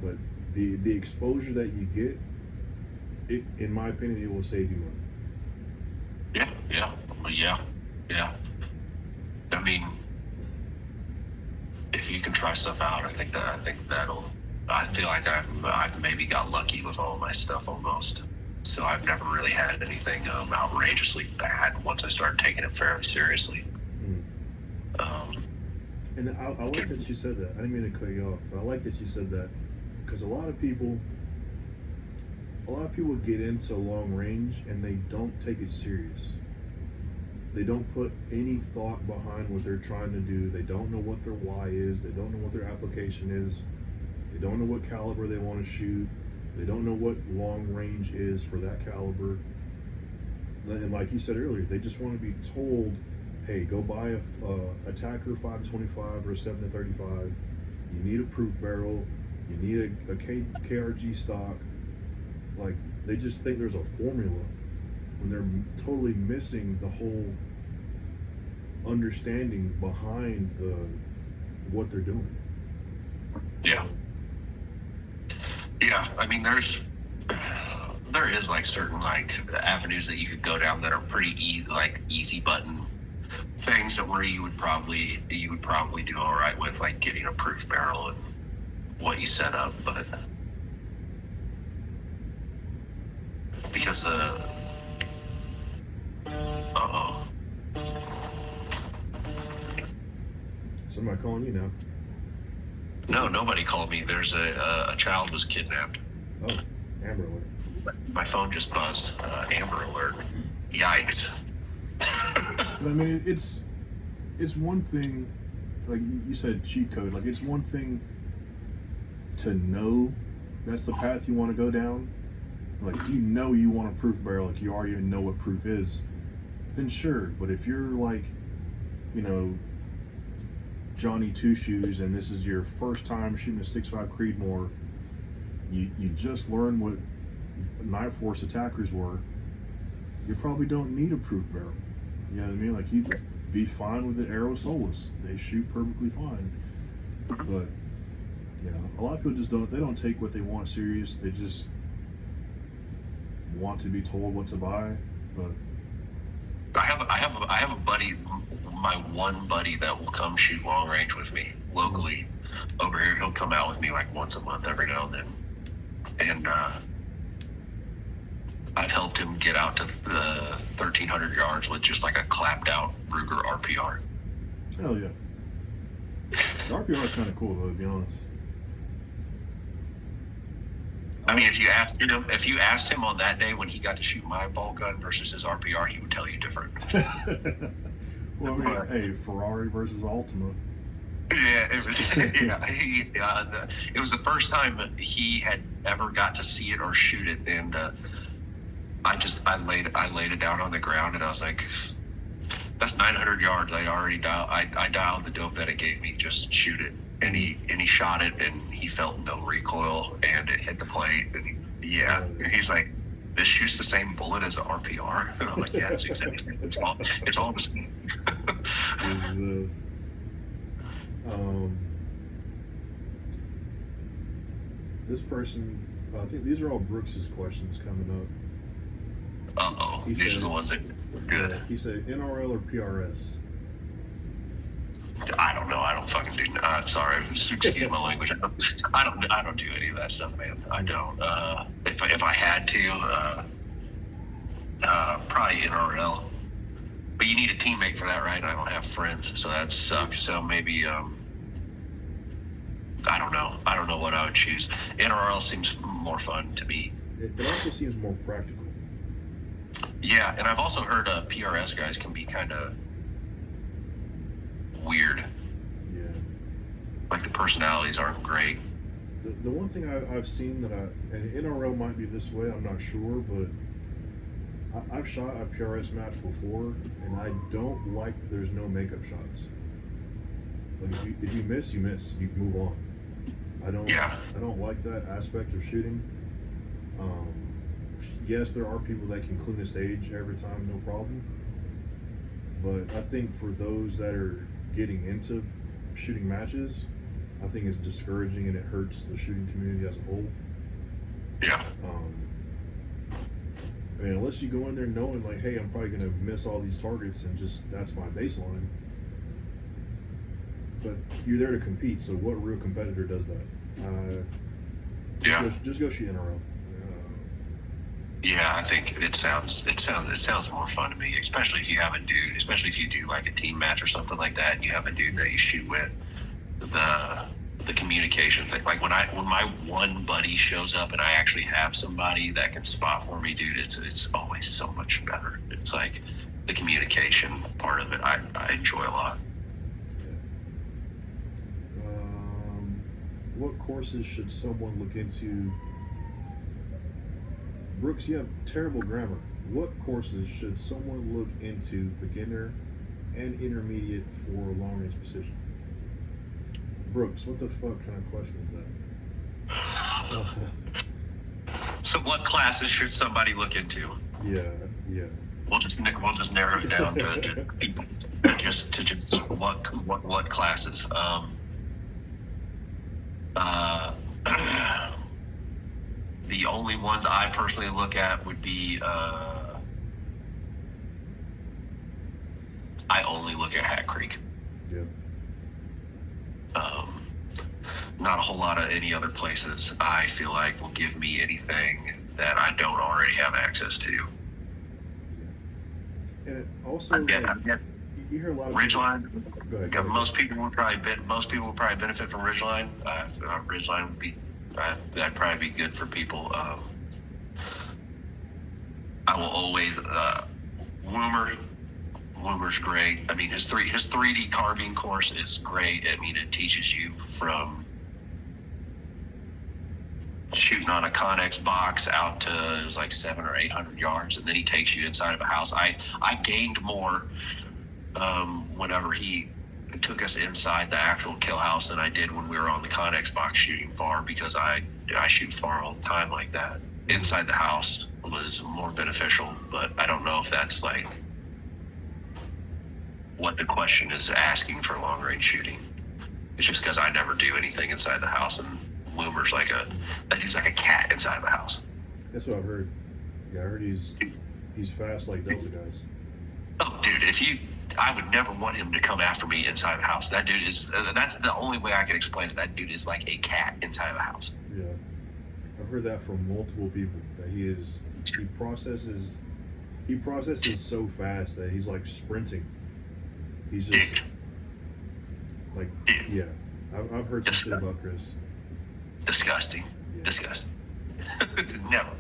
but the exposure that you get, it, in my opinion, it will save you money. Yeah. I mean, if you can try stuff out, I think that'll. I feel like I've maybe got lucky with all my stuff almost. So I've never really had anything outrageously bad once I started taking it fairly seriously. And I like that you said that. I didn't mean to cut you off, but I like that you said that, because a lot of people get into long range and they don't take it serious. They don't put any thought behind what they're trying to do. They don't know what their why is. They don't know what their application is. They don't know what caliber they want to shoot. They don't know what long range is for that caliber. And like you said earlier, they just want to be told, hey, go buy a Attacker 525 or a 7-35. You need a proof barrel. You need a KRG stock. Like, they just think there's a formula when they're totally missing the whole understanding behind what they're doing. Yeah. I mean, there is like certain like avenues that you could go down that are pretty easy button things that where you would probably do all right with, like getting a proof barrel and what you set up, but because Somebody calling you now? No, nobody called me. There's a child was kidnapped. Oh, Amber Alert. My phone just buzzed. Amber Alert. Yikes. But I mean, it's one thing, like you said, cheat code. Like, it's one thing to know that's the path you want to go down. Like, if you want a proof barrel, like you already know what proof is, then sure. But if you're like, Johnny Two Shoes, and this is your first time shooting a 6.5 Creedmoor, you just learned what Night Force attackers were, you probably don't need a proof barrel. You know what I mean? Like, you'd be fine with an arrow soulless. They shoot perfectly fine. But yeah, a lot of people just don't take what they want serious. They just want to be told what to buy. But I have a buddy, my one buddy that will come shoot long range with me locally over here. He'll come out with me like once a month every now and then. And I've helped him get out to the 1,300 yards with just like a clapped out Ruger RPR. Hell yeah. The RPR is kind of cool though, to be honest. I mean, if you asked him on that day when he got to shoot my bolt gun versus his RPR, he would tell you different. Well, I mean, hey, Ferrari versus Ultima. Yeah, it was. It was the first time he had ever got to see it or shoot it, and I laid it down on the ground, and I was like, "That's 900 yards." I dialed the dope that it gave me. Just shoot it, and he shot it, and he felt no recoil, and it hit the plate, and he's like, "This shoots the same bullet as an RPR," and I'm like, "Yeah, it's all the same." This person, I think these are all Brooks's questions coming up. These are the ones that are good. He said NRL or PRS? I don't know. I don't fucking do. Sorry, excuse my language. I don't do any of that stuff, man. I don't. If I had to, probably NRL. But you need a teammate for that, right? I don't have friends, so that sucks. So maybe I don't know. I don't know what I would choose. NRL seems more fun to me. It also seems more practical. Yeah, and I've also heard PRS guys can be kind of weird. Yeah. Like the personalities aren't great. The one thing I've seen and NRL might be this way, I'm not sure, but I've shot a PRS match before, and I don't like that there's no makeup shots. Like, if you miss, you miss. You move on. I don't like that aspect of shooting. Yes, there are people that can clean a stage every time, no problem. But I think for those that are getting into shooting matches, I think it's discouraging and it hurts the shooting community as a whole. Yeah. I mean, unless you go in there knowing like, hey, I'm probably gonna miss all these targets and just that's my baseline. But you're there to compete, so what real competitor does that? Just go shoot NRL. Yeah, I think it sounds more fun to me, especially if you have a dude, especially if you do like a team match or something like that, and you have a dude that you shoot with. The communication thing, like when my one buddy shows up and I actually have somebody that can spot for me, dude, it's always so much better. It's like the communication part of it, I enjoy a lot. What courses should someone look into? Brooks, you have terrible grammar. What courses should someone look into, beginner and intermediate, for long range precision? Brooks, what the fuck kind of question is that? So what classes should somebody look into? Yeah. We'll just narrow it down to what classes. The only ones I personally look at would be I only look at Hat Creek. Yeah. Not a whole lot of any other places I feel like will give me anything that I don't already have access to. Yeah. And also, you hear a lot of Ridgeline. Go ahead. Most people will probably benefit from Ridgeline. Ridgeline would be that'd probably be good for people. I will always Woomer's great. I mean, his 3D carving course is great. I mean, it teaches you from shooting on a Connex box out to it was like 700 or 800 yards, and then he takes you inside of a house. I gained more whenever he took us inside the actual kill house than I did when we were on the Connex box shooting far, because I shoot far all the time like that. Inside the house was more beneficial, but I don't know if that's like what the question is asking for long range shooting. It's just because I never do anything inside the house, and Woomer's he's like a cat inside the house. That's what I've heard. Yeah, I heard he's fast like Delta guys. Oh, dude, I would never want him to come after me inside the house. That dude that's the only way I can explain it. That dude is like a cat inside the house. Yeah. I've heard that from multiple people, that he processes so fast that he's like sprinting. He's just like, yeah. I've heard some shit about Chris. Disgusting. Yeah. Disgusting. Never.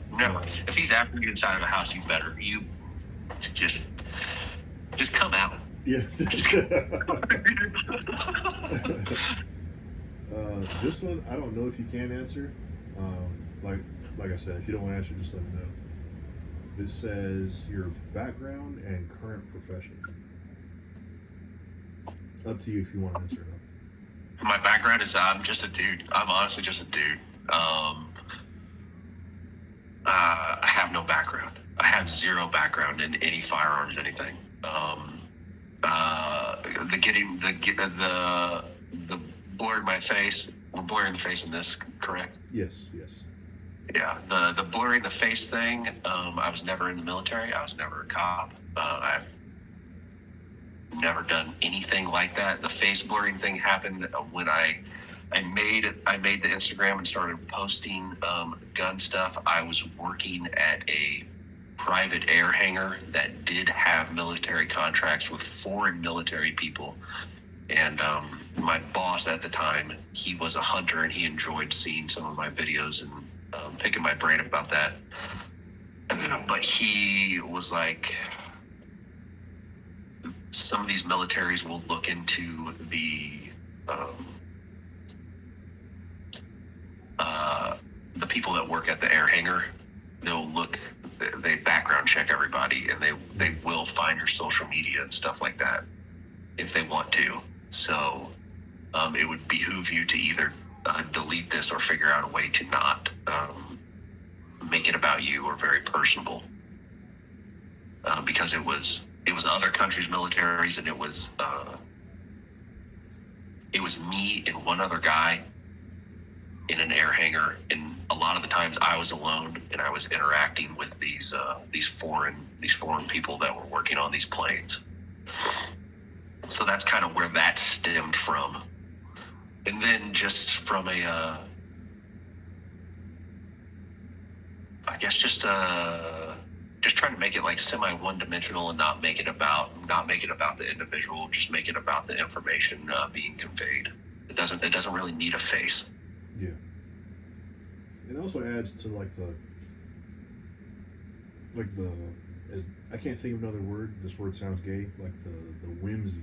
If he's after you inside of a house, you just come out. Yes. This one, I don't know if you can answer. Like I said, if you don't want to answer, just let me know. It says your background and current profession. Up to you if you want to answer it. My background is I'm just a dude. I'm honestly just a dude. I have no background. I have zero background in any firearms, anything. The blurring my face. We're blurring the face in this, correct? Yes. Yeah, the blurring the face thing. I was never in the military. I was never a cop. I've never done anything like that. The face blurring thing happened when I made the Instagram and started posting gun stuff. I was working at a private air hangar that did have military contracts with foreign military people, and my boss at the time, he was a hunter and he enjoyed seeing some of my videos and picking my brain about that. But he was like, some of these militaries will look into the people that work at the air hangar. They background check everybody, and they will find your social media and stuff like that if they want to. So it would behoove you to either delete this or figure out a way to not make it about you or very personable, because it was other countries' militaries, and it was it was me and one other guy in an air hangar, and a lot of the times I was alone, and I was interacting with these foreign people that were working on these planes. So that's kind of where that stemmed from. And then just from a, I guess just trying to make it like semi one-dimensional and not make it about the individual, just make it about the information being conveyed. It doesn't really need a face. Yeah. It also adds to I can't think of another word. This word sounds gay. Like the whimsy,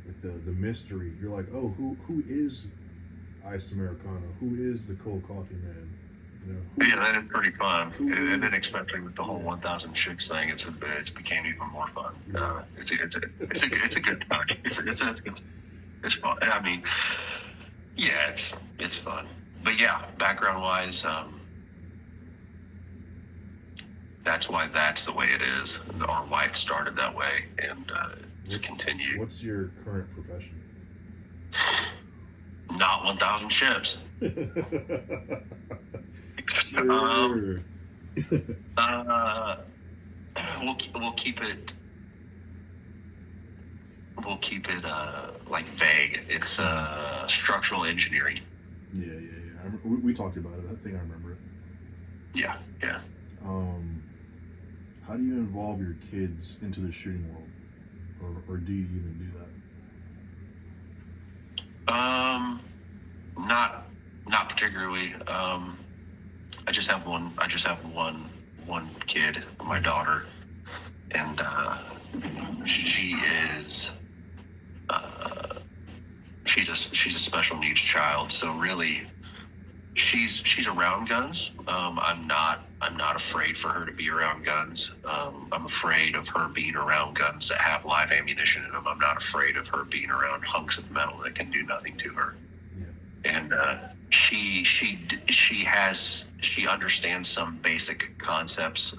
like the mystery. You're like, oh, who is Iced Americano? Who is the cold coffee man? You know, Yeah, that is pretty fun. And then especially with the whole 1,000 chicks thing, it's became even more fun. It's a good time. It's fun. I mean, yeah, it's fun. But yeah, background wise, that's why that's the way it is. Our wife started that way, and it's continued. What's your current profession? Not 1,000 ships. Sure. We'll keep it. We'll keep it like vague. It's structural engineering. Yeah. We talked about it. I think I remember it. Yeah. How do you involve your kids into the shooting world, or do you even do that? Not particularly. I just have one kid, my daughter, and she is she's a special needs child. So really, she's around guns. I'm not afraid for her to be around guns. I'm afraid of her being around guns that have live ammunition in them. I'm not afraid of her being around hunks of metal that can do nothing to her. Yeah. And she understands some basic concepts.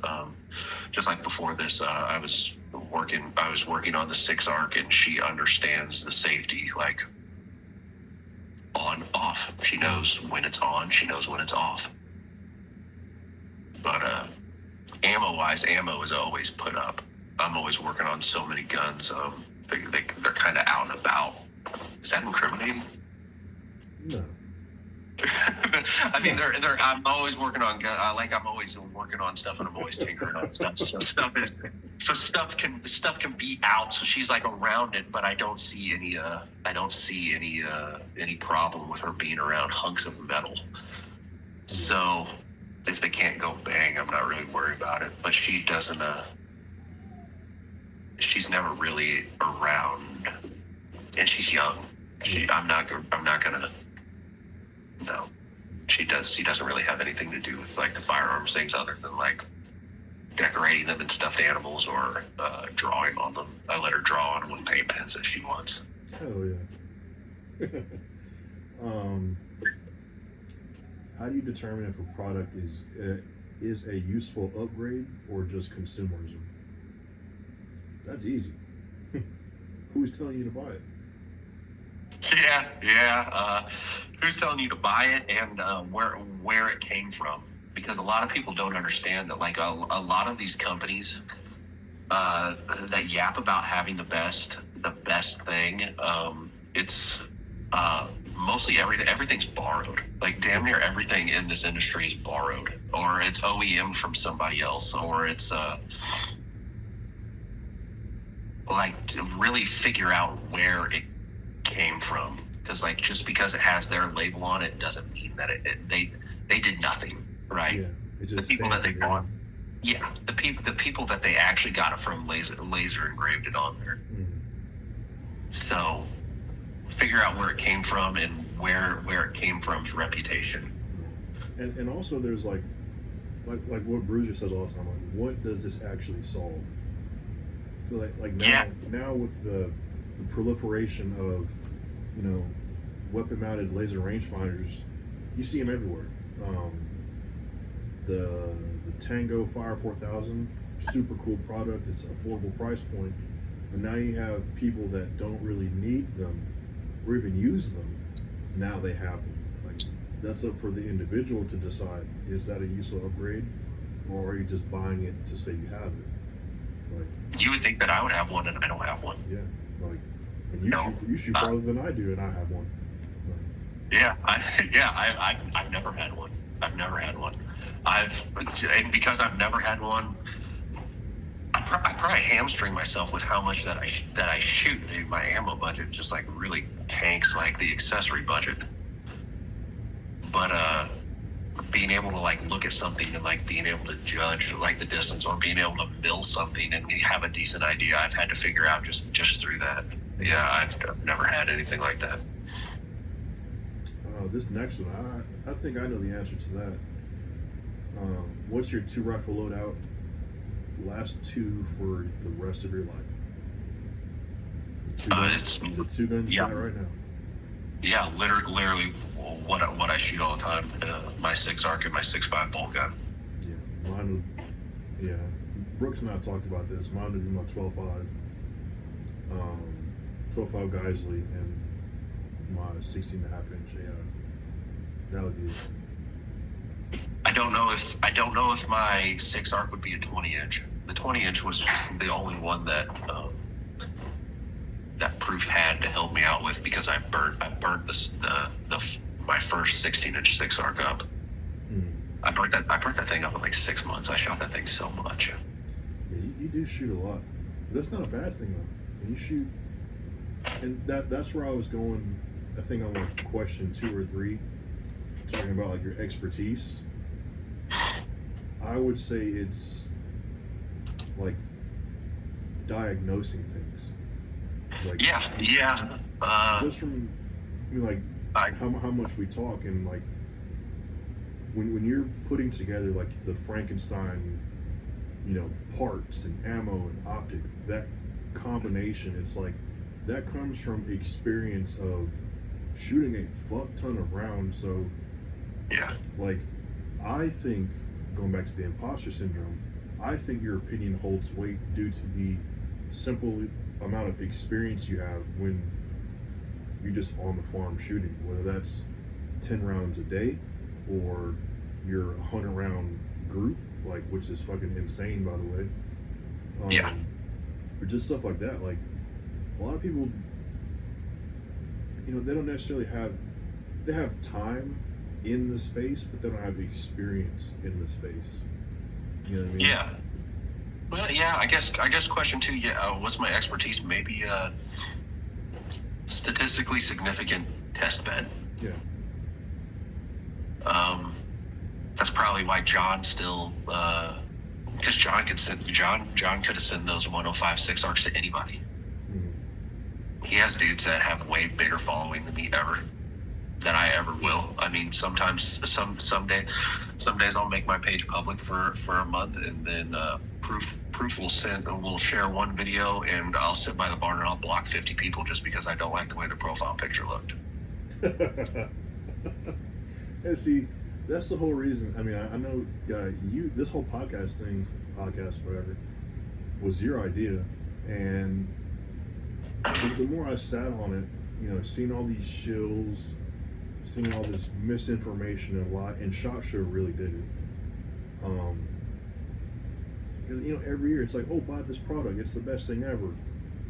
Just like before this, I was working on the 6 ARC, and she understands the safety, like on, off. She knows when it's on, she knows when it's off. But ammo is always put up. I'm always working on so many guns. They're kind of out and about. Is that incriminating? No. I mean, I'm always working on gun. I'm always working on stuff, and I'm always tinkering on stuff. So stuff can be out. So she's like around it, but I don't see any problem with her being around hunks of metal. So if they can't go bang, I'm not really worried about it. But she doesn't. She's never really around, and she's young. I'm not gonna. No, she doesn't really have anything to do with like the firearms things, other than like decorating them in stuffed animals or drawing on them. I let her draw on them with paint pens if she wants. Oh yeah. How do you determine if a product is a useful upgrade or just consumerism? That's easy. Who's telling you to buy it? Yeah. Who's telling you to buy it, and where it came from? Because a lot of people don't understand that, like a lot of these companies that yap about having the best thing, it's mostly everything's borrowed. Like damn near everything in this industry is borrowed, or it's OEM from somebody else, or it's like to really figure out where it came from, because like just because it has their label on it doesn't mean that they did nothing, right? Yeah, it's just the people that they bought, yeah, the people that they actually got it from laser engraved it on there. So figure out where it came from, and where it came from's reputation. And also there's like what Bruiser says all the time, like, what does this actually solve? Like now with the proliferation of, weapon-mounted laser rangefinders, you see them everywhere. The Tango Fire 4000, super cool product. It's an affordable price point, but now you have people that don't really need them or even use them, now they have them. Like, that's up for the individual to decide, is that a useful upgrade, or are you just buying it to say you have it? Like, you would think that I would have one, and I don't have one. yeah, like, and you shoot farther than I do, and I have one. Yeah, I've never had one. I've never had one. And because I've never had one, I probably hamstring myself with how much that I shoot. My ammo budget just like really tanks like the accessory budget. But being able to like look at something and like being able to judge like the distance, or being able to mill something and have a decent idea, I've had to figure out just through that. Yeah, I've never had anything like that. This next one, I think I know the answer to that. What's your 2 rifle loadout? Last 2 for the rest of your life. The 2 guns you got right now. Yeah, literally what I shoot all the time. My 6 ARC and my 6.5 bolt gun. Yeah, mine would. Yeah, Brooks and I talked about this. Mine would be my 12.5. 12.5 Geisley and my 16.5 inch. Yeah, that would be it. I don't know if my 6 ARC would be a 20 inch. The 20 inch was just the only one that that Proof had to help me out with, because I burnt my first 16 inch 6 ARC up. I burnt that thing up in like 6 months. I shot that thing so much. Yeah, you do shoot a lot. But that's not a bad thing though. When you shoot, and that's where I was going. I think on like question 2 or 3, talking about like your expertise. I would say it's like diagnosing things. It's like, just from, I mean, like how much we talk, and like when you're putting together like the Frankenstein, parts and ammo and optic, that combination, it's like that comes from experience of shooting a fuck ton of rounds. So yeah, like I think, going back to the imposter syndrome, I think your opinion holds weight due to the simple amount of experience you have when you're just on the farm shooting, whether that's 10 rounds a day or your 100 round group, like, which is fucking insane, by the way. Or just stuff like that. Like, a lot of people, they don't necessarily they have time in the space, but they don't have the experience in the space. You know what I mean? Yeah. Well, yeah. I guess question 2. Yeah. What's my expertise? Maybe statistically significant test bed. Yeah. That's probably why John still, because John could have sent those 105 6 ARCs to anybody. Mm-hmm. He has dudes that have way bigger following than I ever will. I mean, sometimes some days I'll make my page public for a month, and then Proof will share one video, and I'll sit by the barn and I'll block 50 people just because I don't like the way the profile picture looked. And see, that's the whole reason. I mean, I know this whole podcast, whatever, was your idea, and the more I sat on it, seeing all these shills, seeing all this misinformation and SHOT Show really did it. Every year it's like, oh, buy this product, it's the best thing ever.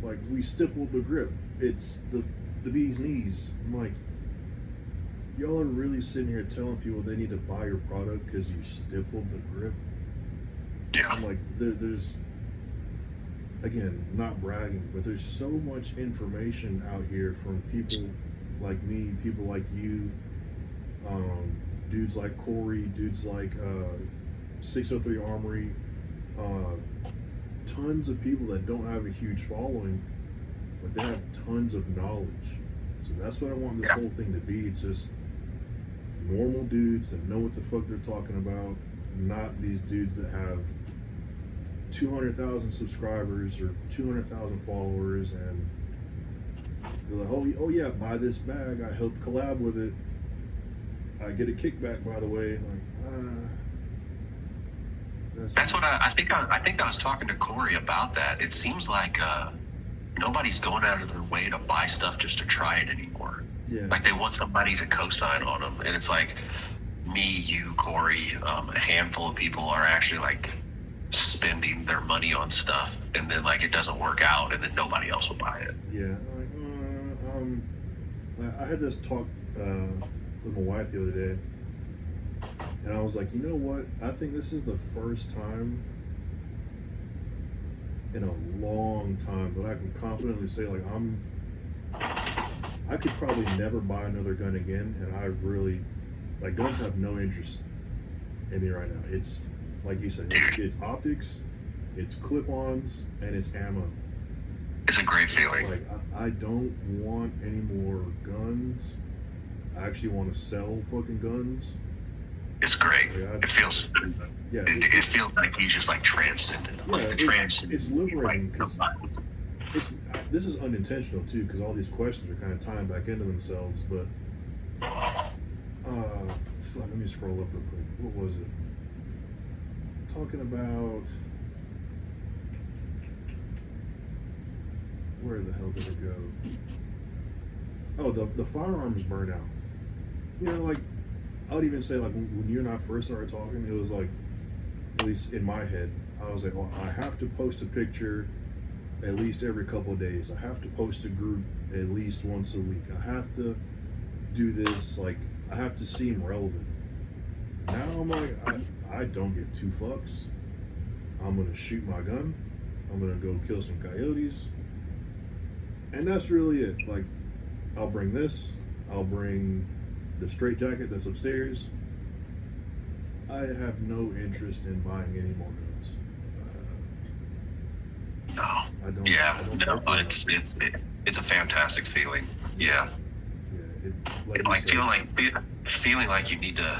Like, we stippled the grip, it's the bee's knees. I'm like, y'all are really sitting here telling people they need to buy your product because you stippled the grip? Yeah. I'm like, there's, again, not bragging, but there's so much information out here from people like me, people like you, dudes like Corey, dudes like 603 Armory, tons of people that don't have a huge following, but they have tons of knowledge. So that's what I want this whole thing to be. It's just normal dudes that know what the fuck they're talking about, not these dudes that have 200,000 subscribers or 200,000 followers and they're like, oh yeah, buy this bag, I helped collab with it, I get a kickback, by the way. Like, that's what I think. I was talking to Corey about that. It seems like nobody's going out of their way to buy stuff just to try it anymore. Yeah. Like they want somebody to co-sign on them, and it's like me, you, Corey, a handful of people are actually like spending their money on stuff, and then like it doesn't work out, and then nobody else will buy it. Yeah. I had this talk with my wife the other day, and I was like, you know what? I think this is the first time in a long time that I can confidently say, like, I could probably never buy another gun again, and I really, like, guns have no interest in me right now. It's, like you said, it's optics, it's clip-ons, and it's ammo. It's a great feeling. Like, I don't want any more guns. I actually want to sell fucking guns. It's great. Like, it feels, yeah, it feels like you just like transcended. Yeah, Like it's liberating because this is unintentional too, because all these questions are kind of tying back into themselves. But fuck, let me scroll up real quick. What was it? Talking about, where the hell did it go? Oh, the firearms burnout. You know, like, I would even say, like, when you and I first started talking, it was like, at least in my head, I was like, well, I have to post a picture at least every couple of days. I have to post a group at least once a week. I have to do this, like, I have to seem relevant. Now I'm like, I don't get two fucks. I'm gonna shoot my gun. I'm gonna go kill some coyotes. And that's really it. Like, I'll bring this. I'll bring the straight jacket that's upstairs. I have no interest in buying any more guns. No. I don't. Yeah. I don't No. It's a fantastic feeling. Yeah. Yeah. Like feeling like you need to.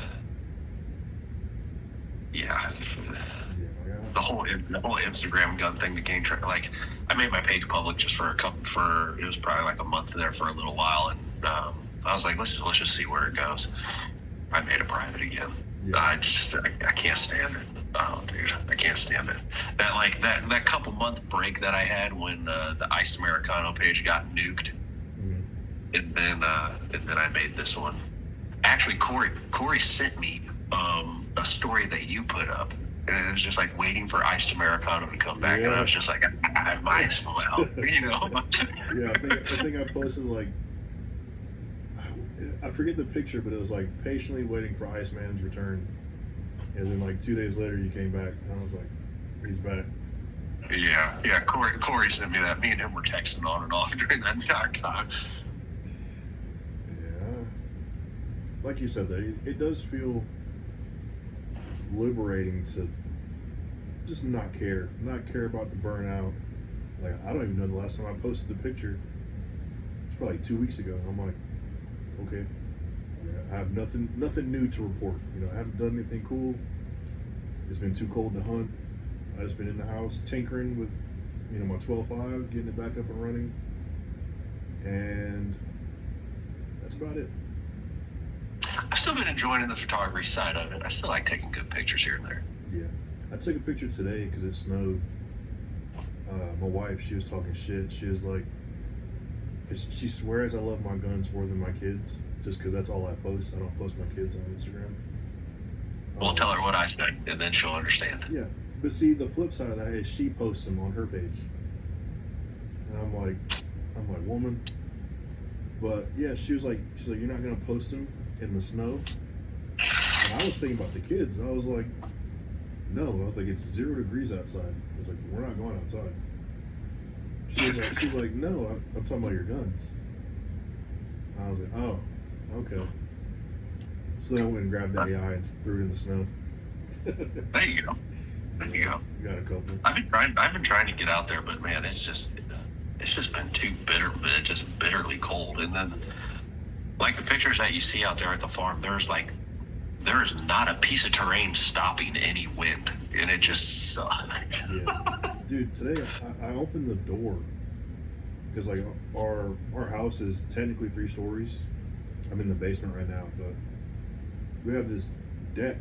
Yeah. The whole Instagram gun thing became like, I made my page public just for it was probably like a month there for a little while, and I was like, let's just see where it goes. I made it private again. Yeah. I can't stand it. Oh, dude, I can't stand it. That couple month break that I had when the Iced Americano page got nuked, and then I made this one. Actually, Corey sent me a story that you put up. And it was just like waiting for Iced Americano to come back, and I was just like, I might as well, you know. Yeah, I think I posted, like, I forget the picture, but it was like patiently waiting for Iceman's return, and then like 2 days later you came back, and I was like, he's back. Yeah. Corey sent me that. Me and him were texting on and off during that entire time. Yeah, like you said, though, it does feel liberating to just not care about the burnout. Like, I don't even know the last time I posted the picture. It's probably 2 weeks ago. I'm like, okay, I have nothing new to report. You know, I haven't done anything cool. It's been too cold to hunt. I just been in the house tinkering with, you know, my 12.5, getting it back up and running, and that's about it. I've still been enjoying the photography side of it. I still like taking good pictures here and there. Yeah, I took a picture today because it snowed. My wife, she was talking shit. She was like, she swears I love my guns more than my kids, just because that's all I post. I don't post my kids on Instagram. Well, tell her what I said, and then she'll understand. Yeah, but see, the flip side of that is she posts them on her page, and I'm like, woman. But yeah, she's like, you're not gonna post them in the snow? And I was thinking about the kids. I was like, no. I was like, it's 0 degrees outside. I was like, we're not going outside. She was like, no, I'm talking about your guns. I was like, oh, okay. So then I went and grabbed the AI and threw it in the snow. There you go. You got a couple. I've been trying to get out there, but man, it's just been too bitter, but it's just bitterly cold. And then, like the pictures that you see out there at the farm, there is not a piece of terrain stopping any wind, and it just sucks. Yeah, dude. Today I opened the door because like our house is technically 3 stories. I'm in the basement right now, but we have this deck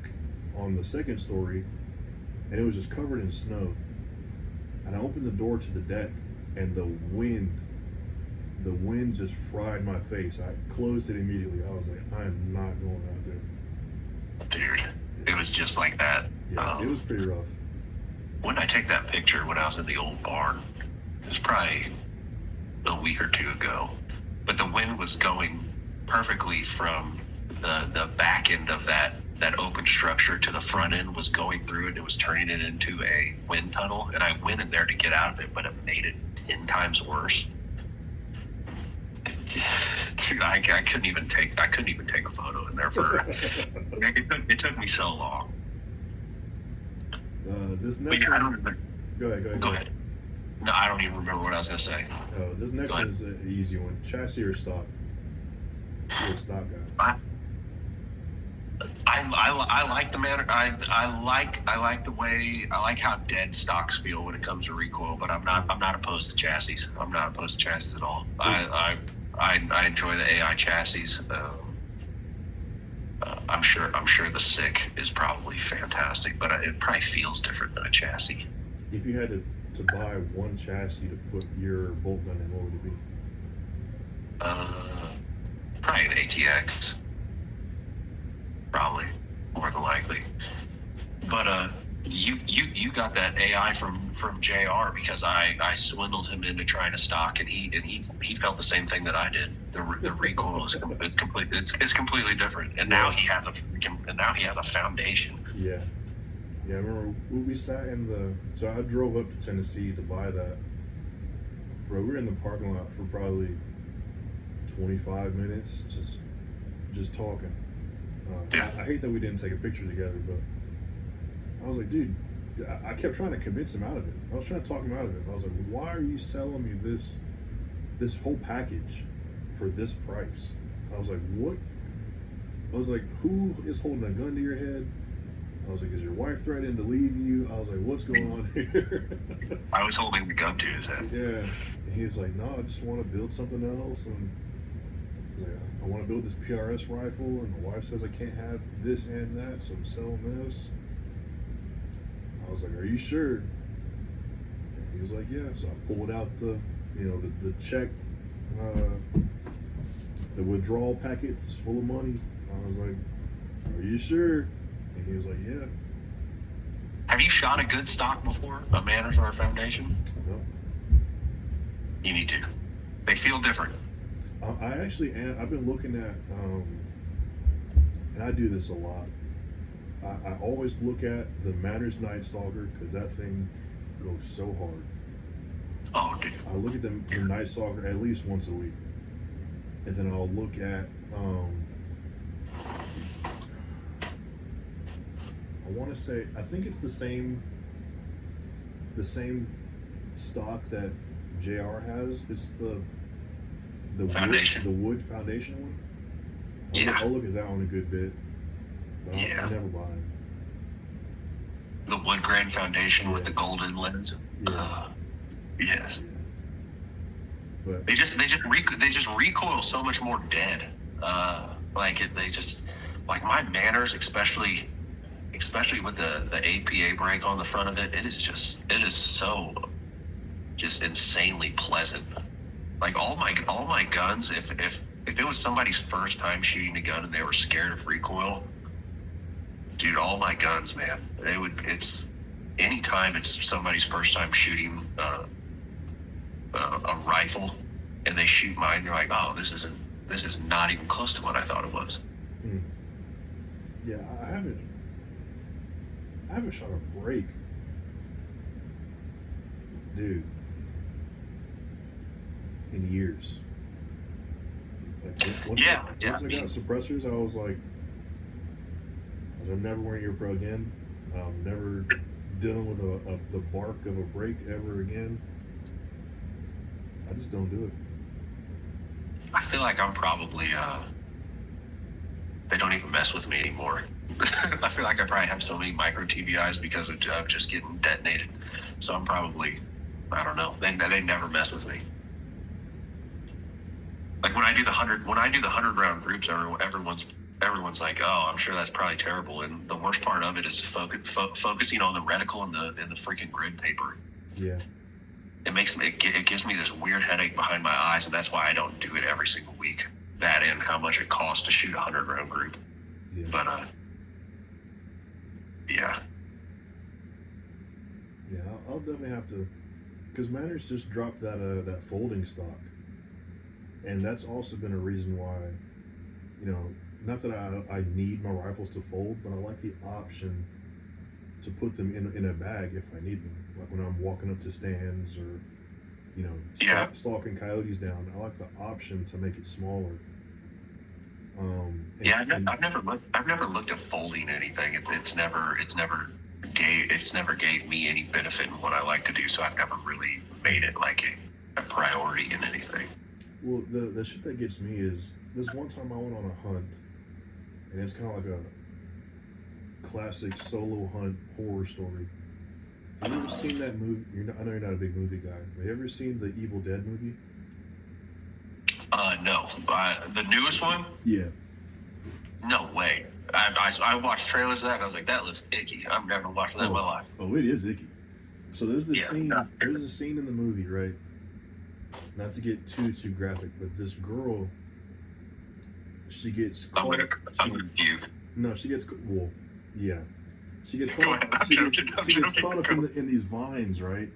on the 2nd story, and it was just covered in snow. And I opened the door to the deck, and the wind just fried my face. I closed it immediately. I was like, I am not going out there. Dude, it was just like that. Yeah, it was pretty rough. When did I take that picture? When I was in the old barn. It was probably a week or two ago. But the wind was going perfectly from the back end of that open structure to the front end, was going through it. It was turning it into a wind tunnel, and I went in there to get out of it, but it made it 10 times worse. Dude, I couldn't even take a photo in there for. It took me so long. This next yeah, one, I don't remember. Go ahead. No, I don't even remember what I was gonna say. This next one is an easy one. Chassis or stock? You're a stock guy. I like the manner. I like the way. I like how dead stocks feel when it comes to recoil. But I'm not opposed to chassis. I'm not opposed to chassis at all. I enjoy the AI chassis. I'm sure the SICK is probably fantastic, but it probably feels different than a chassis. If you had to buy one chassis to put your bolt gun in, what would it be? Probably an ATX. Probably, more than likely. But you got that AI from JR, because I swindled him into trying to stock, and he felt the same thing that I did. The recoil is completely different, and now he has a foundation. Yeah. I remember we sat so I drove up to Tennessee to buy that. Bro, we were in the parking lot for probably 25 minutes, just talking. I hate that we didn't take a picture together, but I was like, dude, I kept trying to convince him out of it. I was trying to talk him out of it. I was like, why are you selling me this whole package for this price? I was like, what? I was like, who is holding a gun to your head? I was like, is your wife threatening to leave you? I was like, what's going on here? I was holding the gun to his head. Yeah. And he was like, no, I just want to build something else. And I want to build this PRS rifle, and my wife says I can't have this and that, so I'm selling this. I was like, are you sure? And he was like, yeah. So I pulled out the check, the withdrawal packet was full of money. I was like, are you sure? And he was like, yeah. Have you shot a good stock before? A Manners or a Foundation? No. You need to. They feel different. I actually am. I've been looking at, and I do this a lot. I always look at the Manners Night Stalker, because that thing goes so hard. Oh, dude. I look at the Night Stalker at least once a week, and then I'll look at. I want to say, I think it's the same stock that JR has. It's the Foundation. The wood Foundation one. I'll look at that one a good bit. But I never buy it. The wood grain Foundation with the golden lens. Yeah. Yes. Yeah. But They just recoil so much more dead. Like my Manners, especially with the APA brake on the front of it, it is so just insanely pleasant. Like all my guns, if it was somebody's first time shooting a gun and they were scared of recoil, dude, all my guns, man, anytime it's somebody's first time shooting a rifle and they shoot mine, you're like, oh, this is not even close to what I thought it was. Yeah, I haven't shot a break, dude, in years. Once I got suppressors, I was like, I'm never wearing your pro again. I'm never dealing with the bark of a brake ever again. I just don't do it. I feel like I'm probably they don't even mess with me anymore. I feel like I probably have so many micro TBIs because of just getting detonated. So I'm probably, I don't know. They never mess with me. Like when I do the 100 round groups, everyone's like, oh, I'm sure that's probably terrible. And the worst part of it is focusing on the reticle and the freaking grid paper. Yeah. it gives me this weird headache behind my eyes, and that's why I don't do it every single week. That and how much it costs to shoot a 100-round group. Yeah. But yeah. Yeah, I'll definitely have to, because Manners just dropped that folding stock, and that's also been a reason why, not that I need my rifles to fold, but I like the option to put them in a bag if I need them, like when I'm walking up to stands or stalking coyotes down. I like the option to make it smaller. I've never looked at folding anything. It's never gave me any benefit in what I like to do. So I've never really made it like a priority in anything. Well, the shit that gets me is this one time I went on a hunt, and it's kind of like a classic solo hunt horror story. Have you ever seen that movie? I know you're not a big movie guy. Have you ever seen the Evil Dead movie? No. The newest one? Yeah. No way. I watched trailers of that and I was like, that looks icky. I've never watched that in my life. Oh, it is icky. So there's this scene. There's a scene in the movie, right? Not to get too graphic, but this girl, she gets caught. I'm gonna puke. No, she gets yeah. She gets caught. She gets caught up in these vines, right?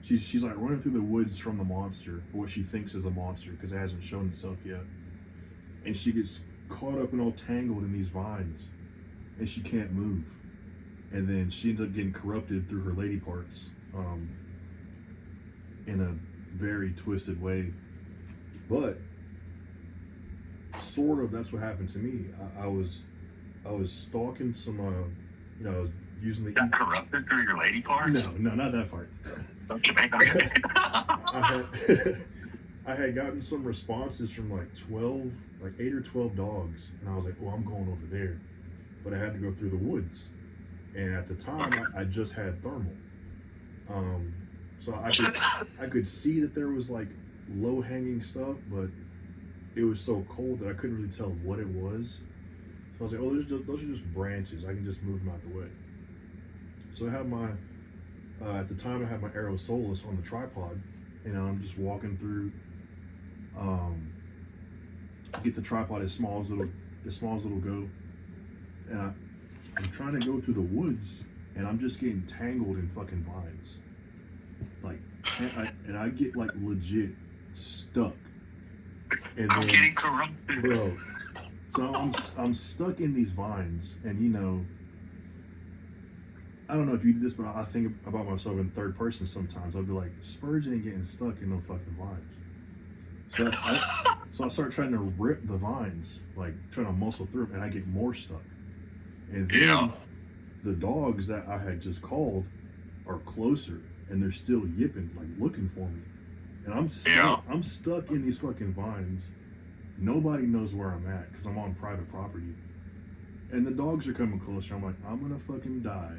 She's like running through the woods from the monster, or what she thinks is a monster, because it hasn't shown itself yet. And she gets caught up and all tangled in these vines, and she can't move. And then she ends up getting corrupted through her lady parts, in a very twisted way. But sort of that's what happened to me. I was stalking some, I was using the. Got corrupted through your lady parts? No, not that part. Okay. I had gotten some responses from like 8 or 12 dogs, and I was like, oh, I'm going over there. But I had to go through the woods. And at the time, I just had thermal. So I could see that there was like low-hanging stuff, but it was so cold that I couldn't really tell what it was. So I was like, oh, those are just branches. I can just move them out the way. So I had my, at the time I had my Arrow Solus on the tripod, and I'm just walking through, get the tripod as small as it'll go, and I'm trying to go through the woods, and I'm just getting tangled in fucking vines, like, and I get like legit stuck. And I'm getting corrupted, bro. So I'm stuck in these vines, and I don't know if you do this, but I think about myself in third person sometimes. I'll be like, Spurgeon ain't getting stuck in no fucking vines. So I start trying to rip the vines, like trying to muscle through them, and I get more stuck. And then the dogs that I had just called are closer, and they're still yipping, like looking for me. And I'm stuck in these fucking vines. Nobody knows where I'm at because I'm on private property. And the dogs are coming closer. I'm like, I'm gonna fucking die.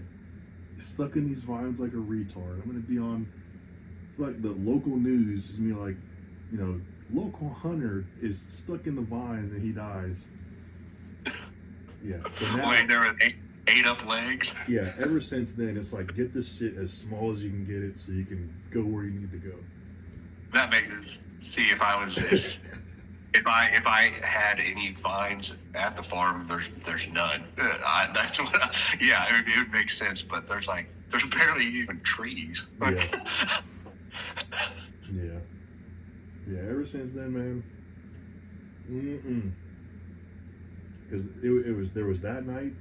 Stuck in these vines like a retard. I'm gonna be on like the local news. Is me like, local hunter is stuck in the vines and he dies. Yeah. So now, wait, there were ate up legs? Yeah, ever since then, it's like, get this shit as small as you can get it so you can go where you need to go. That makes sense. See, if I had any vines at the farm, there's none. That's what. It would make sense. But there's barely even trees. Yeah. Ever since then, man. Because there was that night,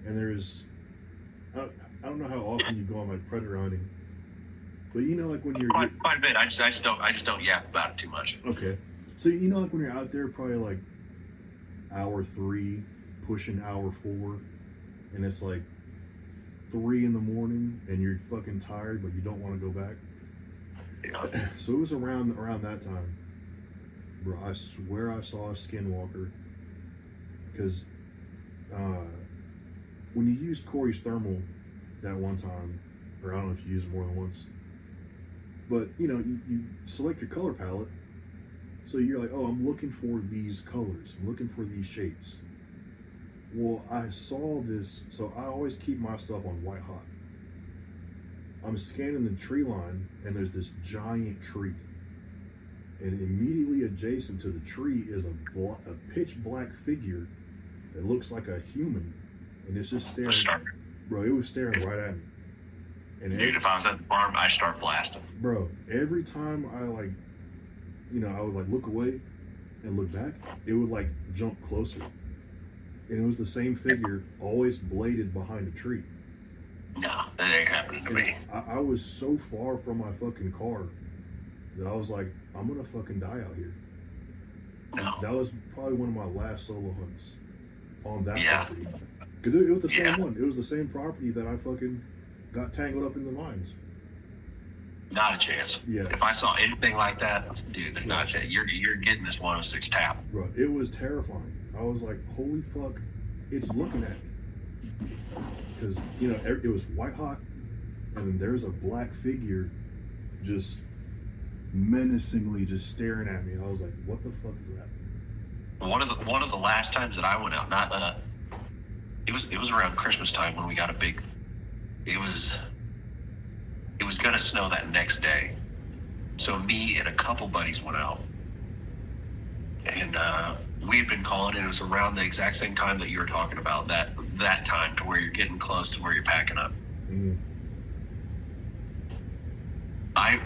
and there's I don't know how often you go on like predator hunting, but like when you're quite a bit. I just don't yap about it too much. Okay. So like when you're out there, probably like hour 3, pushing hour 4, and it's like 3 in the morning, and you're fucking tired, but you don't want to go back. Yeah. So it was around that time, bro. I swear I saw a skinwalker, because when you used Corey's thermal that one time, or I don't know if you used it more than once, but you select your color palette. So you're like, oh, I'm looking for these colors. I'm looking for these shapes. Well, I saw this, so I always keep my stuff on white hot. I'm scanning the tree line, and there's this giant tree. And immediately adjacent to the tree is a pitch black figure that looks like a human. And it's just staring. Bro, it was staring right at me. And Dude, if I was at the farm, I'd start blasting. Bro, every time I like, I would like look away and look back, it would like jump closer. And it was the same figure, always bladed behind a tree. No, that ain't happening to me. I was so far from my fucking car that I was like, I'm gonna fucking die out here. No. That was probably one of my last solo hunts on that Yeah. property. Because it was the same one. It was the same property that I fucking got tangled up in the vines. Not a chance. Yeah. If I saw anything like that, dude, there's not a chance. You're getting this 106 tap. Bro, it was terrifying. I was like, holy fuck, it's looking at me. Because, it was white hot, and then there's a black figure just menacingly just staring at me. I was like, what the fuck is that? One of the last times that I went out, it was around Christmas time when we got it was gonna snow that next day. So me and a couple buddies went out, and we had been calling it. It was around the exact same time that you were talking about, that time to where you're getting close to where you're packing up. Mm-hmm. I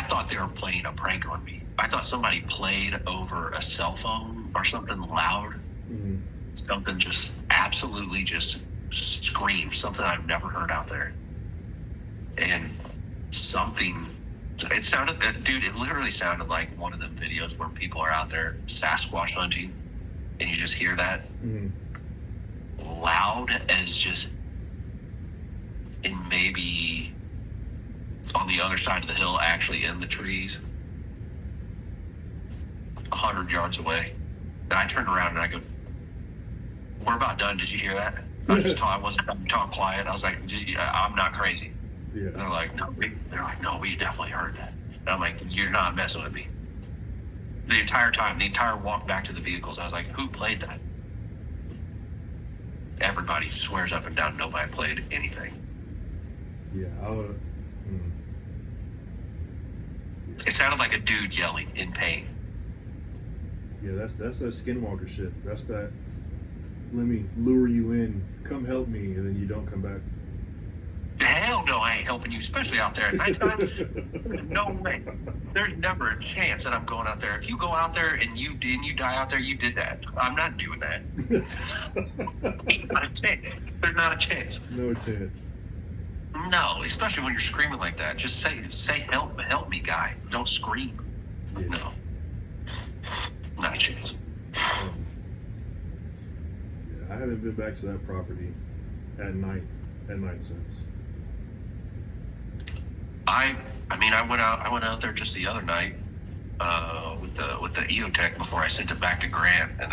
thought they were playing a prank on me. I thought somebody played over a cell phone or something loud. Mm-hmm. Something just absolutely just screamed, something I've never heard out there. And it sounded, dude, it literally sounded like one of them videos where people are out there Sasquatch hunting and you just hear that loud as just, and maybe on the other side of the hill, actually in the trees, 100 yards away. And I turned around and I go, we're about done. Did you hear that? I wasn't trying to talk quiet. I was like, I'm not crazy. Yeah. And they're like, no, we definitely heard that. And I'm like, you're not messing with me. The entire walk back to the vehicles, I was like, who played that? Everybody swears up and down nobody played anything. Yeah, It sounded like a dude yelling in pain. Yeah, that's that skinwalker shit. That's that, let me lure you in, come help me, and then you don't come back. Hell no, I ain't helping you, especially out there at nighttime. No way. There's never a chance that I'm going out there. If you go out there and you die out there, you did that. I'm not doing that. Not a chance. There's not a chance. No chance. No, especially when you're screaming like that. Just say help me, guy. Don't scream. Yeah. No. Not a chance. Yeah, I haven't been back to that property at night since. I went out there just the other night with the EOTech before I sent it back to Grant, and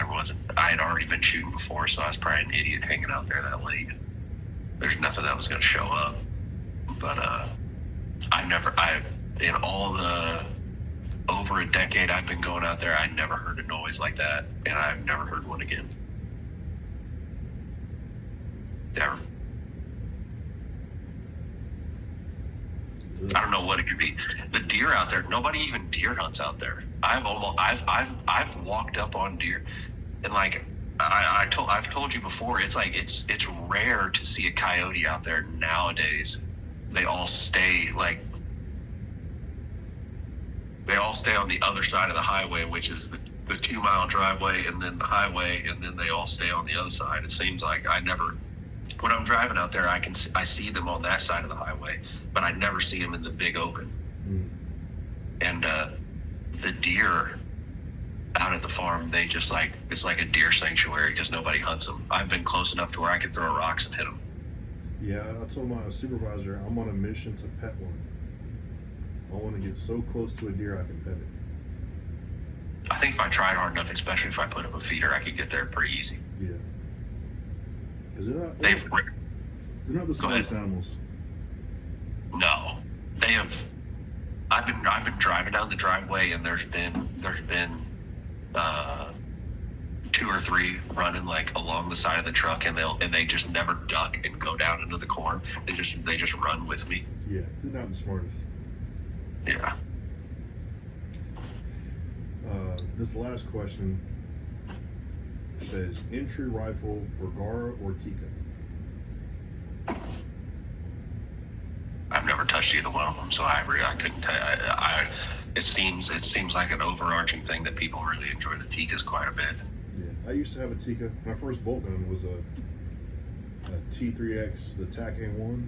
I had already been shooting before, so I was probably an idiot hanging out there that late. There's nothing that was going to show up, but in all the over a decade I've been going out there, I never heard a noise like that, and I've never heard one again. Ever. I don't know what it could be. The deer out there, nobody even deer hunts out there. I've walked up on deer, and like I've told you before, it's like it's rare to see a coyote out there nowadays. They all stay on the other side of the highway, which is the 2 mile driveway and then the highway, and then they all stay on the other side. It seems like when I'm driving out there, I see them on that side of the highway, but I never see them in the big open. And the deer out at the farm, they just it's like a deer sanctuary because nobody hunts them. I've been close enough to where I can throw rocks and hit them. Yeah, I told my supervisor I'm on a mission to pet one. I want to get so close to a deer I can pet it. I think if I tried hard enough, especially if I put up a feeder, I could get there pretty easy. Yeah. Because they're not the smallest animals. No, they have. I've been driving down the driveway, and there's been 2 2 or 3 running like along the side of the truck, and they just never duck and go down into the corn. They just run with me. Yeah, they're not the smartest. Yeah. This last question says entry rifle, Bergara or Tika? I've never touched either one of them, so I couldn't tell you. It seems like an overarching thing that people really enjoy the Tikas quite a bit. Yeah, I used to have a Tika. My first bolt gun was a T3X, the TAC A1.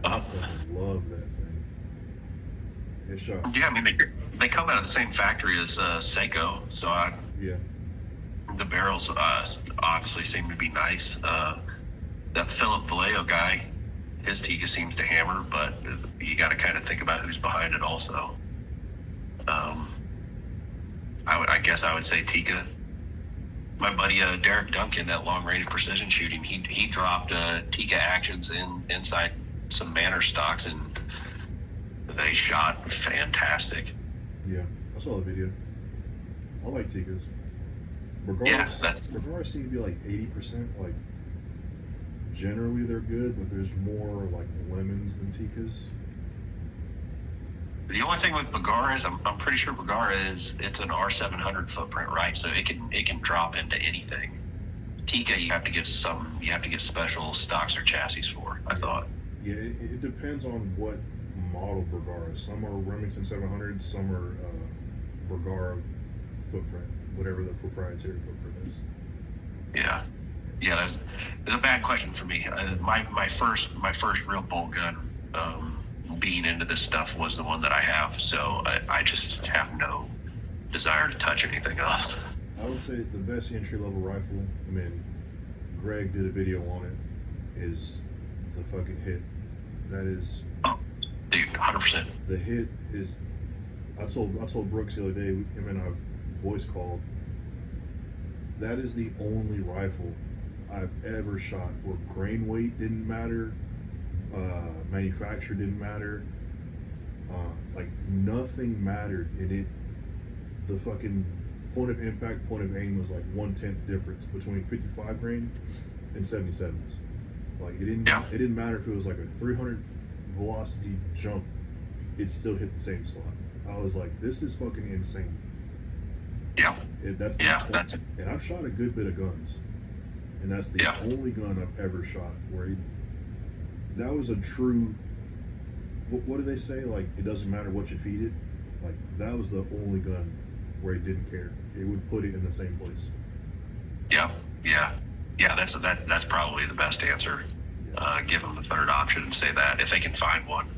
I fucking love that thing. It shot. Yeah, I mean they come out of the same factory as Seiko, so the barrels obviously seem to be nice. That Philip Vallejo guy, his Tika seems to hammer, but you got to kind of think about who's behind it also. I guess I would say Tika. My buddy Derek Duncan at Long Range Precision Shooting, he dropped Tika actions inside some Manor stocks, and they shot fantastic. Yeah, I saw the video. I like Tikas. Bergaras seem to be like 80%. Like generally they're good, but there's more like lemons than Tikas. The only thing with Bergara is I'm pretty sure Bergara it's an R700 footprint, right? So it can drop into anything. Tika you have to get special stocks or chassis for, I thought. Yeah, it depends on what model Bergara. Some are Remington 700, some are Bergara footprint, whatever the proprietary footprint is. Yeah, that's a bad question for me. My first real bolt gun, being into this stuff, was the one that I have. So I just have no desire to touch anything else. I would say the best entry level rifle. I mean, Greg did a video on it. Is the fucking hit. That is. Oh, dude, 100%. The hit is. I told Brooks the other day. Him and I voice called. That is the only rifle I've ever shot where grain weight didn't matter, manufacturer didn't matter, like nothing mattered in it. The fucking point of impact, point of aim was like 1/10 difference between 55 grain and 77s. Like it didn't matter if it was like a 300 velocity jump, it still hit the same spot. I was like, this is fucking insane. Yeah. And I've shot a good bit of guns, and that's the only gun I've ever shot where that was a true. What do they say? Like it doesn't matter what you feed it. Like that was the only gun where it didn't care. It would put it in the same place. Yeah. That's probably the best answer. Give them the third option and say that if they can find one,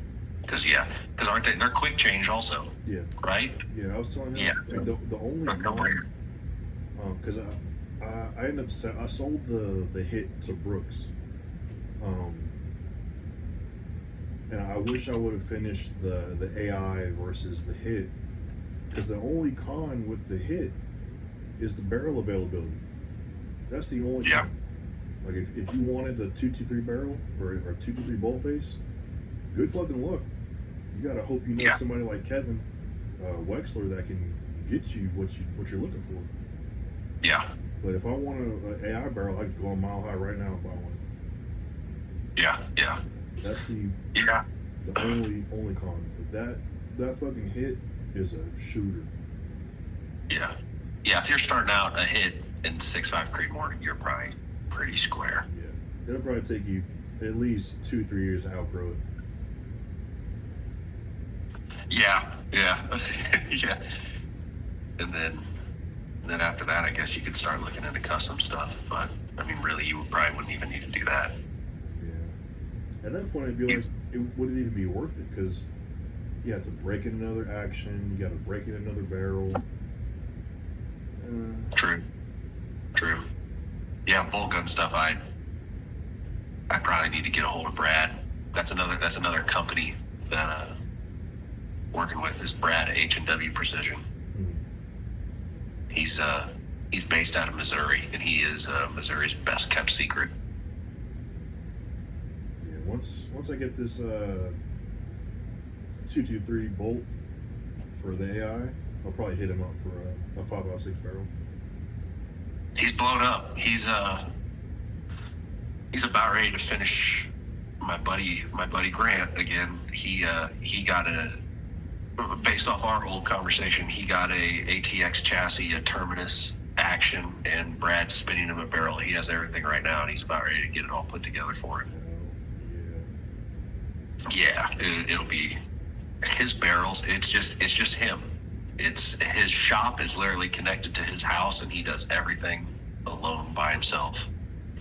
because aren't they're quick change also? Yeah. Right. Yeah, I was telling him. Yeah. The only because I ended up I sold the hit to Brooks, and I wish I would have finished the AI versus the hit, because the only con with the hit is the barrel availability. That's the only con. Like if you wanted the 223 barrel or 223 bolt face, good fucking luck. You gotta hope you know somebody like Kevin Wexler that can get you what you're looking for. Yeah. But if I want an AI barrel, I could go on Mile High right now and buy one. Yeah. That's the only con. But that fucking hit is a shooter. Yeah. If you're starting out a hit in 6.5 Creedmoor, you're probably pretty square. Yeah. It'll probably take you at least 2-3 years to outgrow it. Yeah. And then after that, I guess you could start looking into custom stuff. But I mean, really, you probably wouldn't even need to do that. Yeah. At that point, it'd be like, would it even be worth it? Because you have to break in another action. You got to break in another barrel. True. Yeah, bolt gun stuff. I probably need to get a hold of Brad. That's another company that working with is Brad at H&W Precision. He's based out of Missouri, and he is Missouri's best kept secret. Yeah, once I get this 223 bolt for the AI, I'll probably hit him up for a 5.56 barrel. He's blown up. He's about ready to finish my buddy Grant again. He got based off our old conversation, he got a ATX chassis, a Terminus Action, and Brad's spinning him a barrel. He has everything right now, and he's about ready to get it all put together for him. Yeah, it'll be his barrels. It's just him. It's his shop is literally connected to his house, and he does everything alone by himself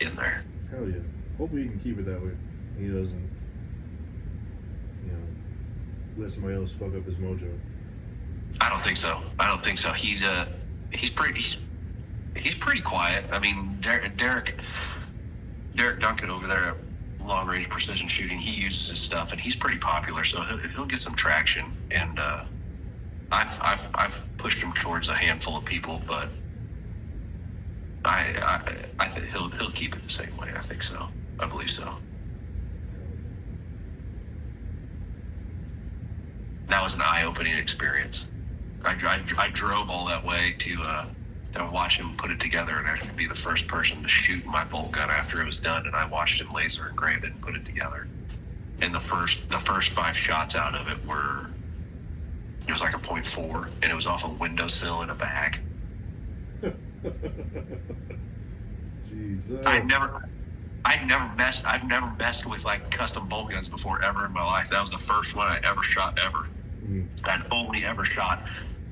in there. Hell yeah. Hopefully he can keep it that way. He doesn't, let somebody else fuck up his mojo. I don't think so. He's pretty quiet. I mean, Derek Duncan over there at Long Range Precision Shooting, he uses his stuff, and he's pretty popular, so he'll get some traction. And I've pushed him towards a handful of people, but I think he'll keep it the same way. I think so. I believe so. That was an eye-opening experience. I drove all that way to watch him put it together, and I should be the first person to shoot my bolt gun after it was done. And I watched him laser engrave it and put it together. And the first 5 shots out of it was like a .4, and it was off a windowsill in a bag. Jesus. I've never messed with like custom bolt guns before ever in my life. That was the first one I ever shot ever. I'd only ever shot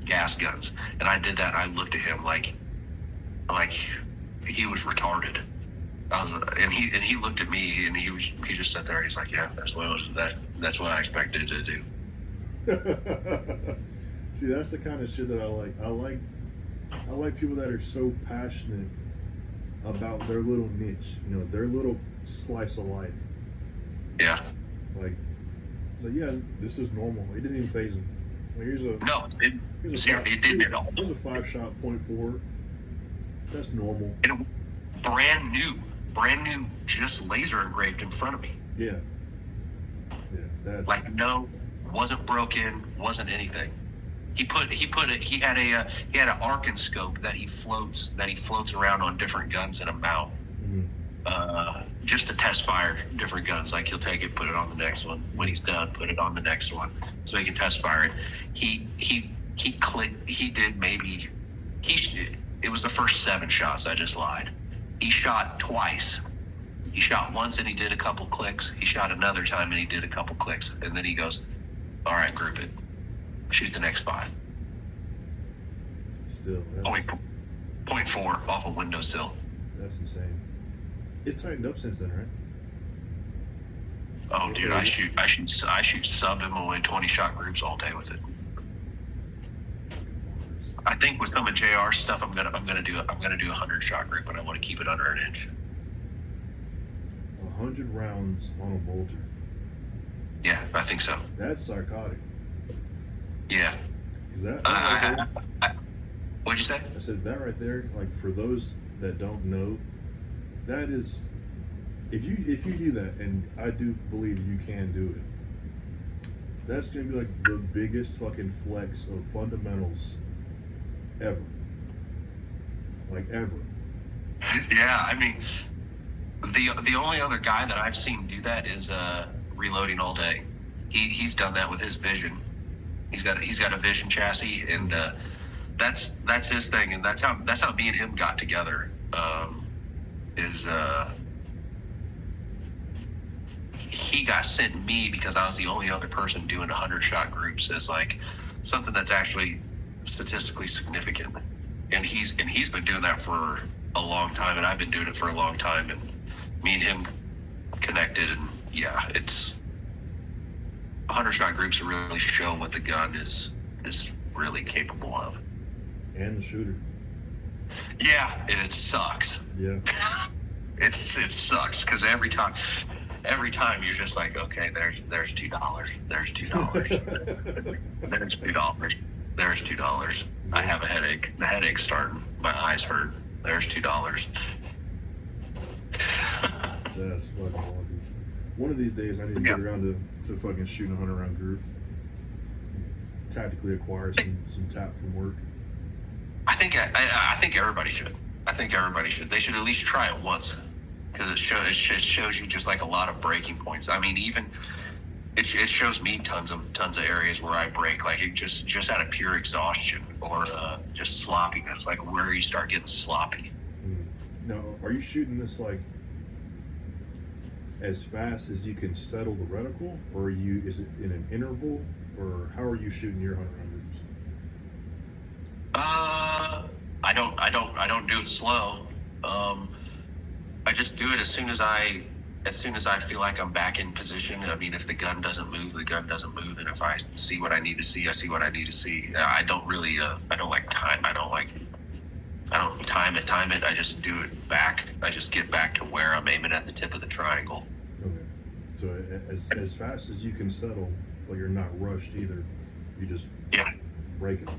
gas guns, and I did that. And I looked at him like he was retarded. And he looked at me, and he just sat there. He's like, yeah, that's what I expected to do. See, that's the kind of shit that I like. I like people that are so passionate about their little niche, their little slice of life. Yeah. Like, it's like, yeah, this is normal. It didn't even phase him. Like, it didn't at all. Here's a 5-shot .4. That's normal. And brand new, just laser engraved in front of me. Yeah. Yeah. That's like, no, wasn't broken, wasn't anything. He had an Arkin scope that he floats around on different guns in a mount. Just to test fire different guns. Like, he'll take it, put it on the next one. When he's done, put it on the next one, so he can test fire it. It was the first 7 shots. I just lied. He shot twice. He shot once and he did a couple clicks. He shot another time and he did a couple clicks, and then he goes, "All right, group it. Shoot the next 5." Still, .4 off a windowsill. That's insane. It's tightened up since then, right? Oh, dude, I shoot sub MOA 20-shot groups all day with it. I think with some of JR's stuff, I'm gonna do a 100-shot group, but I want to keep it under an inch. 100 rounds on a bolter. Yeah, I think so. That's psychotic. Yeah. Is that? What'd you say? I said that right there. Like, for those that don't know, that is, if you do that, and I do believe you can do it, that's gonna be like the biggest fucking flex of fundamentals ever. Like, ever. Yeah, I mean, the only other guy that I've seen do that is Reloading All Day. He's done that with his Vision. He's got a Vision chassis, and that's his thing, and that's how me and him got together. He got sent me because I was the only other person doing 100-shot groups as like something that's actually statistically significant, and he's been doing that for a long time, and I've been doing it for a long time, and me and him connected, and yeah, it's 100-shot groups really show what the gun is really capable of. And the shooter. Yeah, and it sucks. Yeah. It sucks because every time you're just like, okay, there's $2. There's $2. There's $2. There's $2. I have a headache. The headache's starting. My eyes hurt. There's $2. That's fucking bonkers. One of these days, I need to get around to fucking shooting a 100-round group. Tactically acquire some tap from work. I think everybody should. I think everybody should. They should at least try it once, because it shows you just like a lot of breaking points. I mean, even it shows me tons of areas where I break, like it just out of pure exhaustion or just sloppiness, like where you start getting sloppy. Now, are you shooting this like as fast as you can settle the reticle, or is it in an interval, or how are you shooting your 100 groups? I don't do it slow. I just do it as soon as I feel like I'm back in position. I mean, if the gun doesn't move, the gun doesn't move, and if I see what I need to see, I see what I need to see. I don't really I don't like time. I don't time it. I just do it back. I just get back to where I'm aiming at the tip of the triangle. Okay. So as fast as you can settle, but you're not rushed either. You just break it.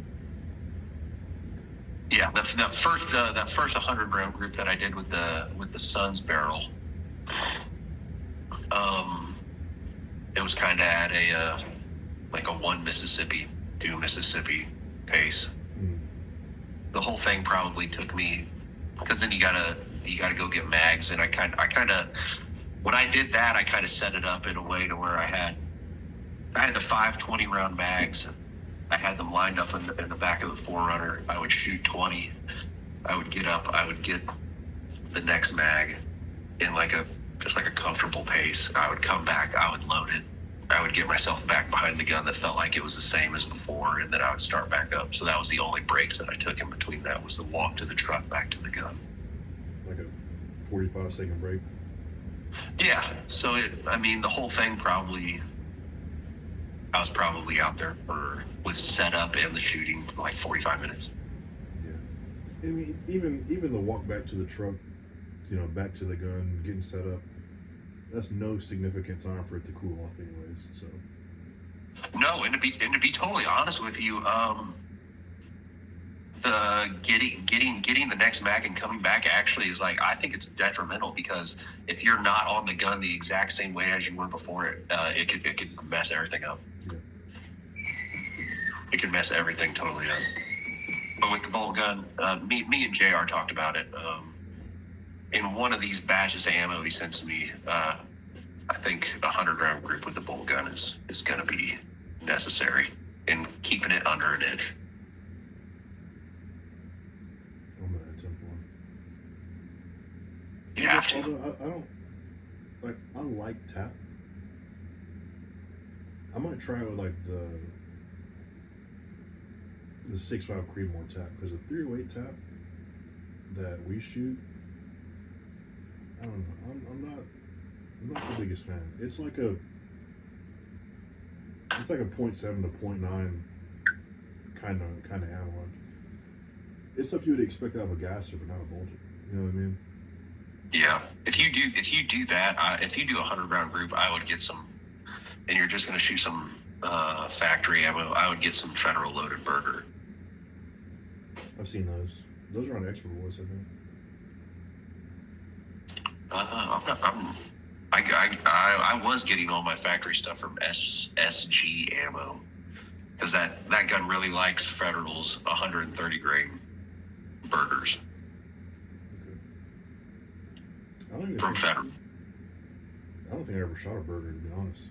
Yeah, that first 100 round group that I did with the Suns barrel, it was kind of at a like a 1 Mississippi, 2 Mississippi pace. The whole thing probably took me, because then you gotta go get mags, and I kind of when I did that, I kind of set it up in a way to where I had the 520 round mags. I had them lined up in the back of the Forerunner. I would shoot 20. I would get up. I would get the next mag in just like a comfortable pace. I would come back. I would load it. I would get myself back behind the gun that felt like it was the same as before, and then I would start back up. So that was the only breaks that I took in between. That was the walk to the truck, back to the gun. Like a 45-second break? Yeah. So the whole thing I was probably out there with setup and the shooting like 45 minutes. Yeah. I mean, even the walk back to the truck, back to the gun, getting set up, that's no significant time for it to cool off anyways. So no, and to be totally honest with you, the getting the next mag and coming back actually is like, I think it's detrimental, because if you're not on the gun the exact same way as you were before it could mess everything up. Yeah. It could mess everything totally up. But with the bolt gun, me and JR talked about it. In one of these batches of ammo he sends me, I think a 100 round group with the bolt gun is going to be necessary in keeping it under an inch. I'm gonna add 10 for You have to. Although I don't like. I like tap. I might try it with like the 6.5 Creedmoor tap, because the 308 tap that we shoot, I don't know. I'm not the biggest fan. It's like a 0.7 to 0.9 kind of ammo. It's stuff you would expect out of a gasser, but not a bolter. You know what I mean? Yeah. If you do that, if you do a 100 round group, I would get some, and you're just going to shoot some factory ammo, I would get some Federal loaded burger. I've seen those. Those are on Expert Wars, I think. I was getting all my factory stuff from SG ammo, because that gun really likes Federal's 130 grain burgers. Okay. From Federal. I don't think I ever shot a burger, to be honest.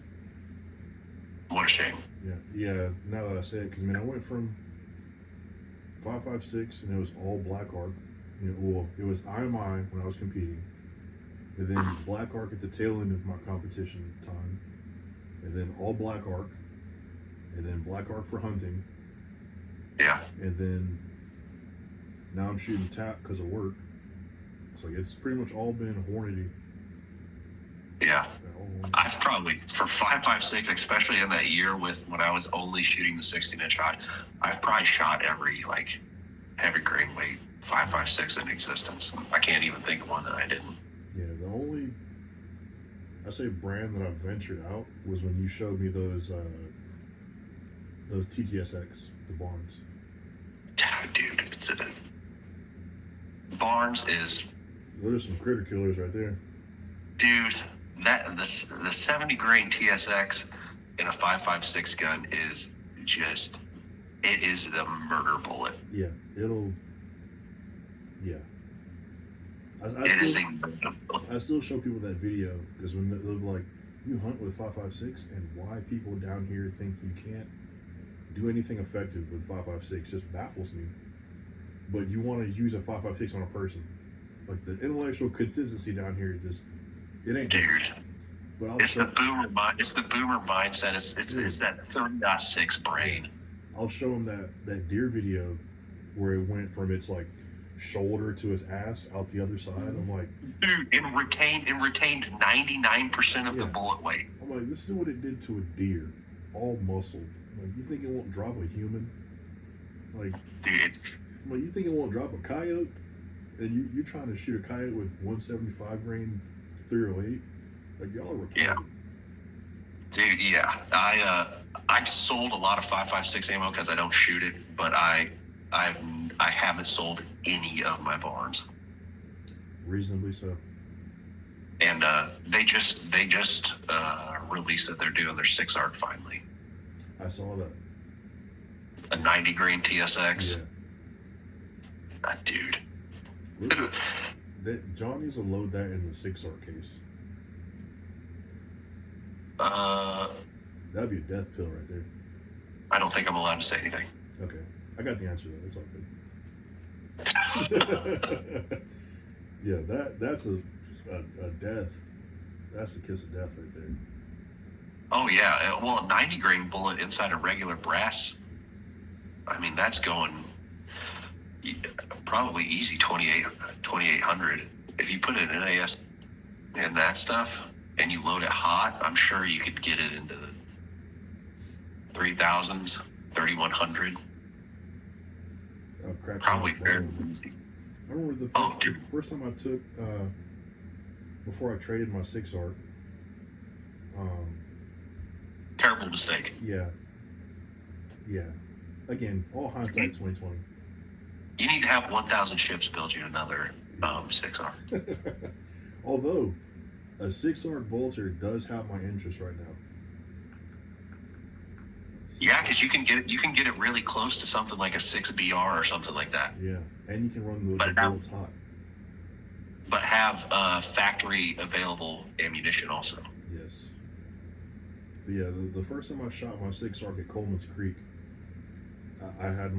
What a shame. Yeah. Now that I say it, because I went from 5.56 and it was all black arc. It was IMI when I was competing, and then black arc at the tail end of my competition time, and then all black arc, and then black arc for hunting. Yeah. And then now I'm shooting tap because of work. It's like it's pretty much all been Hornady. Yeah. I've probably, for 5.56, especially in that year when I was only shooting the 16-inch shot, I've probably shot every heavy grain weight 5.56 in existence. I can't even think of one that I didn't. Yeah, the only brand that I ventured out was when you showed me those TTSX, the Barnes. Dude, Barnes is. Those are some critter killers right there. Dude, the 70 grain TSX in a 5.56 gun is just, it is the murder bullet. Yeah, It is I still show people that video because when they're like, you hunt with 5.56, and why people down here think you can't do anything effective with 5.56 just baffles me. But you want to use a 5.56 on a person, like the intellectual consistency down here, just it ain't. Dude. But It's the boomer mindset. It's that 30.6 brain. I'll show them that deer video where it went from its like shoulder to its ass out the other side. I'm like, dude, it retained 99% of the bullet weight. I'm like, this is what it did to a deer, all muscle. Like, you think it won't drop a human? Like, dude, it's. I'm like, you think it won't drop a coyote? And you're trying to shoot a coyote with 175 grain 308? Like, y'all are retarded. Yeah. Dude, yeah. I've sold a lot of 5.56 ammo because I don't shoot it, but I haven't sold any of my barns. Reasonably so. And they just released that they're doing their 6-ARC finally. I saw that. A 90 grain TSX. Yeah. Dude. John needs to load that in the 6-ARC case. That'd be a death pill right there. I don't think I'm allowed to say anything. Okay. I got the answer though. It's all good. Yeah, that's a death. That's the kiss of death right there. Oh yeah. Well, a 90 grain bullet inside a regular brass, I mean, that's going probably easy 2800. If you put an NAS in that stuff and you load it hot, I'm sure you could get it into the 3000s, 3100. Oh, crap. Probably very easy. I remember the first time I took, before I traded my 6-ARC. Terrible mistake. Yeah. Again, all hindsight 2020. You need to have 1,000 ships build you another 6-ARC. Although, a 6-ARC bolter does have my interest right now. Yeah, because you can get it really close to something like a 6BR or something like that. Yeah, and you can run the bullets hot. But have factory available ammunition also. Yes. But yeah, the first time I shot my 6-ARC at Coleman's Creek, I had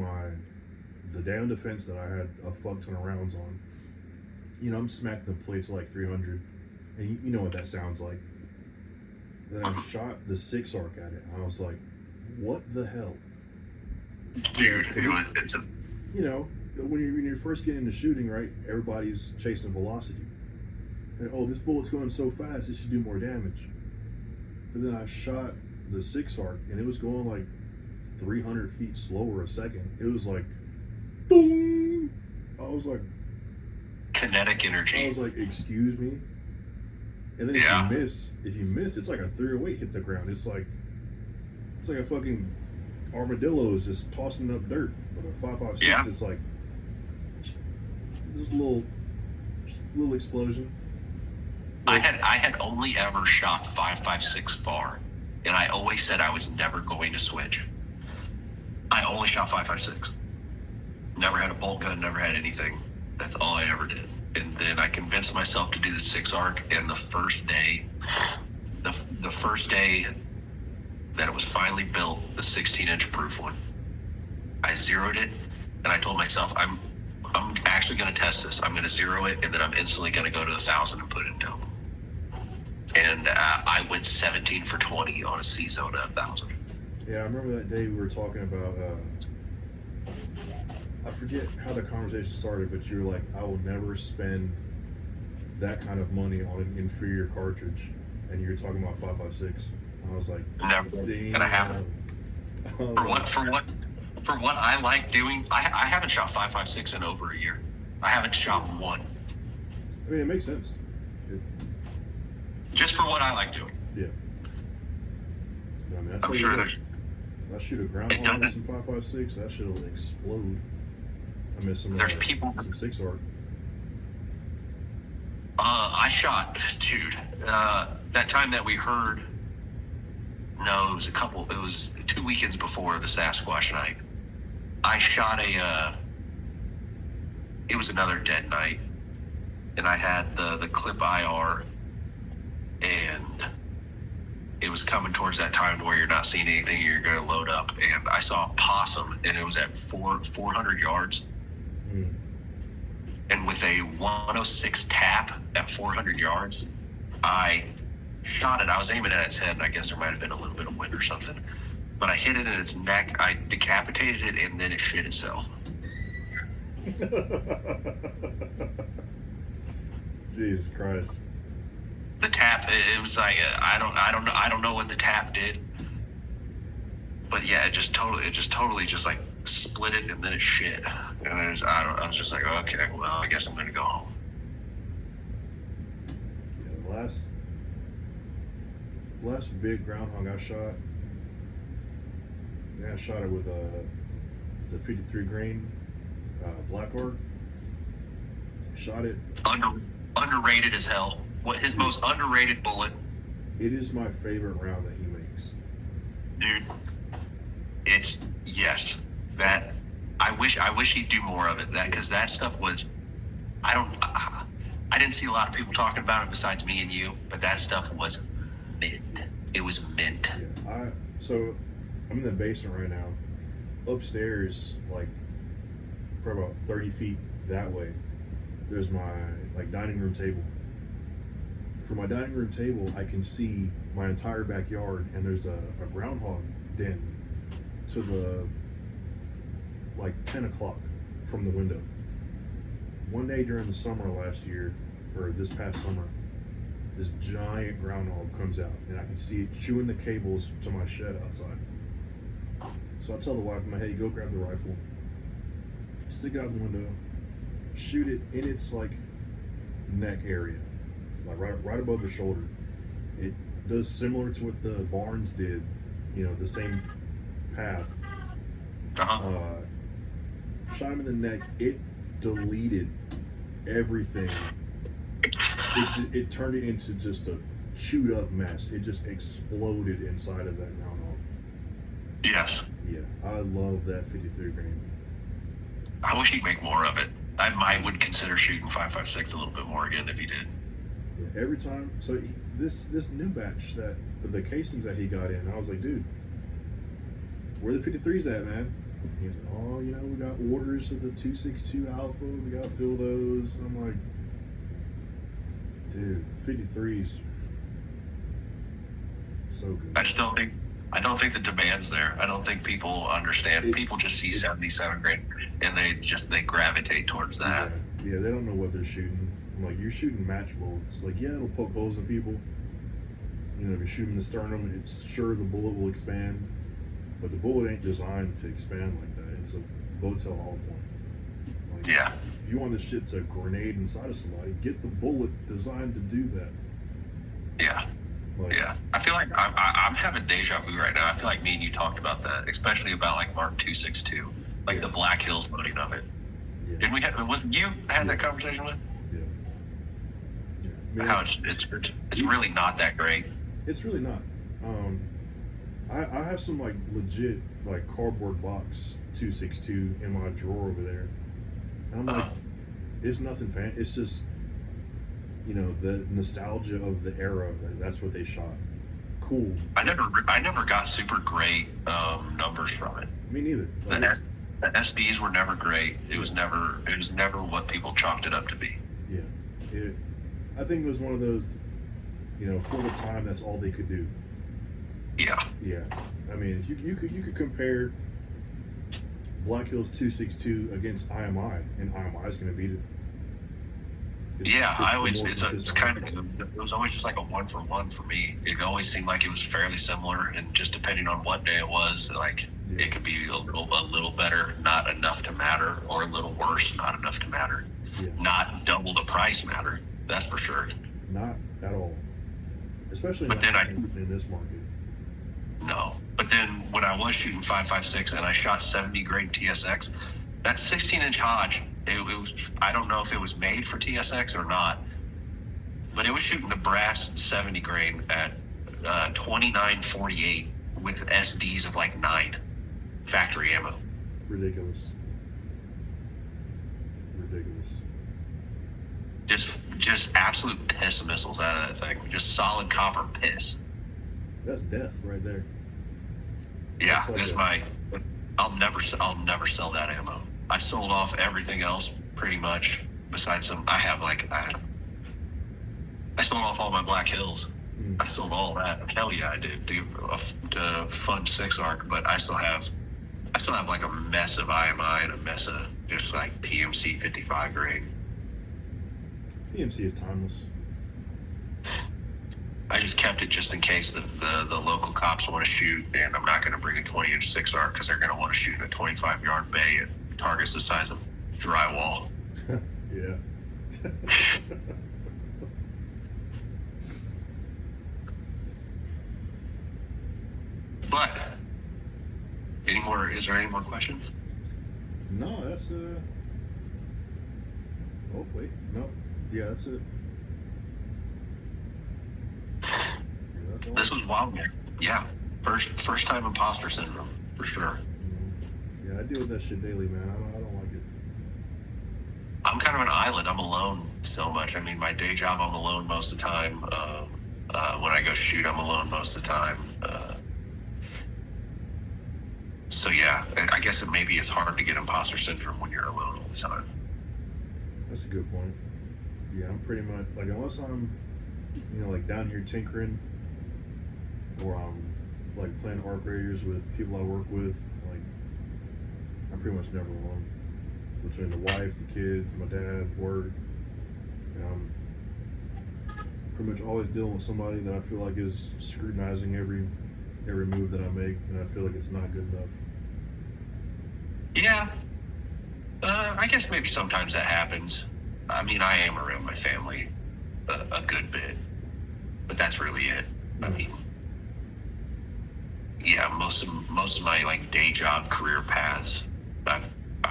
the down defense that I had a fuck ton of rounds on. You know, I'm smacking the plates like 300, and you know what that sounds like. Then I shot the 6-ARC at it, and I was like, what the hell? Dude, it's a... You know, when you're first getting into shooting, right, everybody's chasing velocity. And, oh, this bullet's going so fast, it should do more damage. But then I shot the 6-ARC, and it was going like 300 feet slower a second. It was like, boom! I was like... Kinetic energy. I was like, excuse me? And then if you miss, it's like a 308 hit the ground. It's like a fucking armadillo is just tossing up dirt. But a 5.56, it's like this little explosion. I had only ever shot 5.56 far, and I always said I was never going to switch. I only shot 5.56. Never had a bolt gun, never had anything. That's all I ever did. And then I convinced myself to do the 6-ARC, and the first day that it was finally built, the 16-inch proof one, I zeroed it, and I told myself, I'm actually going to test this. I'm going to zero it, and then I'm instantly going to go to 1,000 and put it in dope. And I went 17 for 20 on a C-zone at 1,000. Yeah, I remember that day we were talking about, I forget how the conversation started, but you were like, I will never spend that kind of money on an inferior cartridge. And you were talking about 5.56. I was like, never. Damn. And I haven't. For what I like doing, I haven't shot 5.56 in over a year. I haven't shot one. I mean, it makes sense. Just for what I like doing. Yeah. I mean, I'm sure there's... If I shoot a groundhog with some 5.56, that shit will explode. I miss some. There's people. Some 6-ARC. I shot, dude. That time that we heard. No, it was 2 weekends before the Sasquatch night. I shot it was another dead night. and I had the clip IR, and it was coming towards that time where you're not seeing anything, you're going to load up, and I saw a possum, and it was at 400 yards. And with a 106 tap at 400 yards, I shot it. I was aiming at its head, and I guess there might have been a little bit of wind or something. But I hit it in its neck, I decapitated it, and then it shit itself. Jesus Christ. The tap, it was like, I don't know what the tap did. But yeah, it just totally just like split it, and then it shit. And I was just like, okay, well, I guess I'm gonna go home. Yeah, the last big groundhog I shot, I shot it with the 53 grain Blackguard. Shot it. Underrated as hell. What his most underrated bullet? It is my favorite round that he makes. Dude, it's yes. That I wish he'd do more of it. That because that stuff was, I didn't see a lot of people talking about it besides me and you, but that stuff was mint. It was mint. Yeah, so I'm in the basement right now. Upstairs, like probably about 30 feet that way, there's my like dining room table. From my dining room table, I can see my entire backyard, and there's a groundhog den to the like 10 o'clock from the window. One day during the summer last year, or this past summer, this giant groundhog comes out, and I can see it chewing the cables to my shed outside. So I tell the wife, I'm like, hey, go grab the rifle, stick it out the window, shoot it in its like neck area, like right above the shoulder. It does similar to what the Barnes did, you know, the same path. Shot him in the neck. It deleted everything. It turned it into just a chewed up mess. It just exploded inside of that groundhog. Yes. Yeah, I love that 53 grain. I wish he'd make more of it. I would consider shooting 5.56 a little bit more again if he did. Yeah, every time. So this new batch, that the casings that he got in, I was like, dude, where the 53s at, man? He was like, oh, you know, we got orders of the 262 Alpha. We got to fill those. And I'm like, dude, the 53s, so good. I don't think the demand's there. I don't think people understand. People just see 77 grain, and they gravitate towards that. Yeah, they don't know what they're shooting. I'm like, you're shooting match bullets. Like, yeah, it'll poke holes in people. You know, if you shoot them in the sternum, it's sure the bullet will expand. But the bullet ain't designed to expand like that. It's a Botel hollow point. Like, yeah. If you want this shit to grenade inside of somebody, get the bullet designed to do that. Yeah. Like, yeah. I feel like I'm having deja vu right now. I feel like me and you talked about that, especially about like Mark 262, like the Black Hills loading of it. Yeah. Didn't we have? Was it you I had that conversation with? Yeah. Yeah. How it's really not that great. It's really not. I have some like legit like cardboard box 262 in my drawer over there, and I'm like, it's nothing fan. It's just, you know, the nostalgia of the era. That's what they shot. Cool. I never got super great numbers from it. Me neither. Like, the SDs were never great. It was never what people chalked it up to be. Yeah. I think it was one of those, you know, for the time, that's all they could do. Yeah. Yeah. I mean, you could compare Black Hills 262 against IMI, and IMI is going to beat it. It's kind of, it was always just like a 1-for-1 for me. It always seemed like it was fairly similar, and just depending on what day it was, like it could be a little better, not enough to matter, or a little worse, not enough to matter. Yeah. Not double the price matter. That's for sure. Not at all. Especially in this market. No. But then when I was shooting 5.56 and I shot 70 grain TSX, that 16-inch Hodge, it was, I don't know if it was made for TSX or not, but it was shooting the brass 70 grain at 29.48 with SDs of like 9 factory ammo. Ridiculous. Just just absolute piss missiles out of that thing. Just solid copper piss. That's death right there. Yeah, like it's my. I'll never sell that ammo. I sold off everything else pretty much. Besides some, I sold off all my Black Hills. I sold all that. Hell yeah, I did. To fund 6-arc, but I still have like a mess of IMI and a mess of just like PMC 55 grade. PMC is timeless. I just kept it just in case the local cops want to shoot, and I'm not going to bring a 20-inch 6-arc because they're going to want to shoot in a 25-yard bay at targets the size of drywall. Yeah. But is there any more questions? No, that's oh wait, no. Yeah, that's it. Yeah, that's all. This was wild, man. Yeah. First time imposter syndrome, for sure. Yeah, I deal with that shit daily, man. I don't like it. I'm kind of an island. I'm alone so much. I mean, my day job, I'm alone most of the time. When I go shoot, I'm alone most of the time. So yeah, I guess it maybe it's hard to get imposter syndrome when you're alone all the time. That's a good point. Yeah, I'm pretty much like, unless I'm, like down here tinkering, or I'm like playing arc raiders with people I work with, like I'm pretty much never alone. Between the wife, the kids, my dad, work, I'm pretty much always dealing with somebody that I feel like is scrutinizing every move that I make, and I feel like it's not good enough. Yeah. I guess maybe sometimes that happens. I mean, I am around my family a good bit, but that's really it. I mean, yeah, most of my like day job career paths, I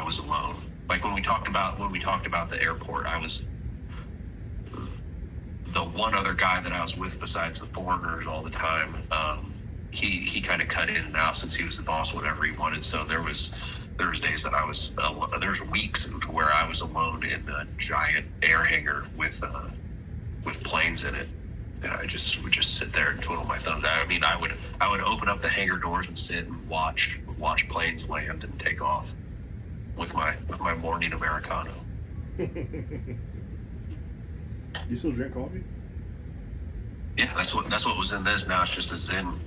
was alone. Like when we talked about the airport, I was the one other guy that I was with besides the foreigners all the time. He kind of cut in and out since he was the boss, whatever he wanted. So there was days that I was there's weeks where I was alone in a giant air hangar with planes in it, and I would just sit there and twiddle my thumbs. I mean, I would open up the hangar doors and sit and watch planes land and take off with my morning Americano. You still drink coffee? Yeah, that's what was in this. Now it's just a Zen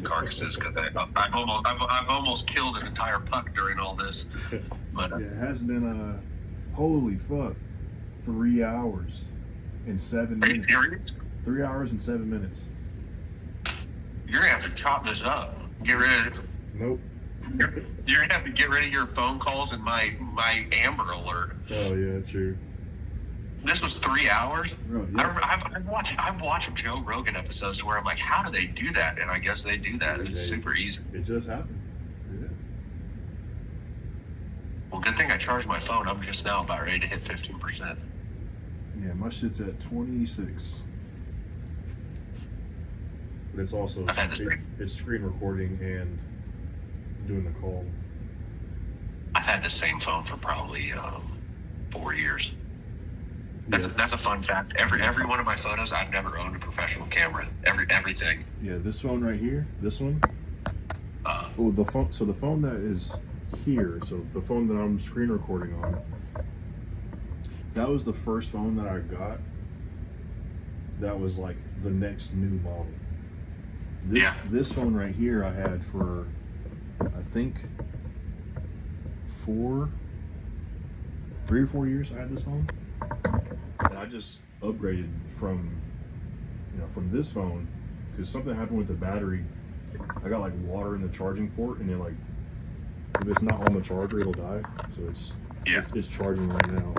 carcasses because I've almost killed an entire puck during all this. But yeah, it has been holy fuck, 3 hours and 7 minutes. Are you serious? 3 hours and 7 minutes. You're gonna have to chop this up. Get rid of. Nope. You're gonna have to get rid of your phone calls and my Amber Alert. Oh yeah, true. This was 3 hours. Bro, yeah. I've watched Joe Rogan episodes where I'm like, how do they do that? And I guess they do that. It's super easy. It just happened. Yeah. Well, good thing I charged my phone. I'm just now about ready to hit 15%. Yeah, my shit's at 26. But it's also it's screen recording and doing the call. I've had the same phone for probably 4 years. That's a fun fact. Every one of my photos, I've never owned a professional camera. Everything. Yeah, this phone right here, this one. The phone. So the phone that is here, so the phone that I'm screen recording on, that was the first phone that I got. That was like the next new model. This phone right here, I had for, I think, 3 or 4 years. I had this phone. And I just upgraded from this phone because something happened with the battery. I got like water in the charging port, and if it's not on the charger, it'll die. So it's charging right now.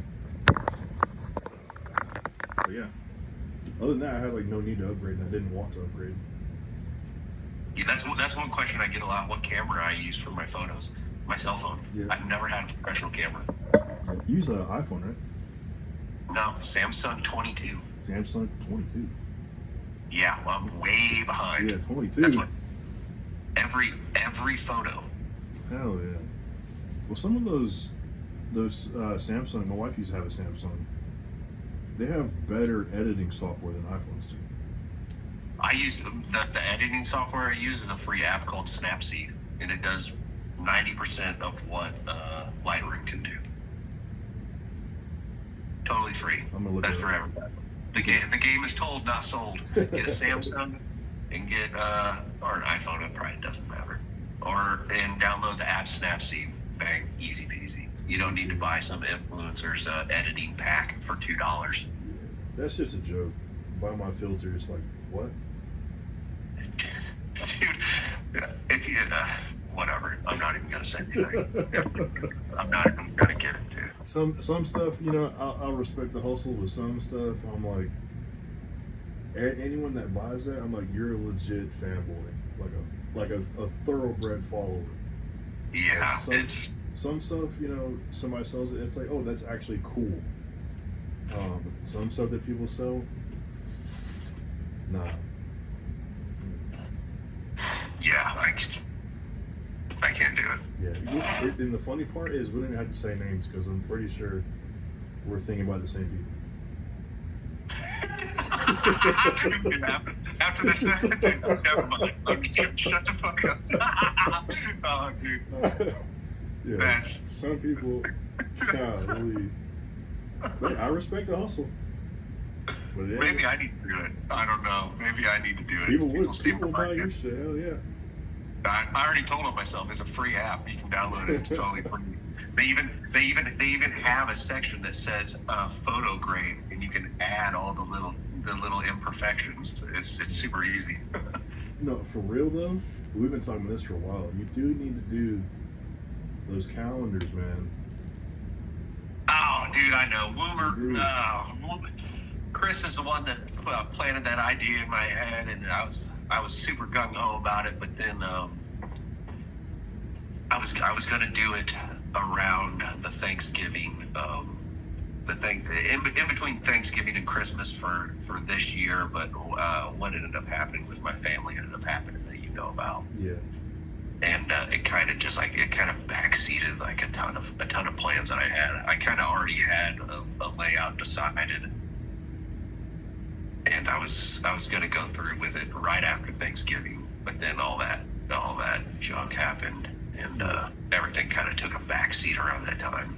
But yeah, other than that, I had like no need to upgrade, and I didn't want to upgrade. Yeah, that's one question I get a lot. What camera I use for my photos? My cell phone. Yeah. I've never had a professional camera. Yeah, you use an iPhone, right? No, Samsung 22. Samsung 22. Yeah, well, I'm way behind. Yeah, 22. That's what every photo. Hell yeah. Well, some of those Samsung, my wife used to have a Samsung. they have better editing software than iPhones do. I use the editing software I use is a free app called Snapseed, and it does 90% of what Lightroom can do. Totally free. I'm gonna look That's at for it. everybody. The game is told, not sold. Get a Samsung and get or an iPhone. It probably doesn't matter. And download the app Snapseed. Bang, easy peasy. You don't need to buy some influencer's editing pack for $2. That's just a joke. Buy my filters, like what? Dude, if you whatever, I'm not even gonna say anything. I'm not even gonna get into it. Some stuff, you know, I'll respect the hustle, but some stuff, I'm like, anyone that buys that, I'm like, you're a legit fanboy, like a thoroughbred follower. Yeah, like some stuff, you know, somebody sells it, it's like, oh, that's actually cool. But some stuff that people sell, nah. Yeah, I can't do it. Yeah, and the funny part is we don't even have to say names because I'm pretty sure we're thinking about the same people. After this, never mind. Shut the fuck up. Oh, dude. Yeah, That's some people. Golly. But I respect the hustle. But yeah, maybe I need to do it. I don't know. Maybe I need to do it. People buy your shit. Hell yeah. I already told them myself it's a free app. You can download it. It's totally free. They even have a section that says photo grade, and you can add all the little imperfections. It's super easy. No, for real though, we've been talking about this for a while. You do need to do those calendars, man. Oh, dude, I know. Woomer. Chris is the one that planted that idea in my head, and I was super gung ho about it. But then I was gonna do it around the Thanksgiving, in between Thanksgiving and Christmas for this year. But what ended up happening with my family ended up happening that you know about. Yeah. And it kind of backseated like a ton of plans that I had. I kind of already had a layout decided, and I was gonna go through with it right after Thanksgiving. But then all that junk happened, and everything kind of took a backseat around that time.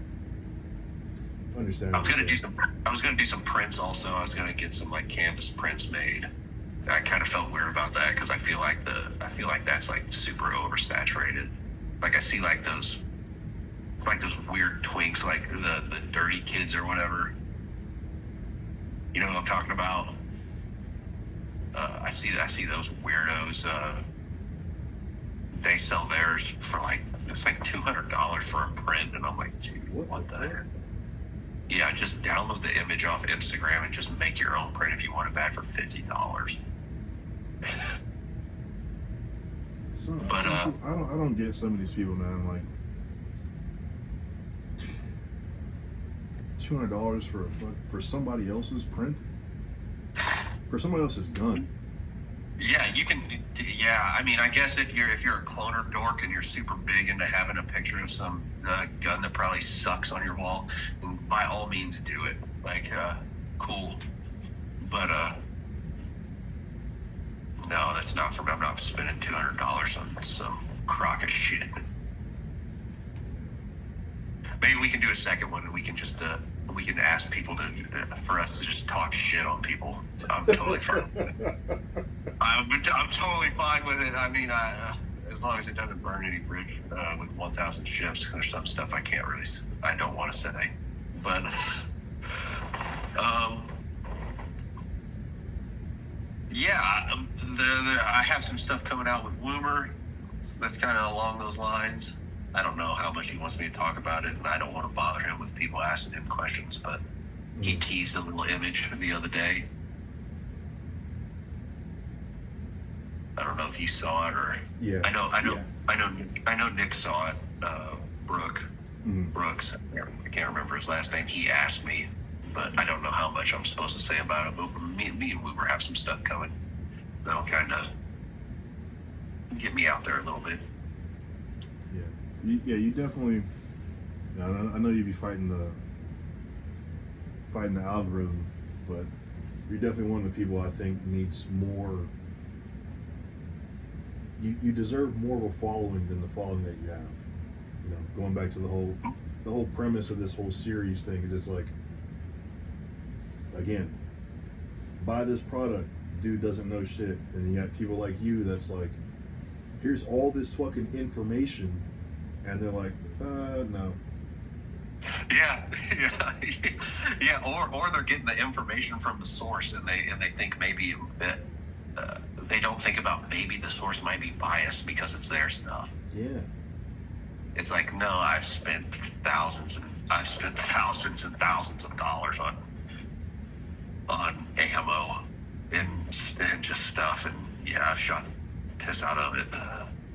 Understand. I was gonna do some prints also. I was gonna get some like canvas prints made. I kind of felt weird about that because I feel like that's like super oversaturated. Like I see like those weird twinks, like the dirty kids or whatever. You know what I'm talking about? I see those weirdos. They sell theirs for it's like $200 for a print, and I'm like, dude, what the heck? Yeah, just download the image off Instagram and just make your own print if you want it back for $50. I don't get some of these people, man. Like $200 for somebody else's print, for somebody else's gun. Yeah, you can. Yeah, I mean, I guess if you're a cloner dork and you're super big into having a picture of some gun that probably sucks on your wall, then by all means do it. Like, cool. But no, that's not for me. I'm not spending $200 on some crock of shit. Maybe we can do a second one, and we can just we can ask people for us to just talk shit on people. I'm totally fine with it. I'm totally fine with it. I mean, as long as it doesn't burn any bridge with 1,000 ships. There's some stuff I don't want to say, but yeah, I have some stuff coming out with Woomer. That's kind of along those lines. I don't know how much he wants me to talk about it, and I don't want to bother him with people asking him questions, but he teased a little image the other day. I don't know if you saw it or yeah. I know Nick saw it. Brooks. I can't remember his last name. He asked me, but I don't know how much I'm supposed to say about it. But me and Woomer have some stuff coming that'll kind of get me out there a little bit. Yeah, you definitely. I know you'd be fighting the algorithm but you're definitely one of the people I think needs more. You deserve more of a following than the following that you have. You know, going back to the whole premise of this whole series thing is it's like, again, buy this product, dude doesn't know shit, and you got people like you that's like, here's all this fucking information, and they're like, no. Yeah, yeah, or they're getting the information from the source, and they think maybe that they don't think about maybe the source might be biased because it's their stuff. Yeah. It's like, no, I've spent thousands and thousands of dollars on ammo and just stuff, and yeah, I've shot the piss out of it.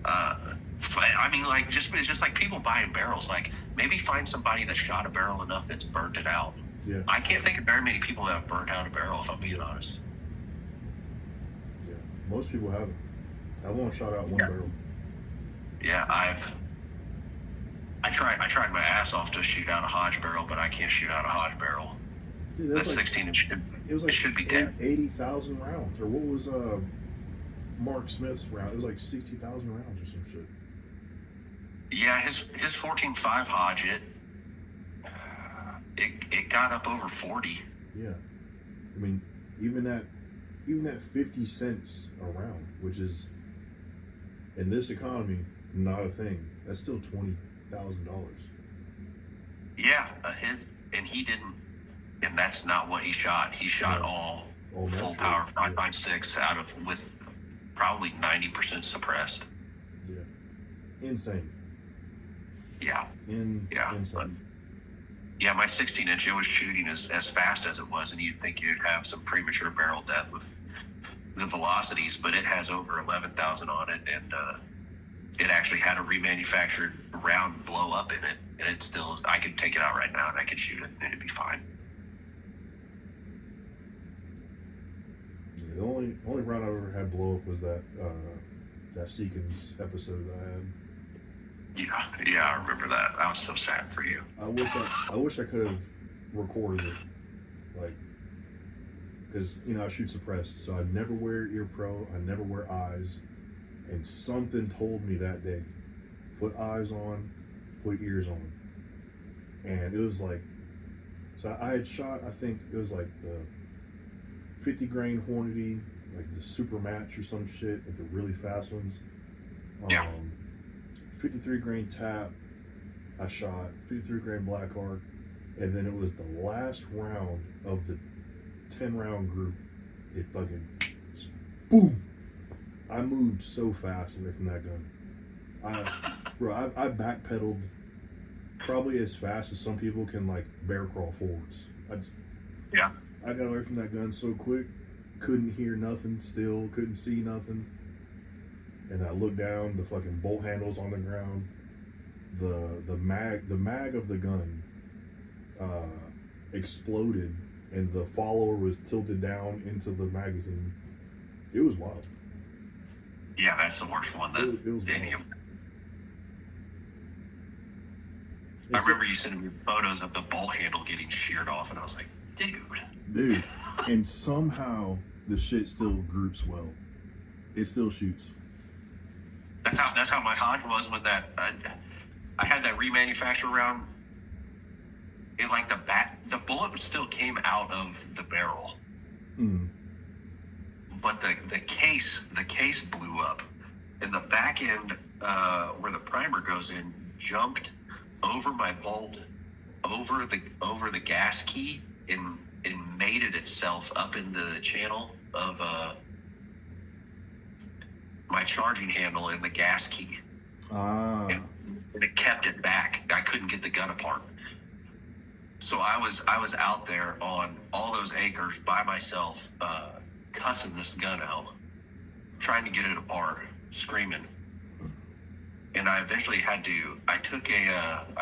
I mean, like, it's just like people buying barrels. Like, maybe find somebody that shot a barrel enough that's burnt it out. Yeah. I can't think of very many people that have burnt out a barrel, if I'm being honest. Yeah. Most people haven't. I've only shot out one barrel. Yeah, I tried my ass off to shoot out a Hodge barrel, but I can't shoot out a Hodge barrel. Dude, that's like, 16 inch. It was like it should be 80,000 rounds, or what was Mark Smith's round? It was like 60,000 rounds or some shit. Yeah, his 14.5 Hodge, it got up over 40. Yeah, I mean, even that 50 cents a round, which is in this economy not a thing. That's still $20,000. Yeah, he didn't, and that's not what he shot. He shot all full power 5.6 out of with probably 90% suppressed. Yeah, insane. Yeah. Insane. Yeah, my 16 inch, it was shooting as fast as it was, and you'd think you'd have some premature barrel death with the velocities, but it has over 11,000 on it, and it actually had a remanufactured round blow up in it, and it still is. I could take it out right now and I could shoot it and it'd be fine. Yeah, the only round I ever had blow up was that Seekins episode that I had. Yeah, I remember that. I was so sad for you. I wish I could have recorded it, like, because I shoot suppressed, so I never wear ear pro, I never wear eyes, and something told me that day, put eyes on, put ears on, and it was like, so I had shot, I think it was like the 50 grain Hornady, like the super match or some shit, like the really fast ones. 53 grain tap, I shot 53 grain Black Arc, and then it was the last round of the 10 round group. It fucking boom. I moved so fast away from that gun. I backpedaled probably as fast as some people can, like, bear crawl forwards. I got away from that gun so quick, couldn't hear nothing, still couldn't see nothing. And I looked down, the fucking bolt handles on the ground, the mag of the gun exploded, and the follower was tilted down into the magazine. It was wild. Yeah, that's the worst one. It was wild. I remember you sending me photos of the bolt handle getting sheared off, and I was like, dude. And somehow the shit still groups well. It still shoots. That's how my Hodge was with that. I had that remanufactured round. It, like, the bullet still came out of the barrel, but the case blew up, and the back end where the primer goes in jumped over my bolt, over the gas key, and mated itself up in the channel of my charging handle and the gas key. And it kept it back. I couldn't get the gun apart. So I was out there on all those acres by myself, cussing this gun out, trying to get it apart, screaming. And I eventually I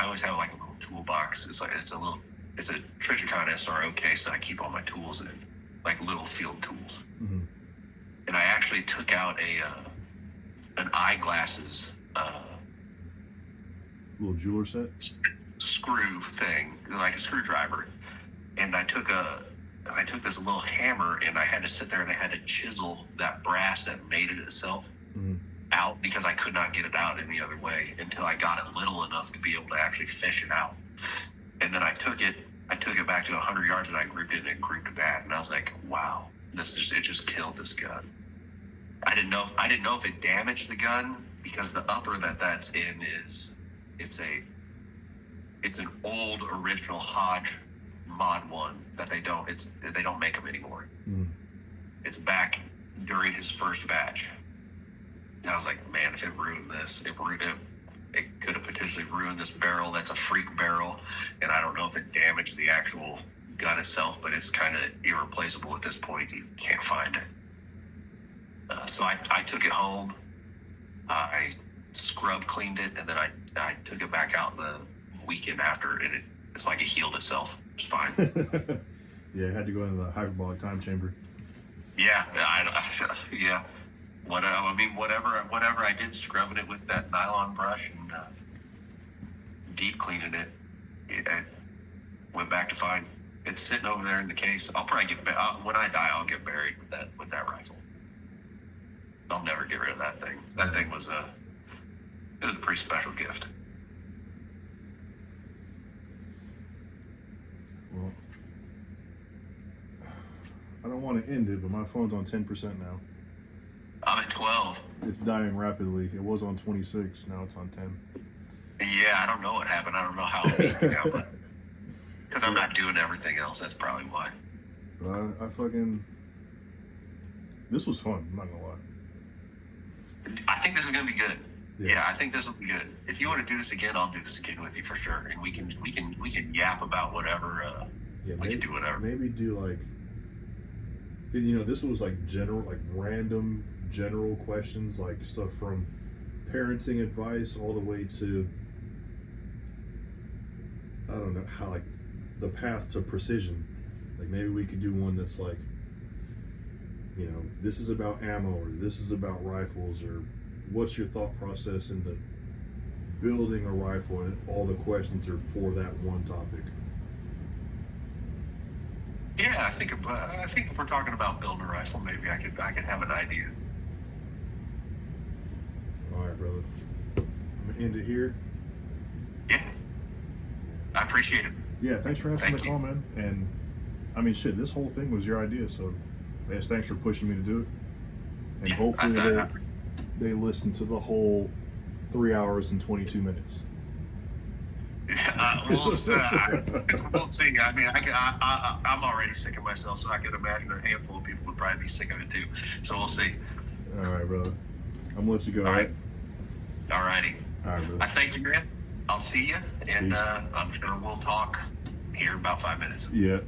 always have like a little toolbox. It's a Trijicon SRO case that I keep all my tools in, like little field tools. Mm-hmm. And I actually took out an eyeglasses little jeweler set screw thing, like a screwdriver, and I took I took this little hammer and I had to sit there and I had to chisel that brass that made it itself out, because I could not get it out any other way until I got it little enough to be able to actually fish it out. And then I took it back to 100 yards and I grouped it and it grouped bad. And I was like, wow, it just killed this gun. I didn't know if it damaged the gun, because the upper that's in it's an old original Hodge Mod 1 that they don't make them anymore. It's back during his first batch. And I was like, man, if it ruined this, it could have potentially ruined this barrel. That's a freak barrel, and I don't know if it damaged the actual gun itself, but it's kind of irreplaceable at this point. You can't find it. So I took it home. I scrub cleaned it, and then I took it back out the weekend after, and it's like it healed itself. It's fine. Yeah, I had to go into the hyperbolic time chamber. Yeah, yeah. Whatever I did, scrubbing it with that nylon brush and deep cleaning it, it went back to fine. It's sitting over there in the case. I'll probably when I die, I'll get buried with that rifle. I'll never get rid of that thing. That thing was a pretty special gift. Well, I don't want to end it, but my phone's on 10% now. I'm at 12. It's dying rapidly. It was on 26. Now it's on 10. Yeah, I don't know what happened. I don't know how it beat me now, but because I'm not doing everything else. That's probably why. But I fucking... This was fun. I'm not gonna lie. I think this is gonna be good. Yeah, I think this will be good. If you want to do this again, I'll do this again with you for sure, and we can yap about whatever. We can do whatever. Maybe do like, this was like random general questions, like stuff from parenting advice all the way to, I don't know, how like the path to precision. Like maybe we could do one that's like, this is about ammo, or this is about rifles, or what's your thought process into building a rifle, and all the questions are for that one topic. Yeah, I think if we're talking about building a rifle, maybe I could have an idea. All right, brother. I'm gonna end it here. Yeah, I appreciate it. Yeah, thanks for answering the call, man. And I mean, shit, this whole thing was your idea, so yes, thanks for pushing me to do it. And hopefully they listen to the whole 3 hours and 22 minutes. We'll see. I mean, I'm already sick of myself, so I could imagine a handful of people would probably be sick of it too. So we'll see. All right, brother. I'm gonna let you go. All right. All righty. All right, brother. I thank you, man. I'll see you, and I'm sure we'll talk here in about 5 minutes. Yeah.